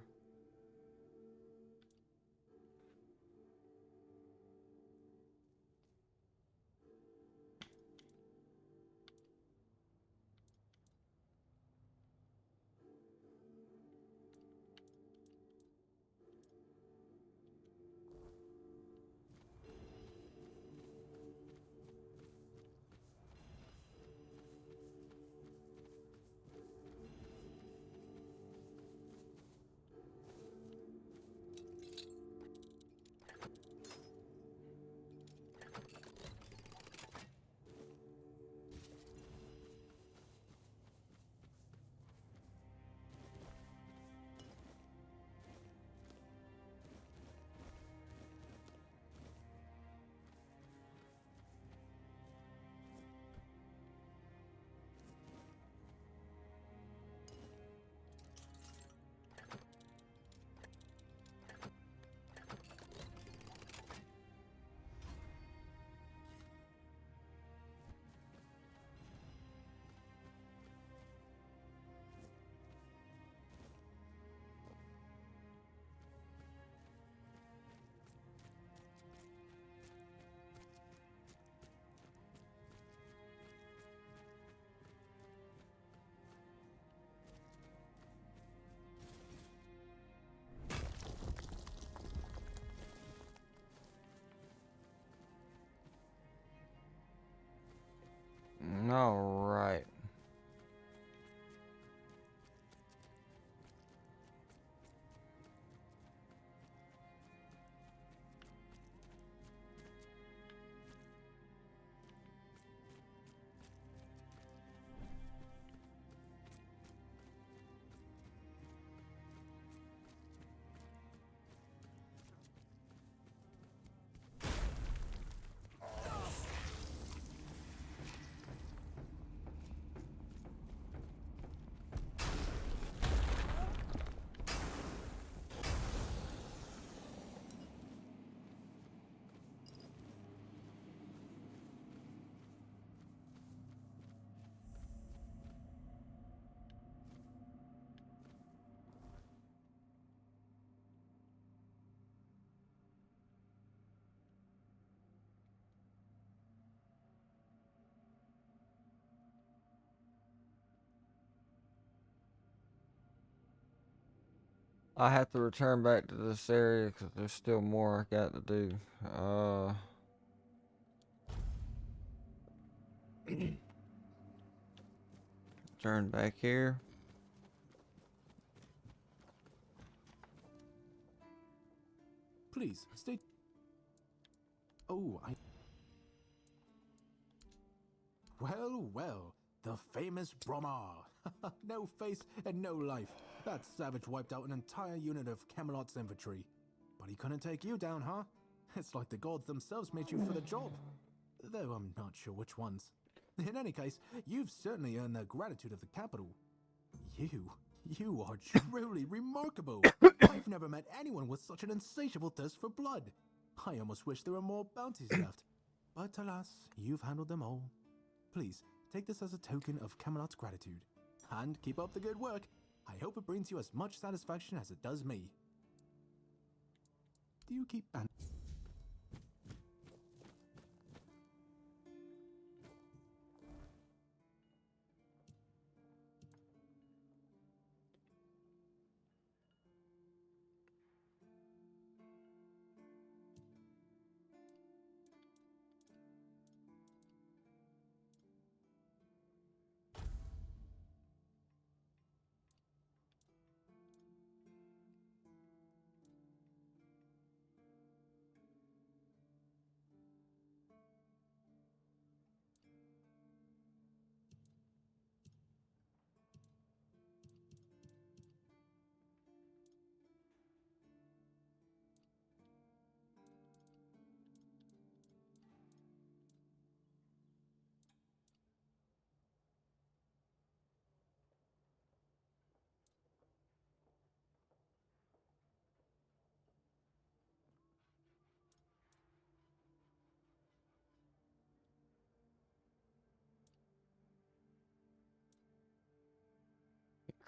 I have to return back to this area because there's still more I got to do. Turn back here. Please, stay. Oh, Well, well, the famous Bromar. No face and no life. That savage wiped out an entire unit of Camelot's infantry. But he couldn't take you down, huh? It's like the gods themselves made you for the job. Though I'm not sure which ones. In any case, you've certainly earned the gratitude of the capital. You are truly remarkable. I've never met anyone with such an insatiable thirst for blood. I almost wish there were more bounties left. But alas, you've handled them all. Please, take this as a token of Camelot's gratitude. And keep up the good work. I hope it brings you as much satisfaction as it does me. Do you keep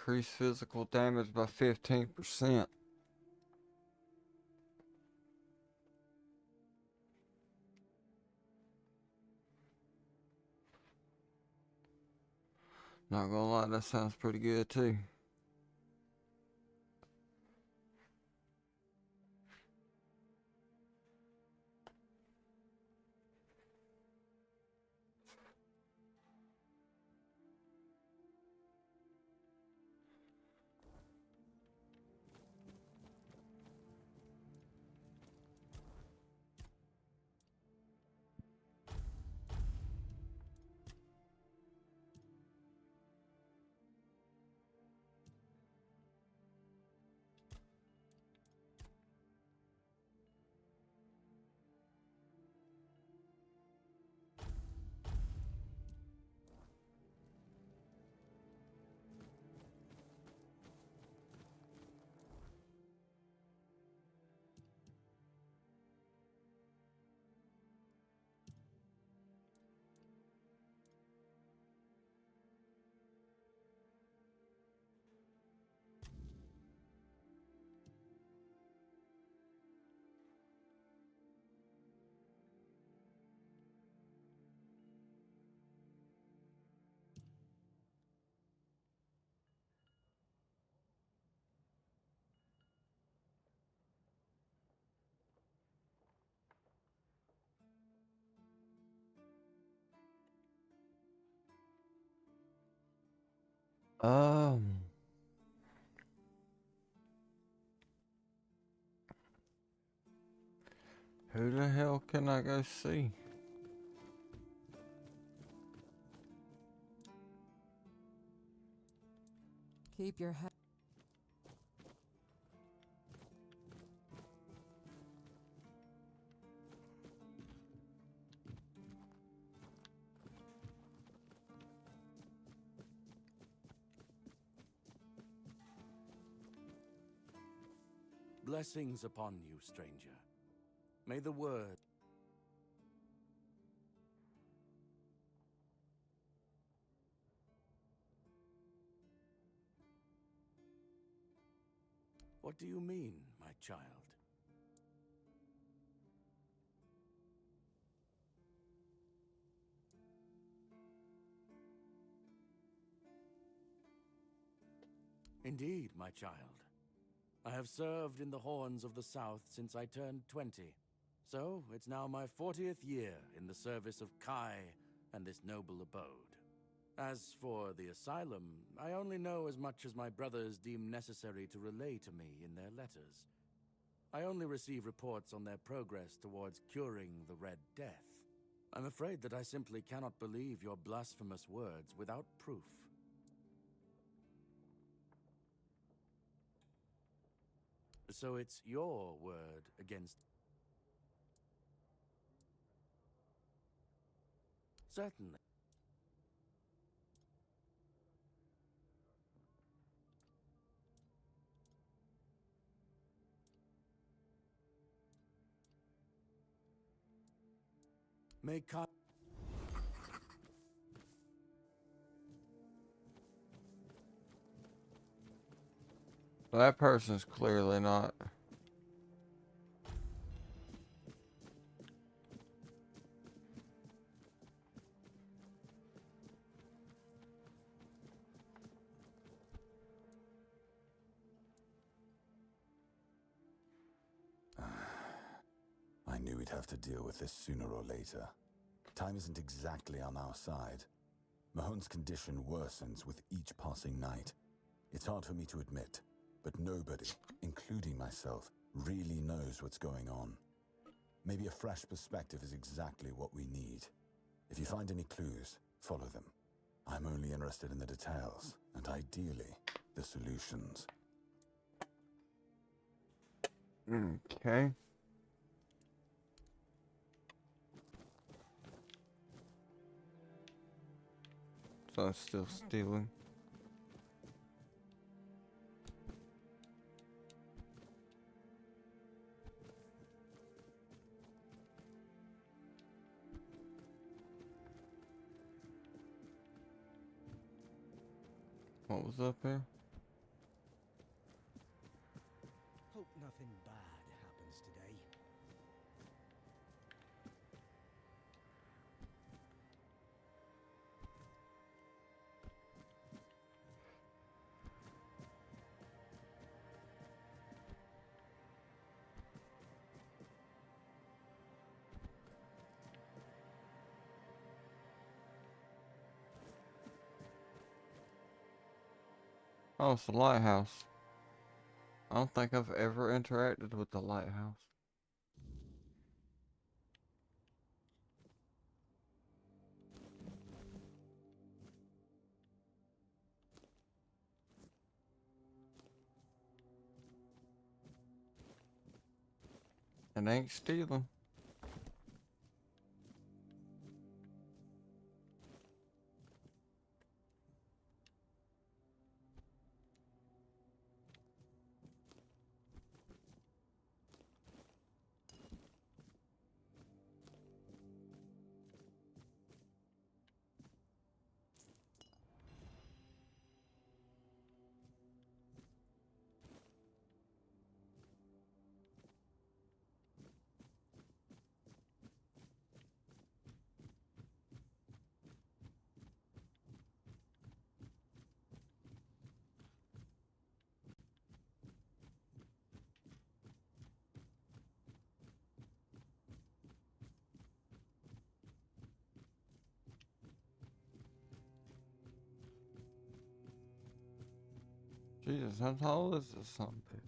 Increase physical damage by 15%. Not gonna lie, that sounds pretty good too. Um, who the hell can I go see? Keep your head. Blessings upon you, stranger. May the word... What do you mean, my child? Indeed, my child. I have served in the Horns of the South since I turned 20. So, it's now my 40th year in the service of Kai and this noble abode. As for the asylum, I only know as much as my brothers deem necessary to relay to me in their letters. I only receive reports on their progress towards curing the Red Death. I'm afraid that I simply cannot believe your blasphemous words without proof. So it's your word against... Certainly. May Kai... That person's clearly not. I knew we'd have to deal with this sooner or later. Time isn't exactly on our side. Mahon's condition worsens with each passing night. It's hard for me to admit, but nobody, including myself, really knows what's going on. Maybe a fresh perspective is exactly what we need. If you find any clues, follow them. I'm only interested in the details, and ideally, the solutions. Okay. So I'm still stealing. What was up here? Hope nothing bad happens today. Oh, it's the lighthouse. I don't think I've ever interacted with the lighthouse. It ain't stealing. Jesus, how tall is this son of a bitch?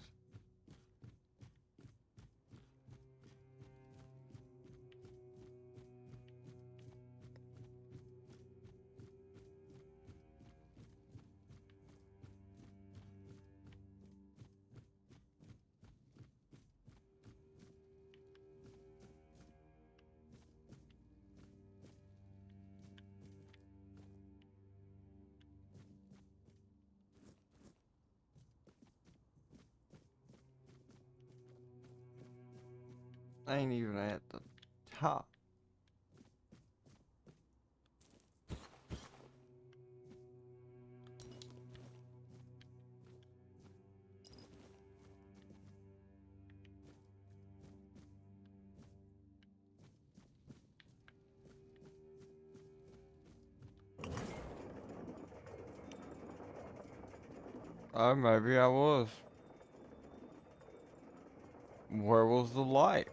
I ain't even at the top. Oh, maybe I was. Where was the light?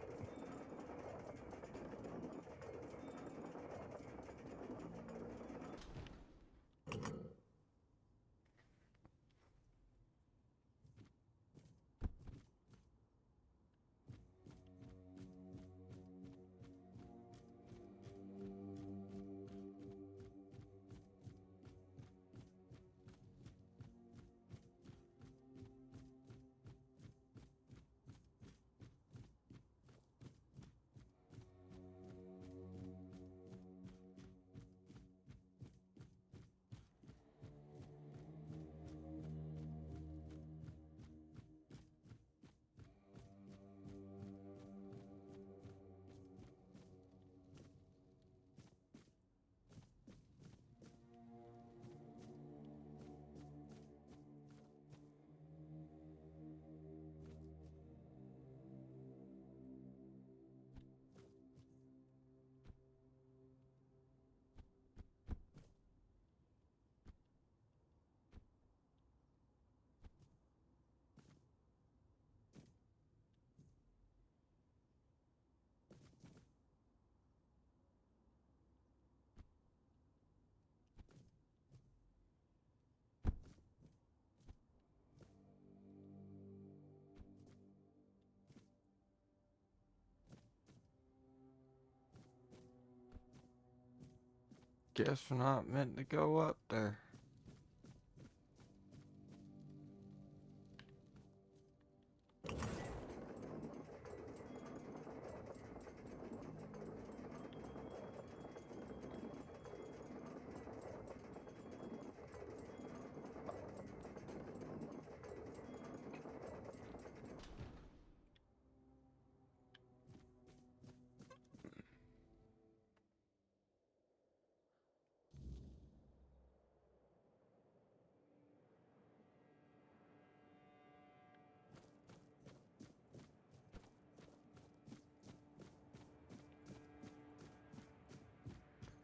Guess we're not meant to go up there.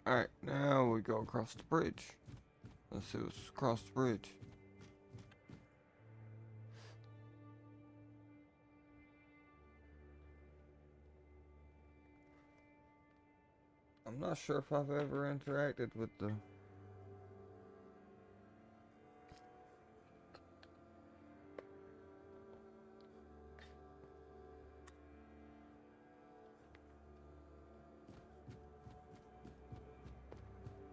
Alright, now we go across the bridge. Let's see what's across the bridge. I'm not sure if I've ever interacted with the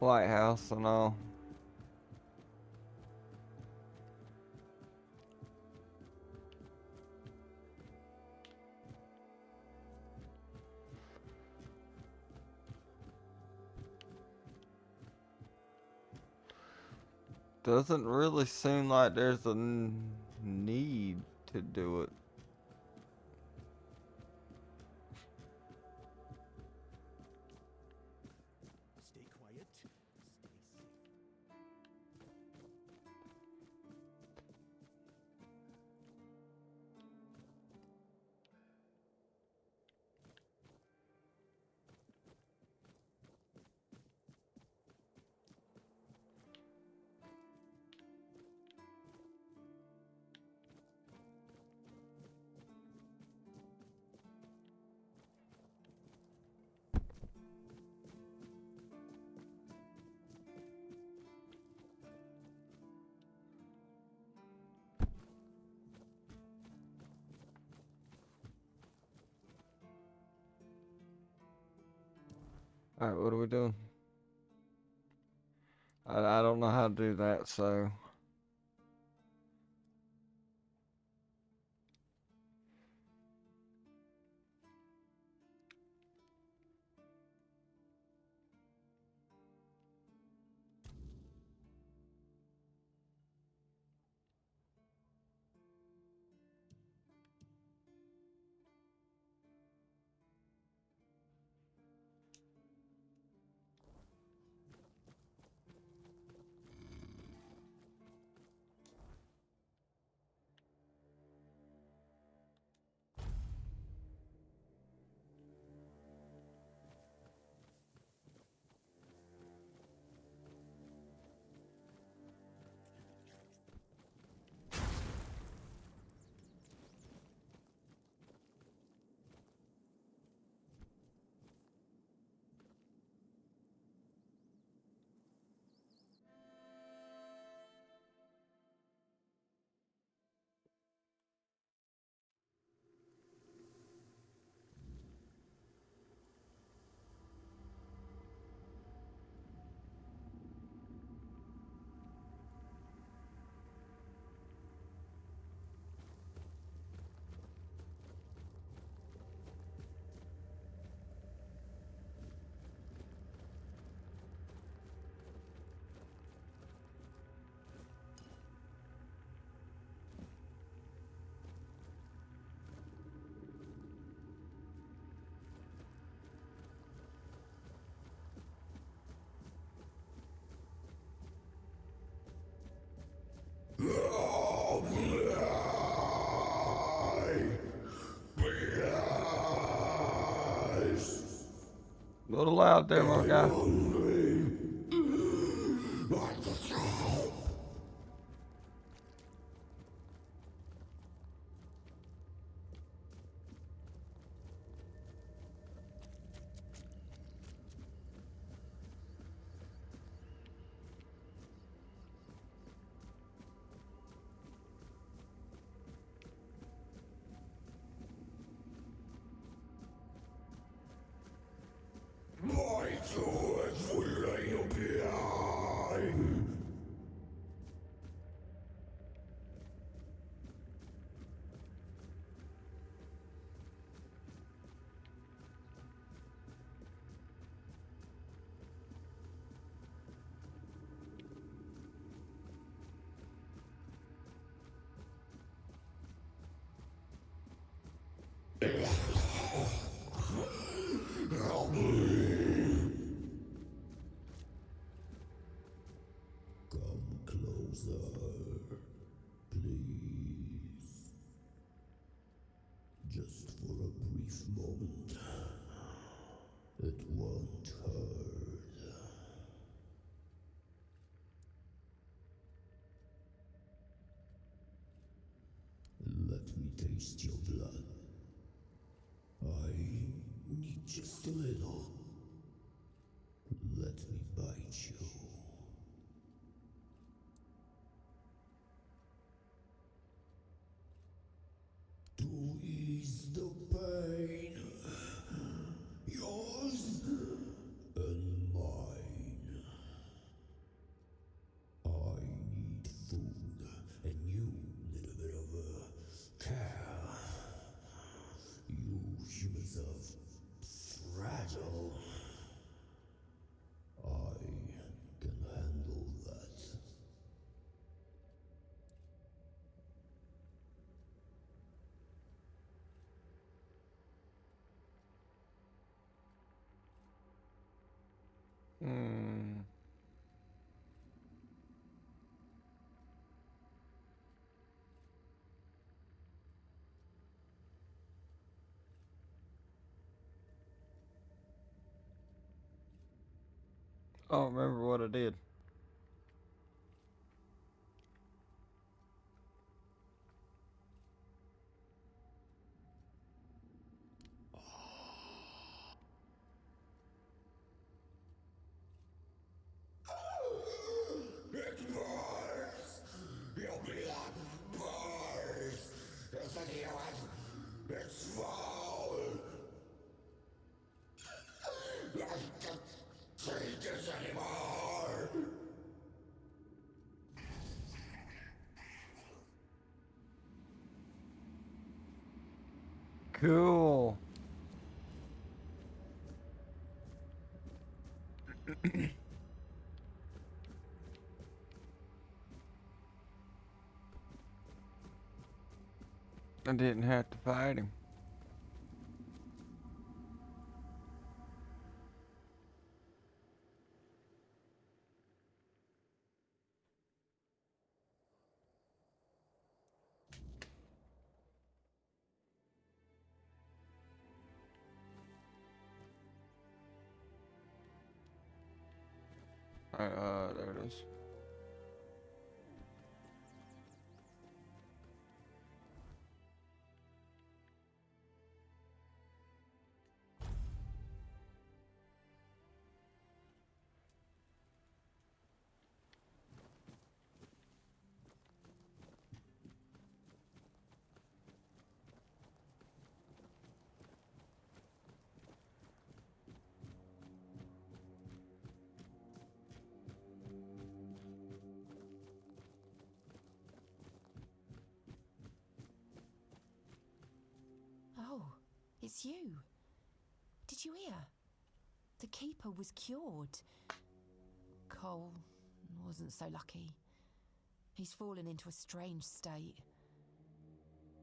lighthouse and all. Doesn't really seem like there's a need to do it. Stay quiet. Stay safe. Alright, what are we doing? I don't know how to do that, so... A little loud there, my guy. Help me. Come closer, please. Just for a brief moment. It won't hurt. Let me taste your blood. I need just a little. Let me bite you. To ease the pain. Yours and mine. I need food, and you need a bit of care. You humans are fragile. I can handle that. Hmm. I don't remember what I did. It burns! Your blood burns! Listen to it! It's foul! I can't take this anymore! Cool. I didn't have to fight him. There it is. Oh, it's you. Did you hear? The keeper was cured. Cole wasn't so lucky. He's fallen into a strange state.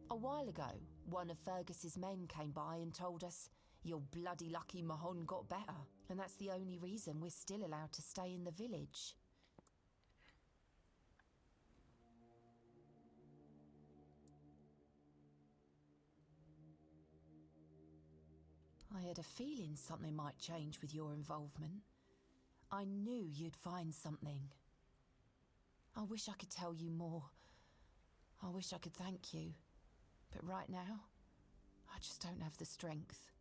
A while ago, one of Fergus's men came by and told us, "You're bloody lucky Mahon got better, and that's the only reason we're still allowed to stay in the village." I had a feeling something might change with your involvement. I knew you'd find something. I wish I could tell you more. I wish I could thank you. But right now, I just don't have the strength.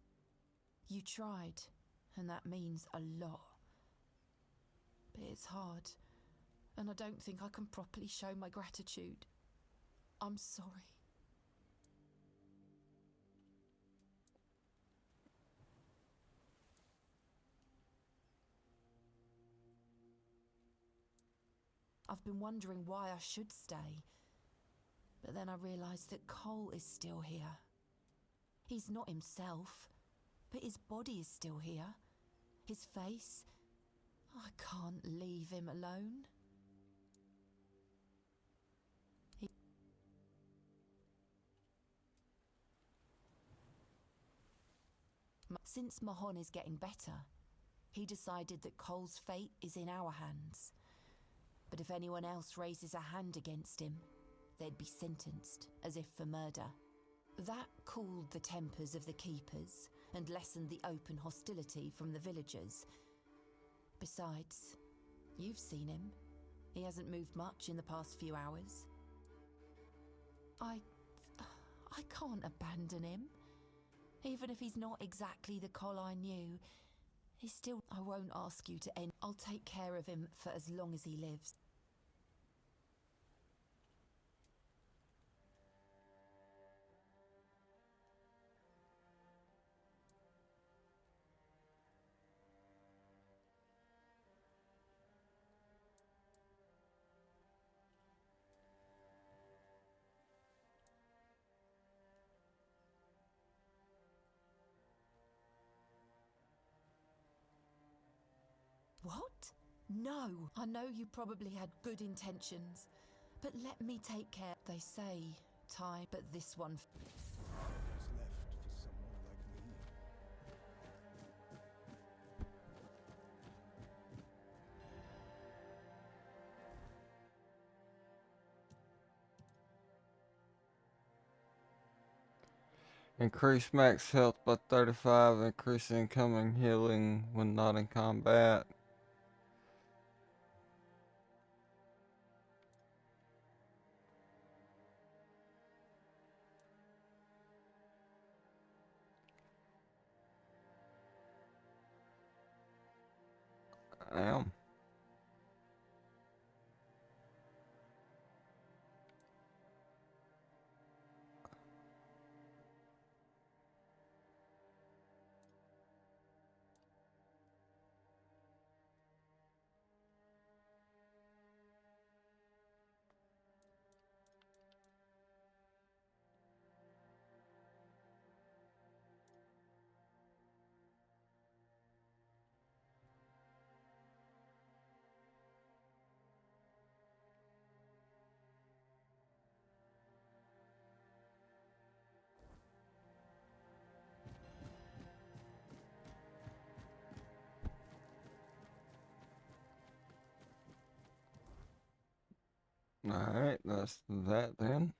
You tried, and that means a lot. But it's hard, and I don't think I can properly show my gratitude. I'm sorry. I've been wondering why I should stay. But then I realised that Cole is still here. He's not himself, but his body is still here. His face. I can't leave him alone. Since Mahon is getting better, he decided that Cole's fate is in our hands. But if anyone else raises a hand against him, they'd be sentenced, as if for murder. That cooled the tempers of the keepers and lessened the open hostility from the villagers. Besides, you've seen him. He hasn't moved much in the past few hours. I can't abandon him. Even if he's not exactly the Cole I knew, he's still... I won't ask you to end. I'll take care of him for as long as he lives. What? No! I know you probably had good intentions, but let me take care. They say time, but this one... Increase max health by 35, increase incoming healing when not in combat. Damn. Alright, that's that then.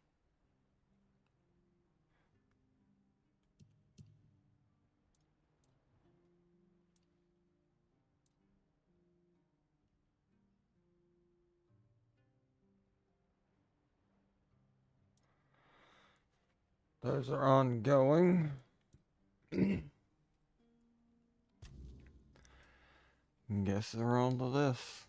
Those are ongoing. Guess they're on to this.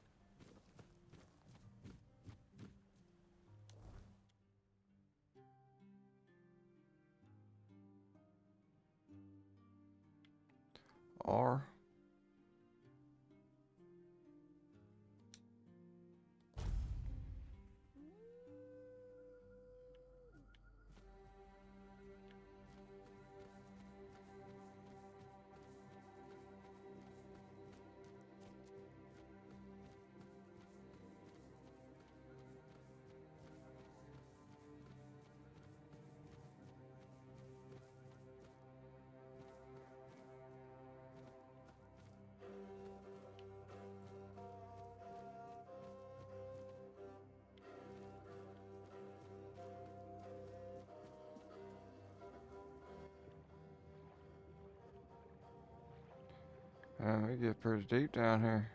R. We get pretty deep down here.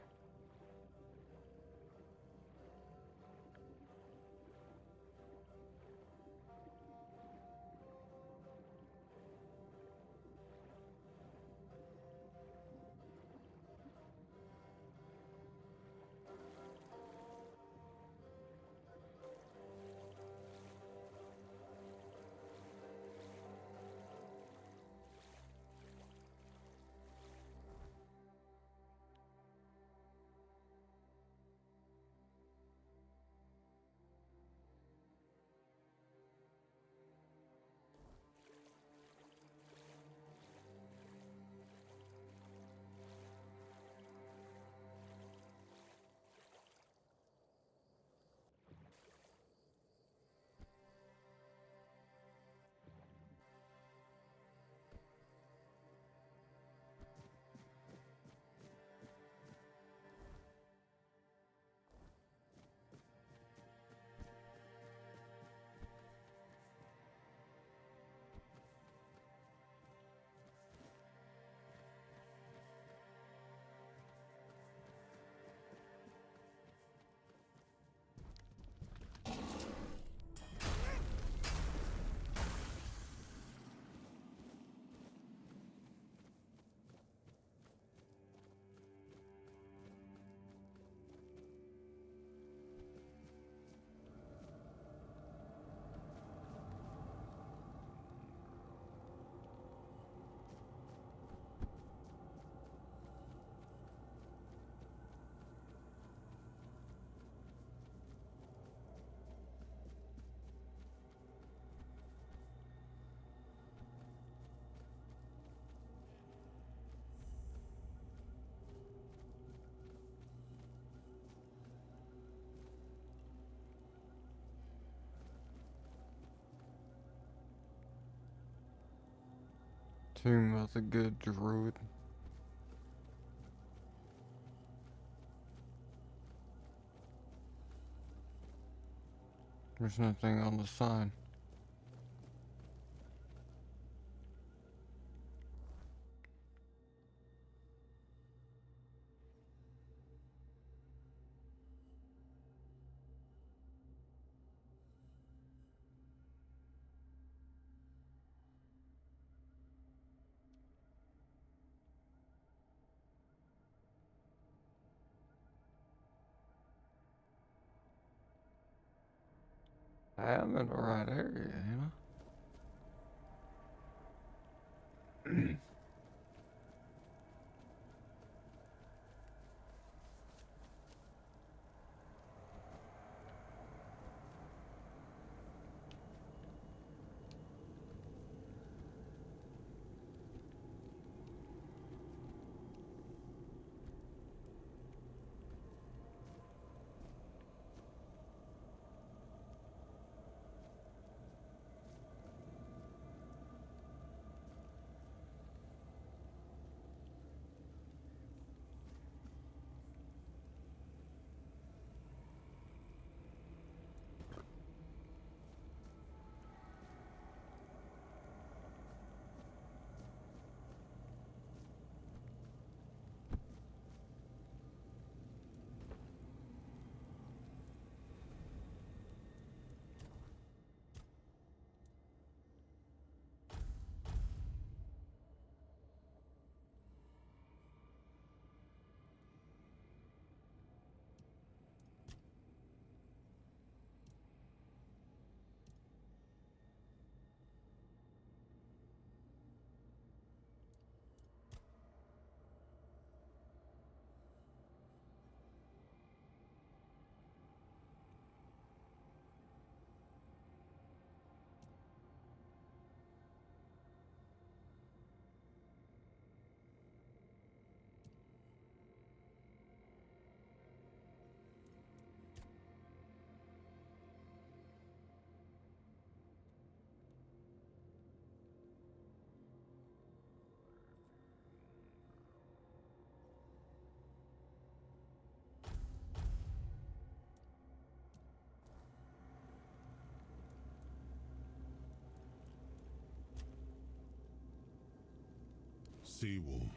Tomb of the Good Druid. There's nothing on the sign. I'm in the right area, you know? Seawall.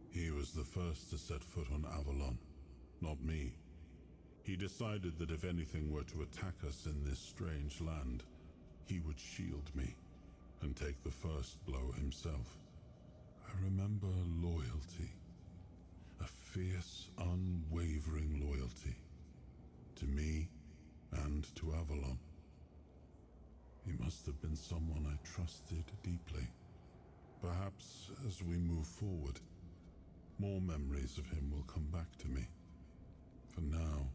Here was the first to set foot on Avalon, not me. He decided that if anything were to attack us in this strange land, he would shield me and take the first blow himself. I remember loyalty. A fierce, unwavering loyalty. To me and to Avalon. He must have been someone I trusted deeply. Perhaps as we move forward, more memories of him will come back to me. For now,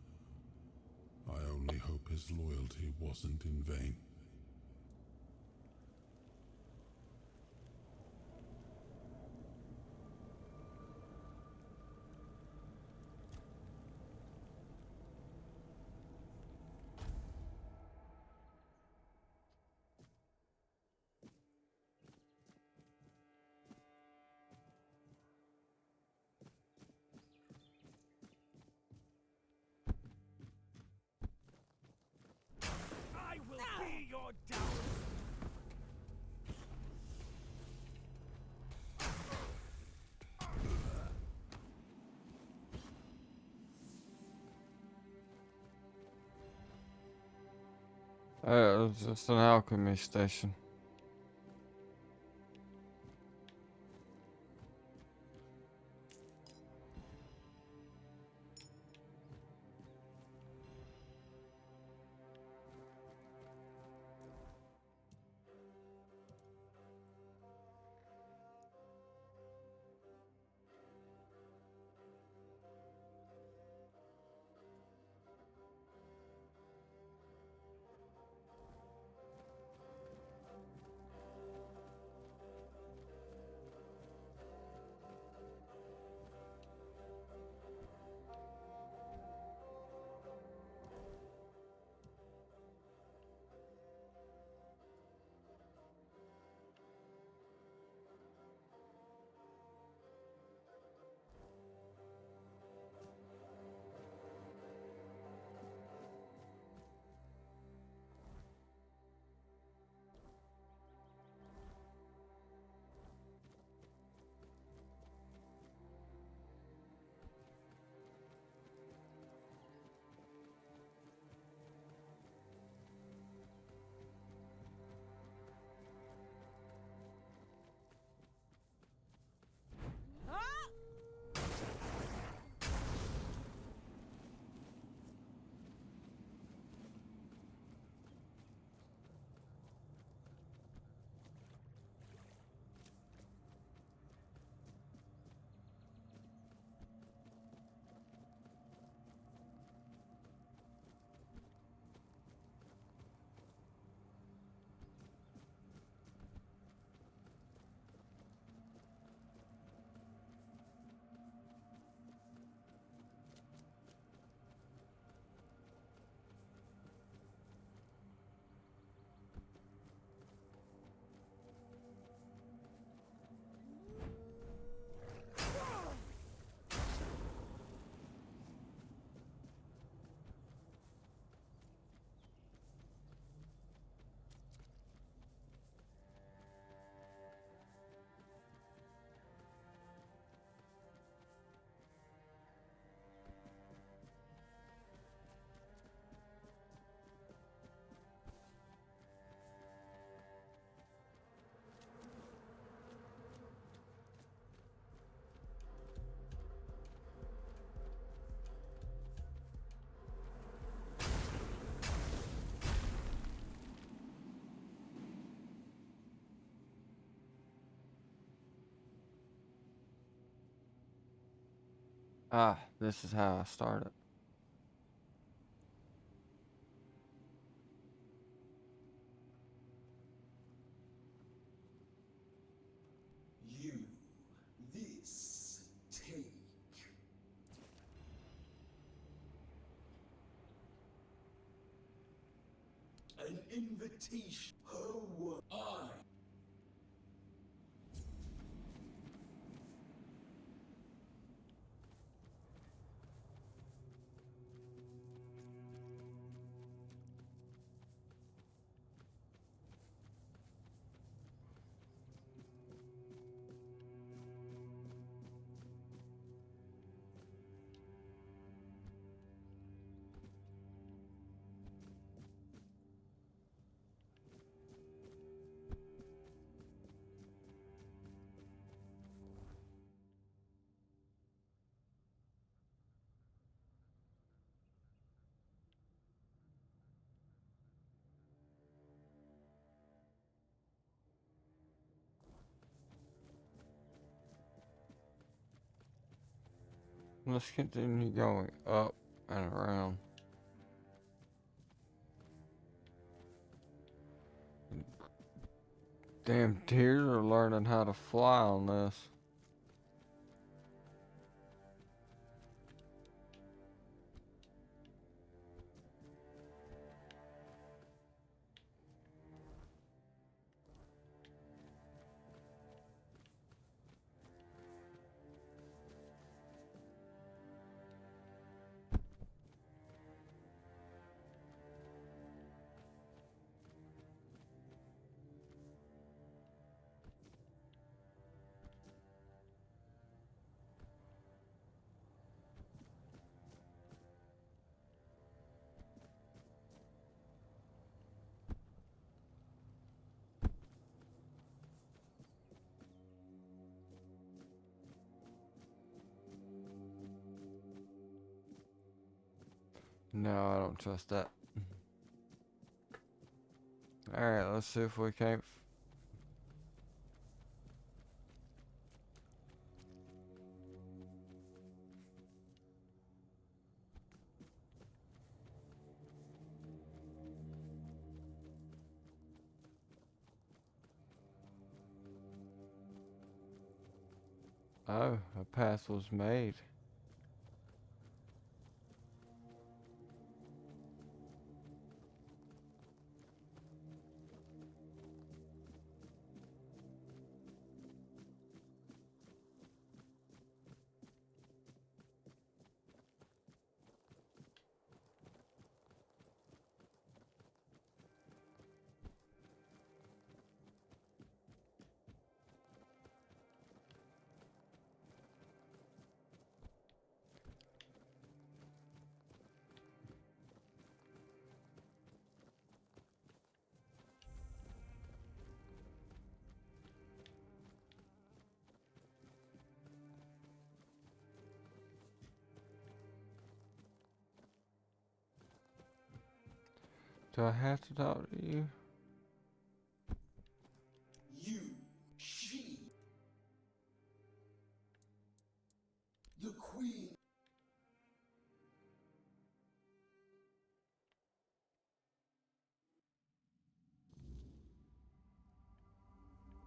I only hope his loyalty wasn't in vain. I will be your dowry! It's just an alchemy station. Ah, this is how I started. You, this, take. An invitation. Her word. I. Let's continue going up and around. Damn deers are learning how to fly on this. No, I don't trust that. Alright, let's see if we can't. Oh, a path was made. Do I have to talk to you? You, she, the queen.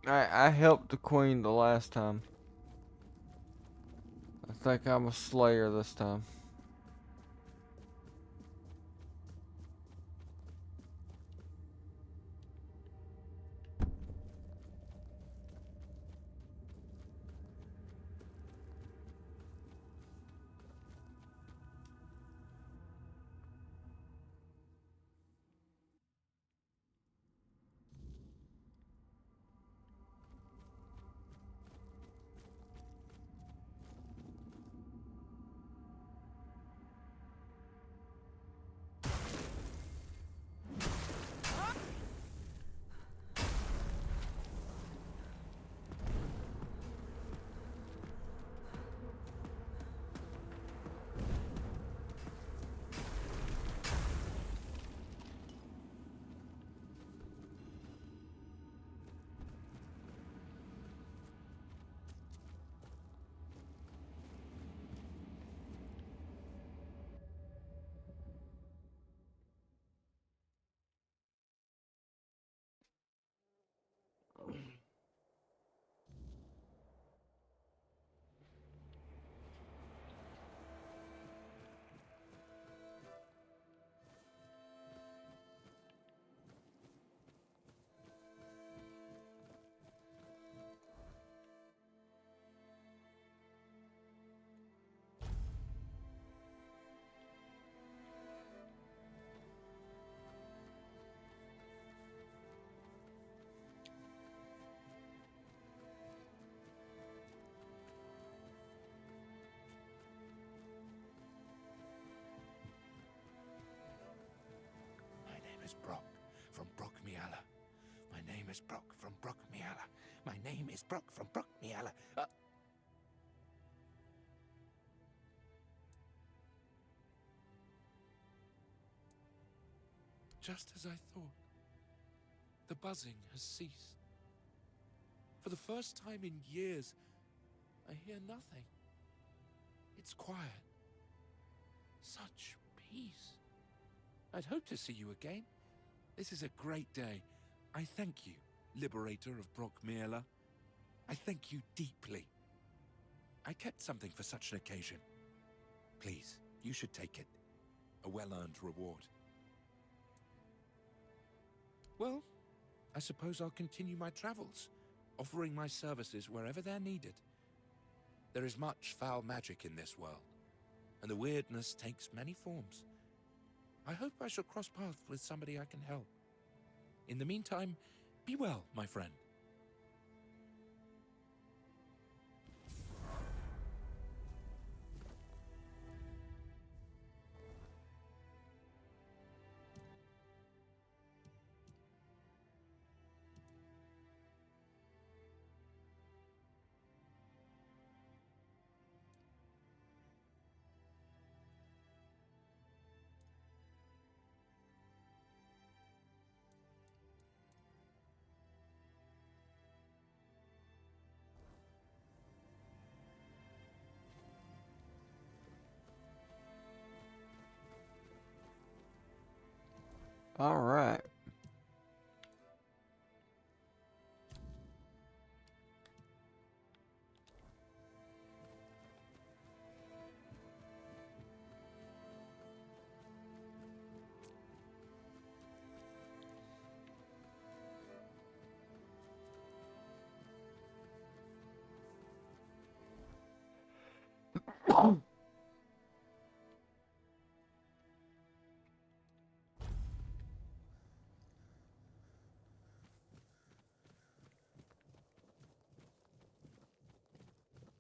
I helped the queen the last time. I think I'm a slayer this time. My name is Brock from Brock Miala. My name is Brock from Brock Miala. My name is Brock from Brock Miala. Just as I thought, the buzzing has ceased. For the first time in years, I hear nothing. It's quiet. Such peace. I'd hope to see you again. This is a great day. I thank you, liberator of Brockmere. I thank you deeply. I kept something for such an occasion. Please, you should take it. A well-earned reward. Well, I suppose I'll continue my travels, offering my services wherever they're needed. There is much foul magic in this world, and the weirdness takes many forms. I hope I shall cross paths with somebody I can help. In the meantime, be well, my friend. All right.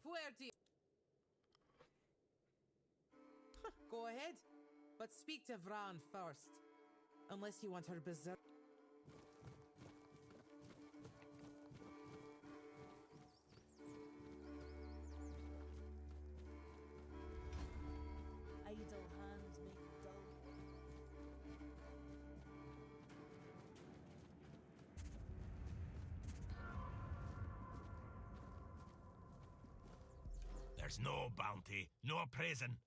Where do you... Go ahead, but speak to Vran first. Unless you want her berserk. Idle hands make dull. There's no bounty, no prison.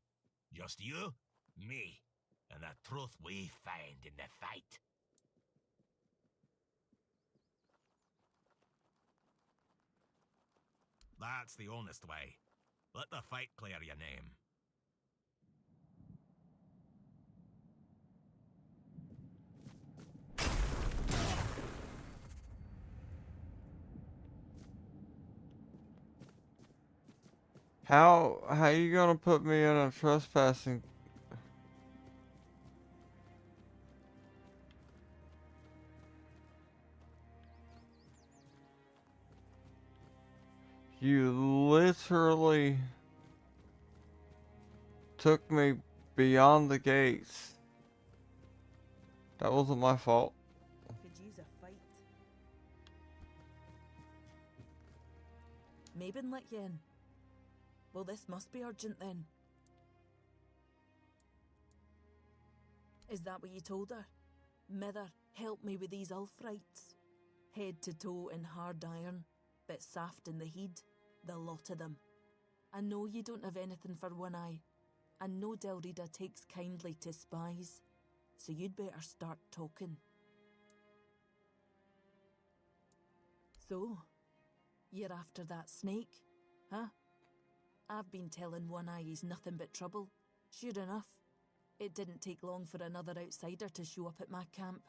Just you, me, and the truth we find in the fight. That's the honest way. Let the fight clear your name. How you gonna put me in a trespassing? You literally took me beyond the gates. That wasn't my fault. Could use a fight. Mabin let you in. Well, this must be urgent then. Is that what you told her? Mither, help me with these Ulfrites. Head to toe in hard iron, but saft in the heed, the lot of them. I know you don't have anything for one eye, and no Delrida takes kindly to spies, so you'd better start talking. So, you're after that snake, huh? I've been telling One Eye he's nothing but trouble. Sure enough, it didn't take long for another outsider to show up at my camp.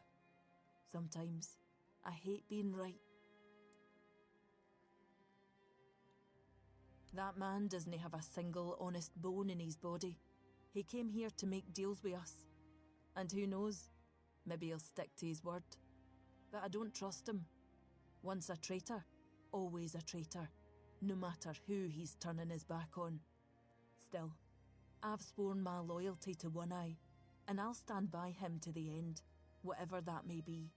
Sometimes, I hate being right. That man doesn't have a single honest bone in his body. He came here to make deals with us. And who knows, maybe he'll stick to his word. But I don't trust him. Once a traitor, always a traitor. No matter who he's turning his back on. Still, I've sworn my loyalty to One Eye, and I'll stand by him to the end, whatever that may be.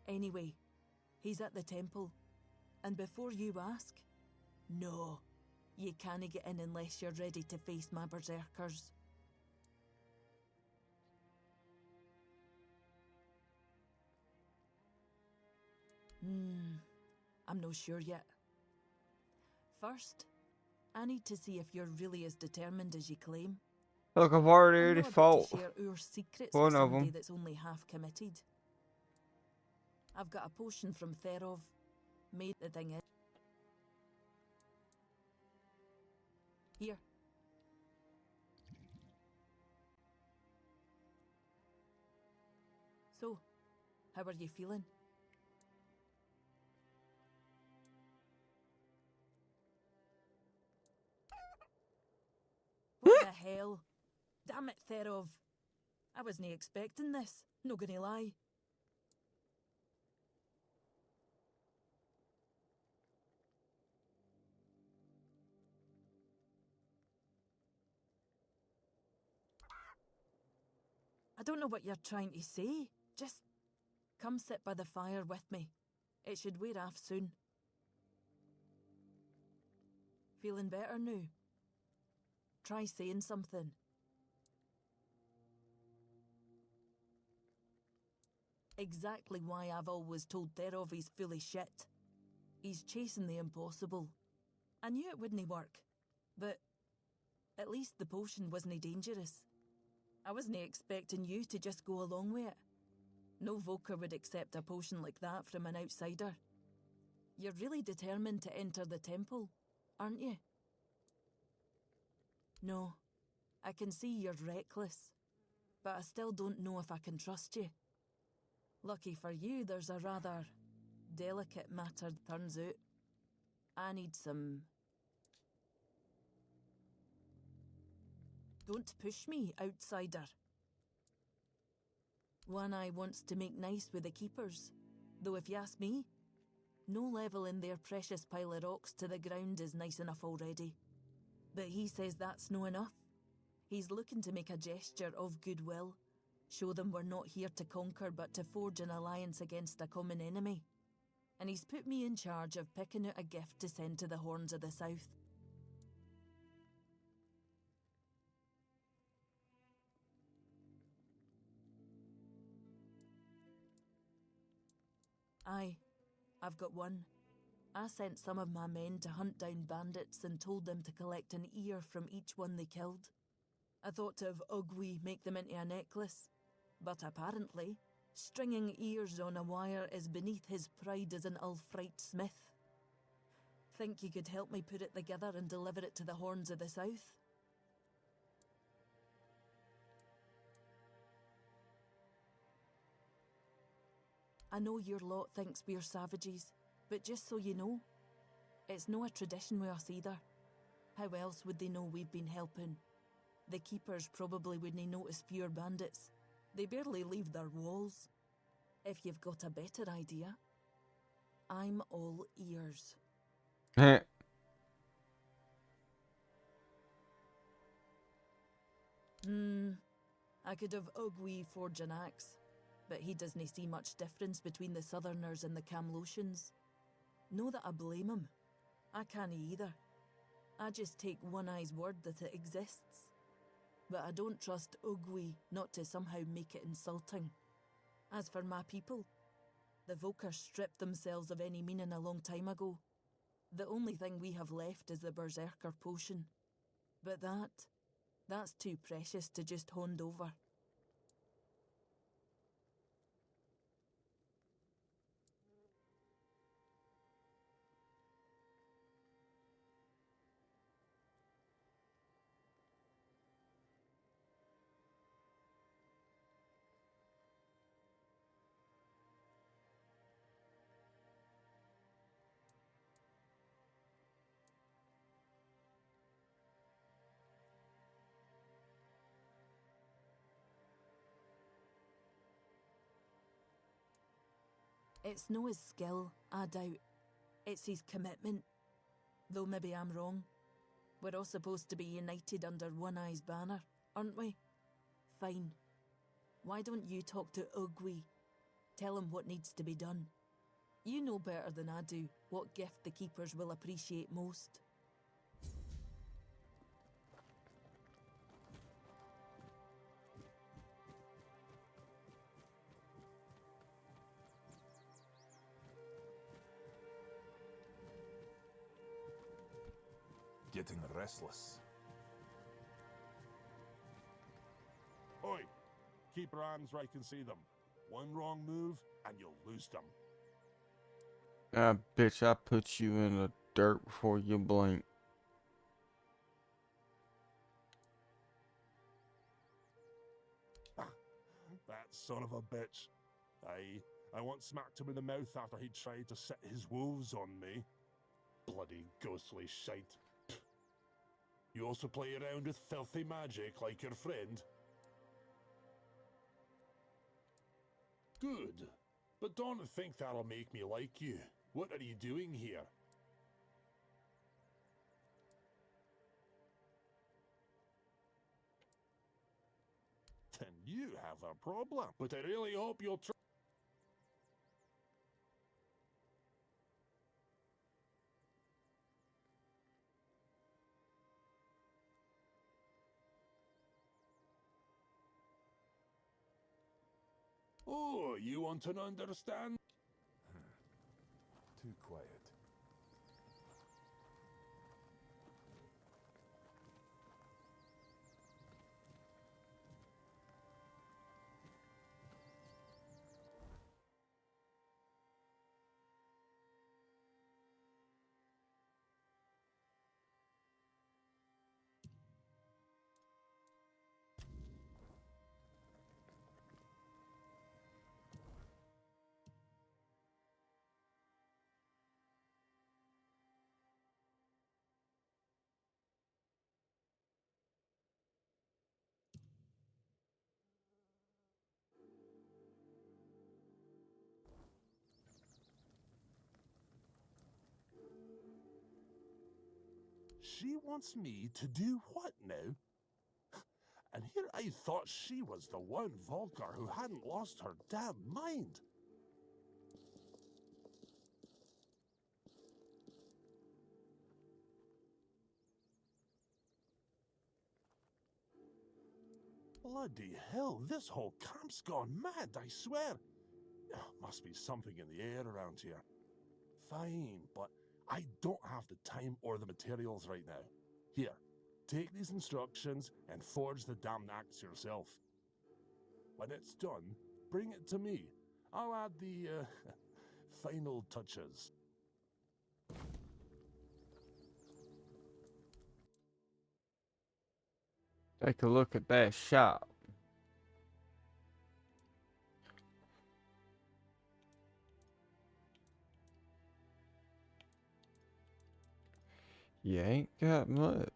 Anyway, he's at the temple, and before you ask, no, you can't get in unless you're ready to face my berserkers. I'm not sure yet. First, I need to see if you're really as determined as you claim. Look, I've I'm already not about fought to share our secrets one with of somebody them. that's only half committed. I've got a potion from Therov. Made the thing is. Here. So, how are you feeling? What the hell? Damn it, Therov. I wasn't expecting this, no gonna lie. I don't know what you're trying to say. Just come sit by the fire with me. It should wear off soon. Feeling better now? Try saying something. Exactly why I've always told Therov he's full of shit. He's chasing the impossible. I knew it wouldn't work, but at least the potion wasn't dangerous. I wasn't expecting you to just go along with it. No Voker would accept a potion like that from an outsider. You're really determined to enter the temple, aren't you? No, I can see you're reckless, but I still don't know if I can trust you. Lucky for you, there's a rather delicate matter, turns out. I need some... Don't push me, outsider. One Eye wants to make nice with the keepers, though if you ask me, no level in their precious pile of rocks to the ground is nice enough already. But he says that's no enough. He's looking to make a gesture of goodwill, show them we're not here to conquer but to forge an alliance against a common enemy. And he's put me in charge of picking out a gift to send to the Horns of the South. Aye, I've got one. I sent some of my men to hunt down bandits and told them to collect an ear from each one they killed. I thought of Ugwi make them into a necklace, but apparently, stringing ears on a wire is beneath his pride as an Ulfrite smith. Think you could help me put it together and deliver it to the Horns of the South? I know your lot thinks we're savages, but just so you know, it's no a tradition with us either. How else would they know we've been helping? The keepers probably wouldn't notice fewer bandits. They barely leave their walls. If you've got a better idea, I'm all ears. I could have Ugwi forge an axe, but he doesn't see much difference between the Southerners and the Camlotians. No that I blame him. I can't either. I just take One Eye's word that it exists. But I don't trust Ugwi not to somehow make it insulting. As for my people, the Voker stripped themselves of any meaning a long time ago. The only thing we have left is the Berserker potion. But that's too precious to just hand over. It's no his skill, I doubt. It's his commitment. Though maybe I'm wrong. We're all supposed to be united under One Eye's banner, aren't we? Fine. Why don't you talk to Ugwi? Tell him what needs to be done. You know better than I do what gift the keepers will appreciate most. getting restless. Oi! Keep your hands where I can see them. One wrong move, and you'll lose them. Ah, bitch, I put you in the dirt before you blink. That son of a bitch. I once smacked him in the mouth after he tried to set his wolves on me. Bloody ghostly shite. Pfft. You also play around with filthy magic like your friend? Good. But don't think that'll make me like you. What are you doing here? Then you have a problem. But I really hope you'll try. Oh, you want to understand? Too quiet. She wants me to do what now? And here I thought she was the one Volker who hadn't lost her damn mind. Bloody hell, this whole camp's gone mad, I swear. Must be something in the air around here. Fine, but I don't have the time or the materials right now. Here, take these instructions and forge the damned axe yourself. When it's done, bring it to me. I'll add the, final touches. Take a look at that shop. You ain't got much.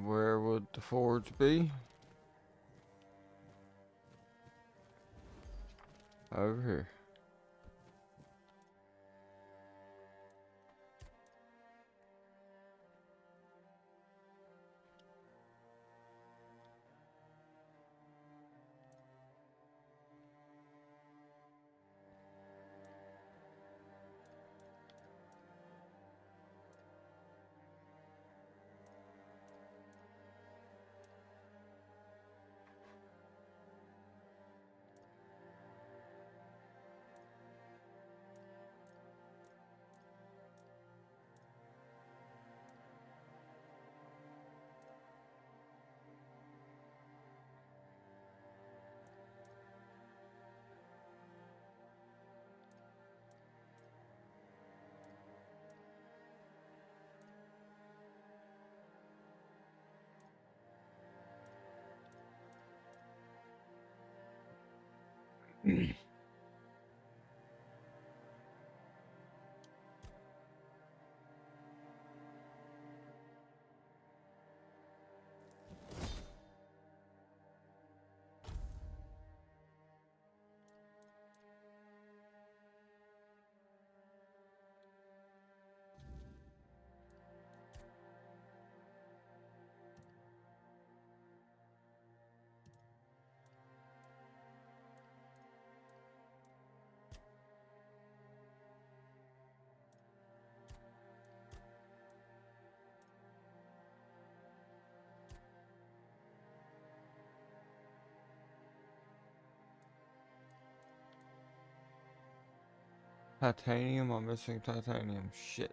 Where would the forge be? Over here. Titanium? I'm missing titanium. Shit.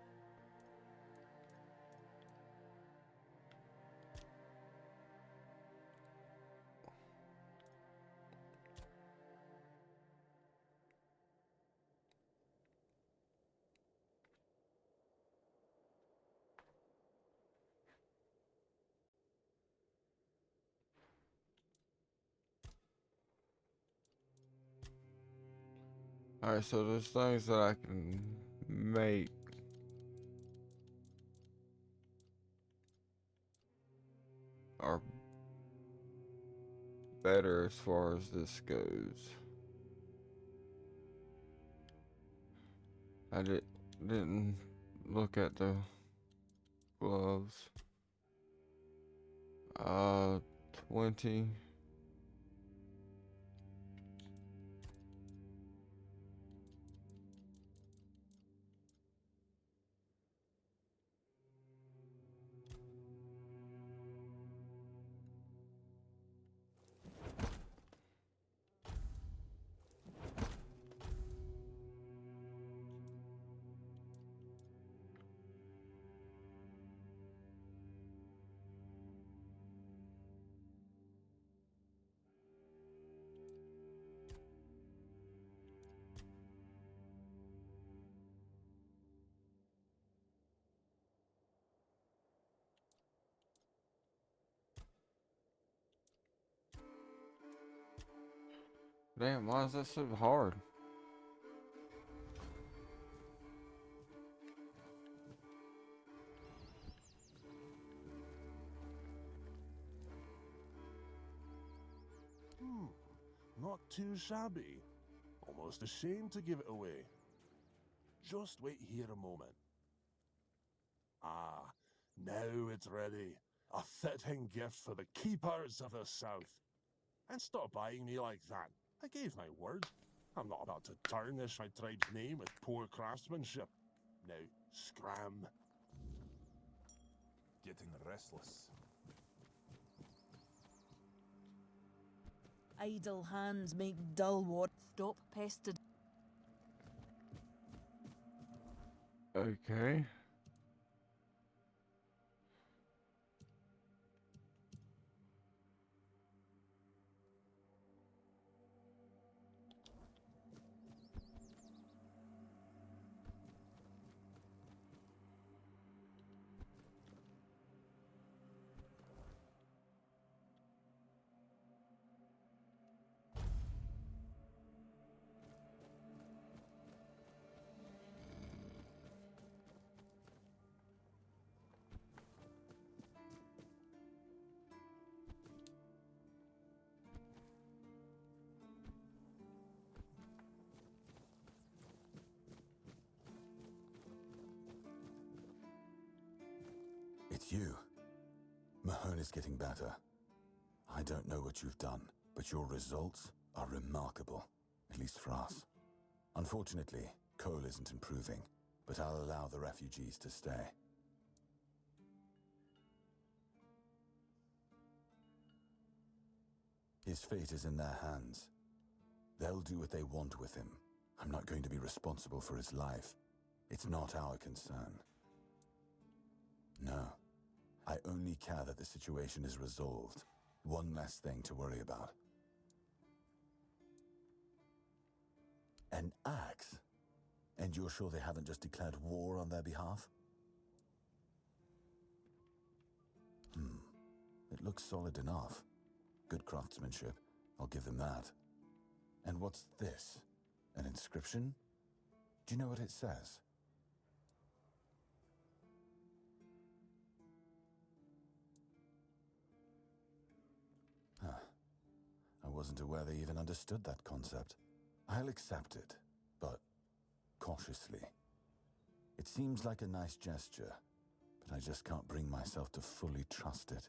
Alright, so there's things that I can make. Are better as far as this goes. I didn't look at the gloves. 20. Damn, why is that so hard? Not too shabby. Almost ashamed to give it away. Just wait here a moment. Ah, now it's ready. A fitting gift for the keepers of the South. And stop eyeing me like that. I gave my word. I'm not about to tarnish my tribe's name with poor craftsmanship. Now, scram. Getting restless. Idle hands make dull work. Stop pestered. Okay. It's you. Mahone is getting better. I don't know what you've done, but your results are remarkable, at least for us. Unfortunately, Cole isn't improving, but I'll allow the refugees to stay. His fate is in their hands. They'll do what they want with him. I'm not going to be responsible for his life. It's not our concern. No. I only care that the situation is resolved. One less thing to worry about. An axe? And you're sure they haven't just declared war on their behalf? It looks solid enough. Good craftsmanship. I'll give them that. And what's this? An inscription? Do you know what it says? Huh. I wasn't aware they even understood that concept. I'll accept it, but cautiously. It seems like a nice gesture, but I just can't bring myself to fully trust it.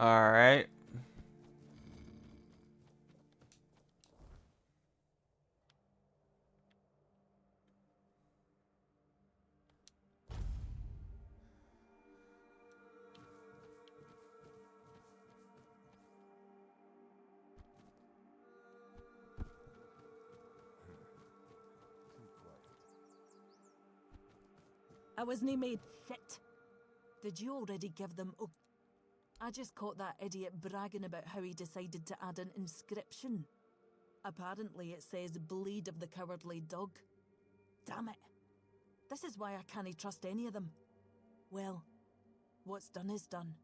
Alright. I wasn't made shit. Did you already give them... Oh, I just caught that idiot bragging about how he decided to add an inscription. Apparently it says bleed of the cowardly dog. Damn it. This is why I can't trust any of them. Well, what's done is done.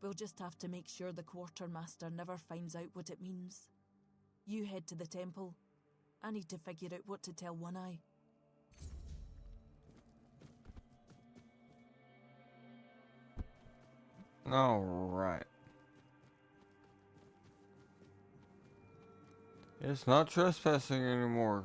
We'll just have to make sure the quartermaster never finds out what it means. You head to the temple. I need to figure out what to tell One Eye. Alright. It's not trespassing anymore.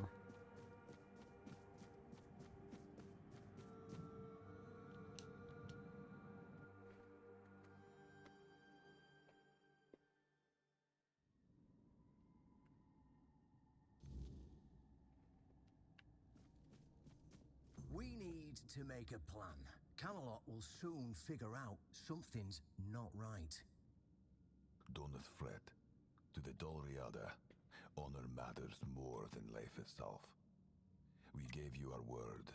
We need to make a plan. Camelot will soon figure out something's not right. Don't fret. To the Dolriada, honor matters more than life itself. We gave you our word.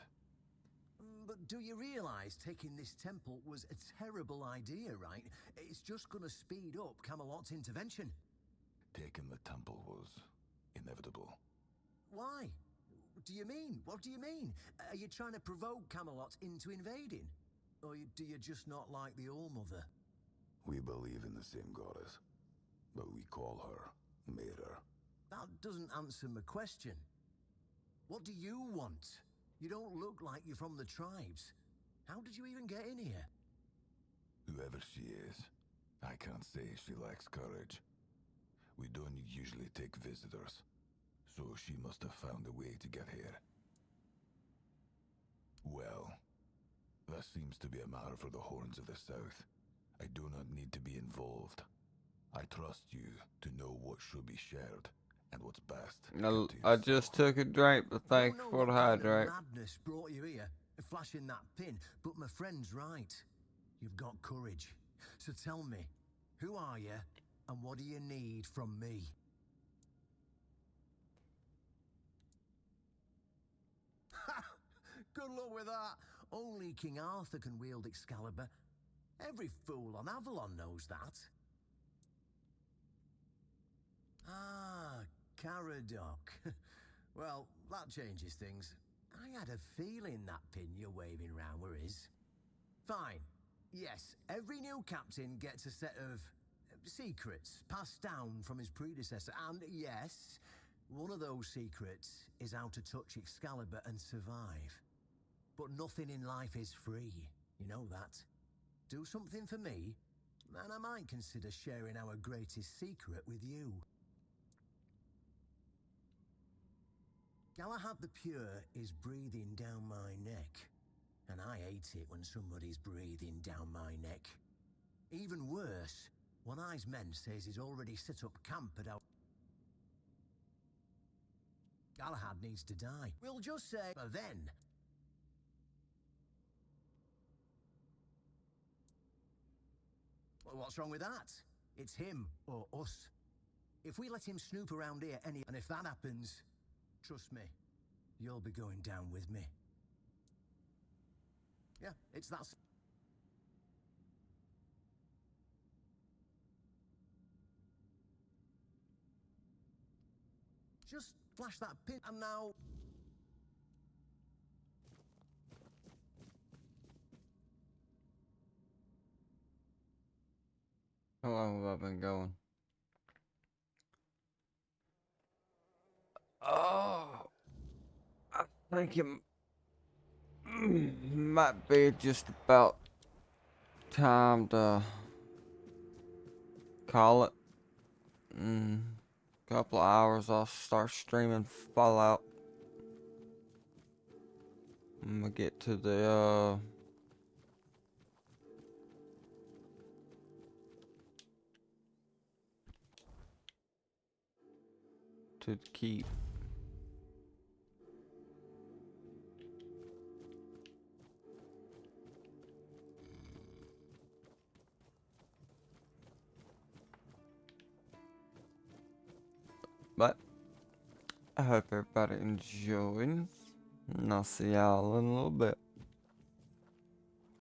But do you realize taking this temple was a terrible idea, right? It's just gonna speed up Camelot's intervention. Taking the temple was inevitable. Why? Do you mean? What do you mean? Are you trying to provoke Camelot into invading? Or do you just not like the All-Mother? We believe in the same goddess, but we call her Mera. That doesn't answer my question. What do you want? You don't look like you're from the tribes. How did you even get in here? Whoever she is, I can't say she lacks courage. We don't usually take visitors, so she must have found a way to get here. Well, that seems to be a matter for the Horns of the South. I do not need to be involved. I trust you to know what should be shared and what's best. I just took a drink, but thanks for the hydrate. Madness brought you here, flashing that pin, but my friend's right. You've got courage. So tell me, who are you, And what do you need from me? Ha! Good luck with that. Only King Arthur can wield Excalibur. Every fool on Avalon knows that. Ah, Caradoc. Well, that changes things. I had a feeling that pin you're waving round were his. Fine. Yes, every new captain gets a set of secrets passed down from his predecessor. And yes, one of those secrets is how to touch Excalibur and survive. But nothing in life is free. You know that. Do something for me, and I might consider sharing our greatest secret with you. Galahad the Pure is breathing down my neck, and I hate it when somebody's breathing down my neck. Even worse, One Eye's men says he's already set up camp at our... Galahad needs to die. We'll just say, but then... Well, what's wrong with that? It's him or us. If we let him snoop around here and if that happens, trust me, you'll be going down with me. Yeah, it's that. Just flash that pin and now... How long have I been going? Oh, I think it might be just about time to call it. Couple of hours, I'll start streaming Fallout. I'm gonna get to the keep. But I hope everybody enjoys, and I'll see y'all in a little bit.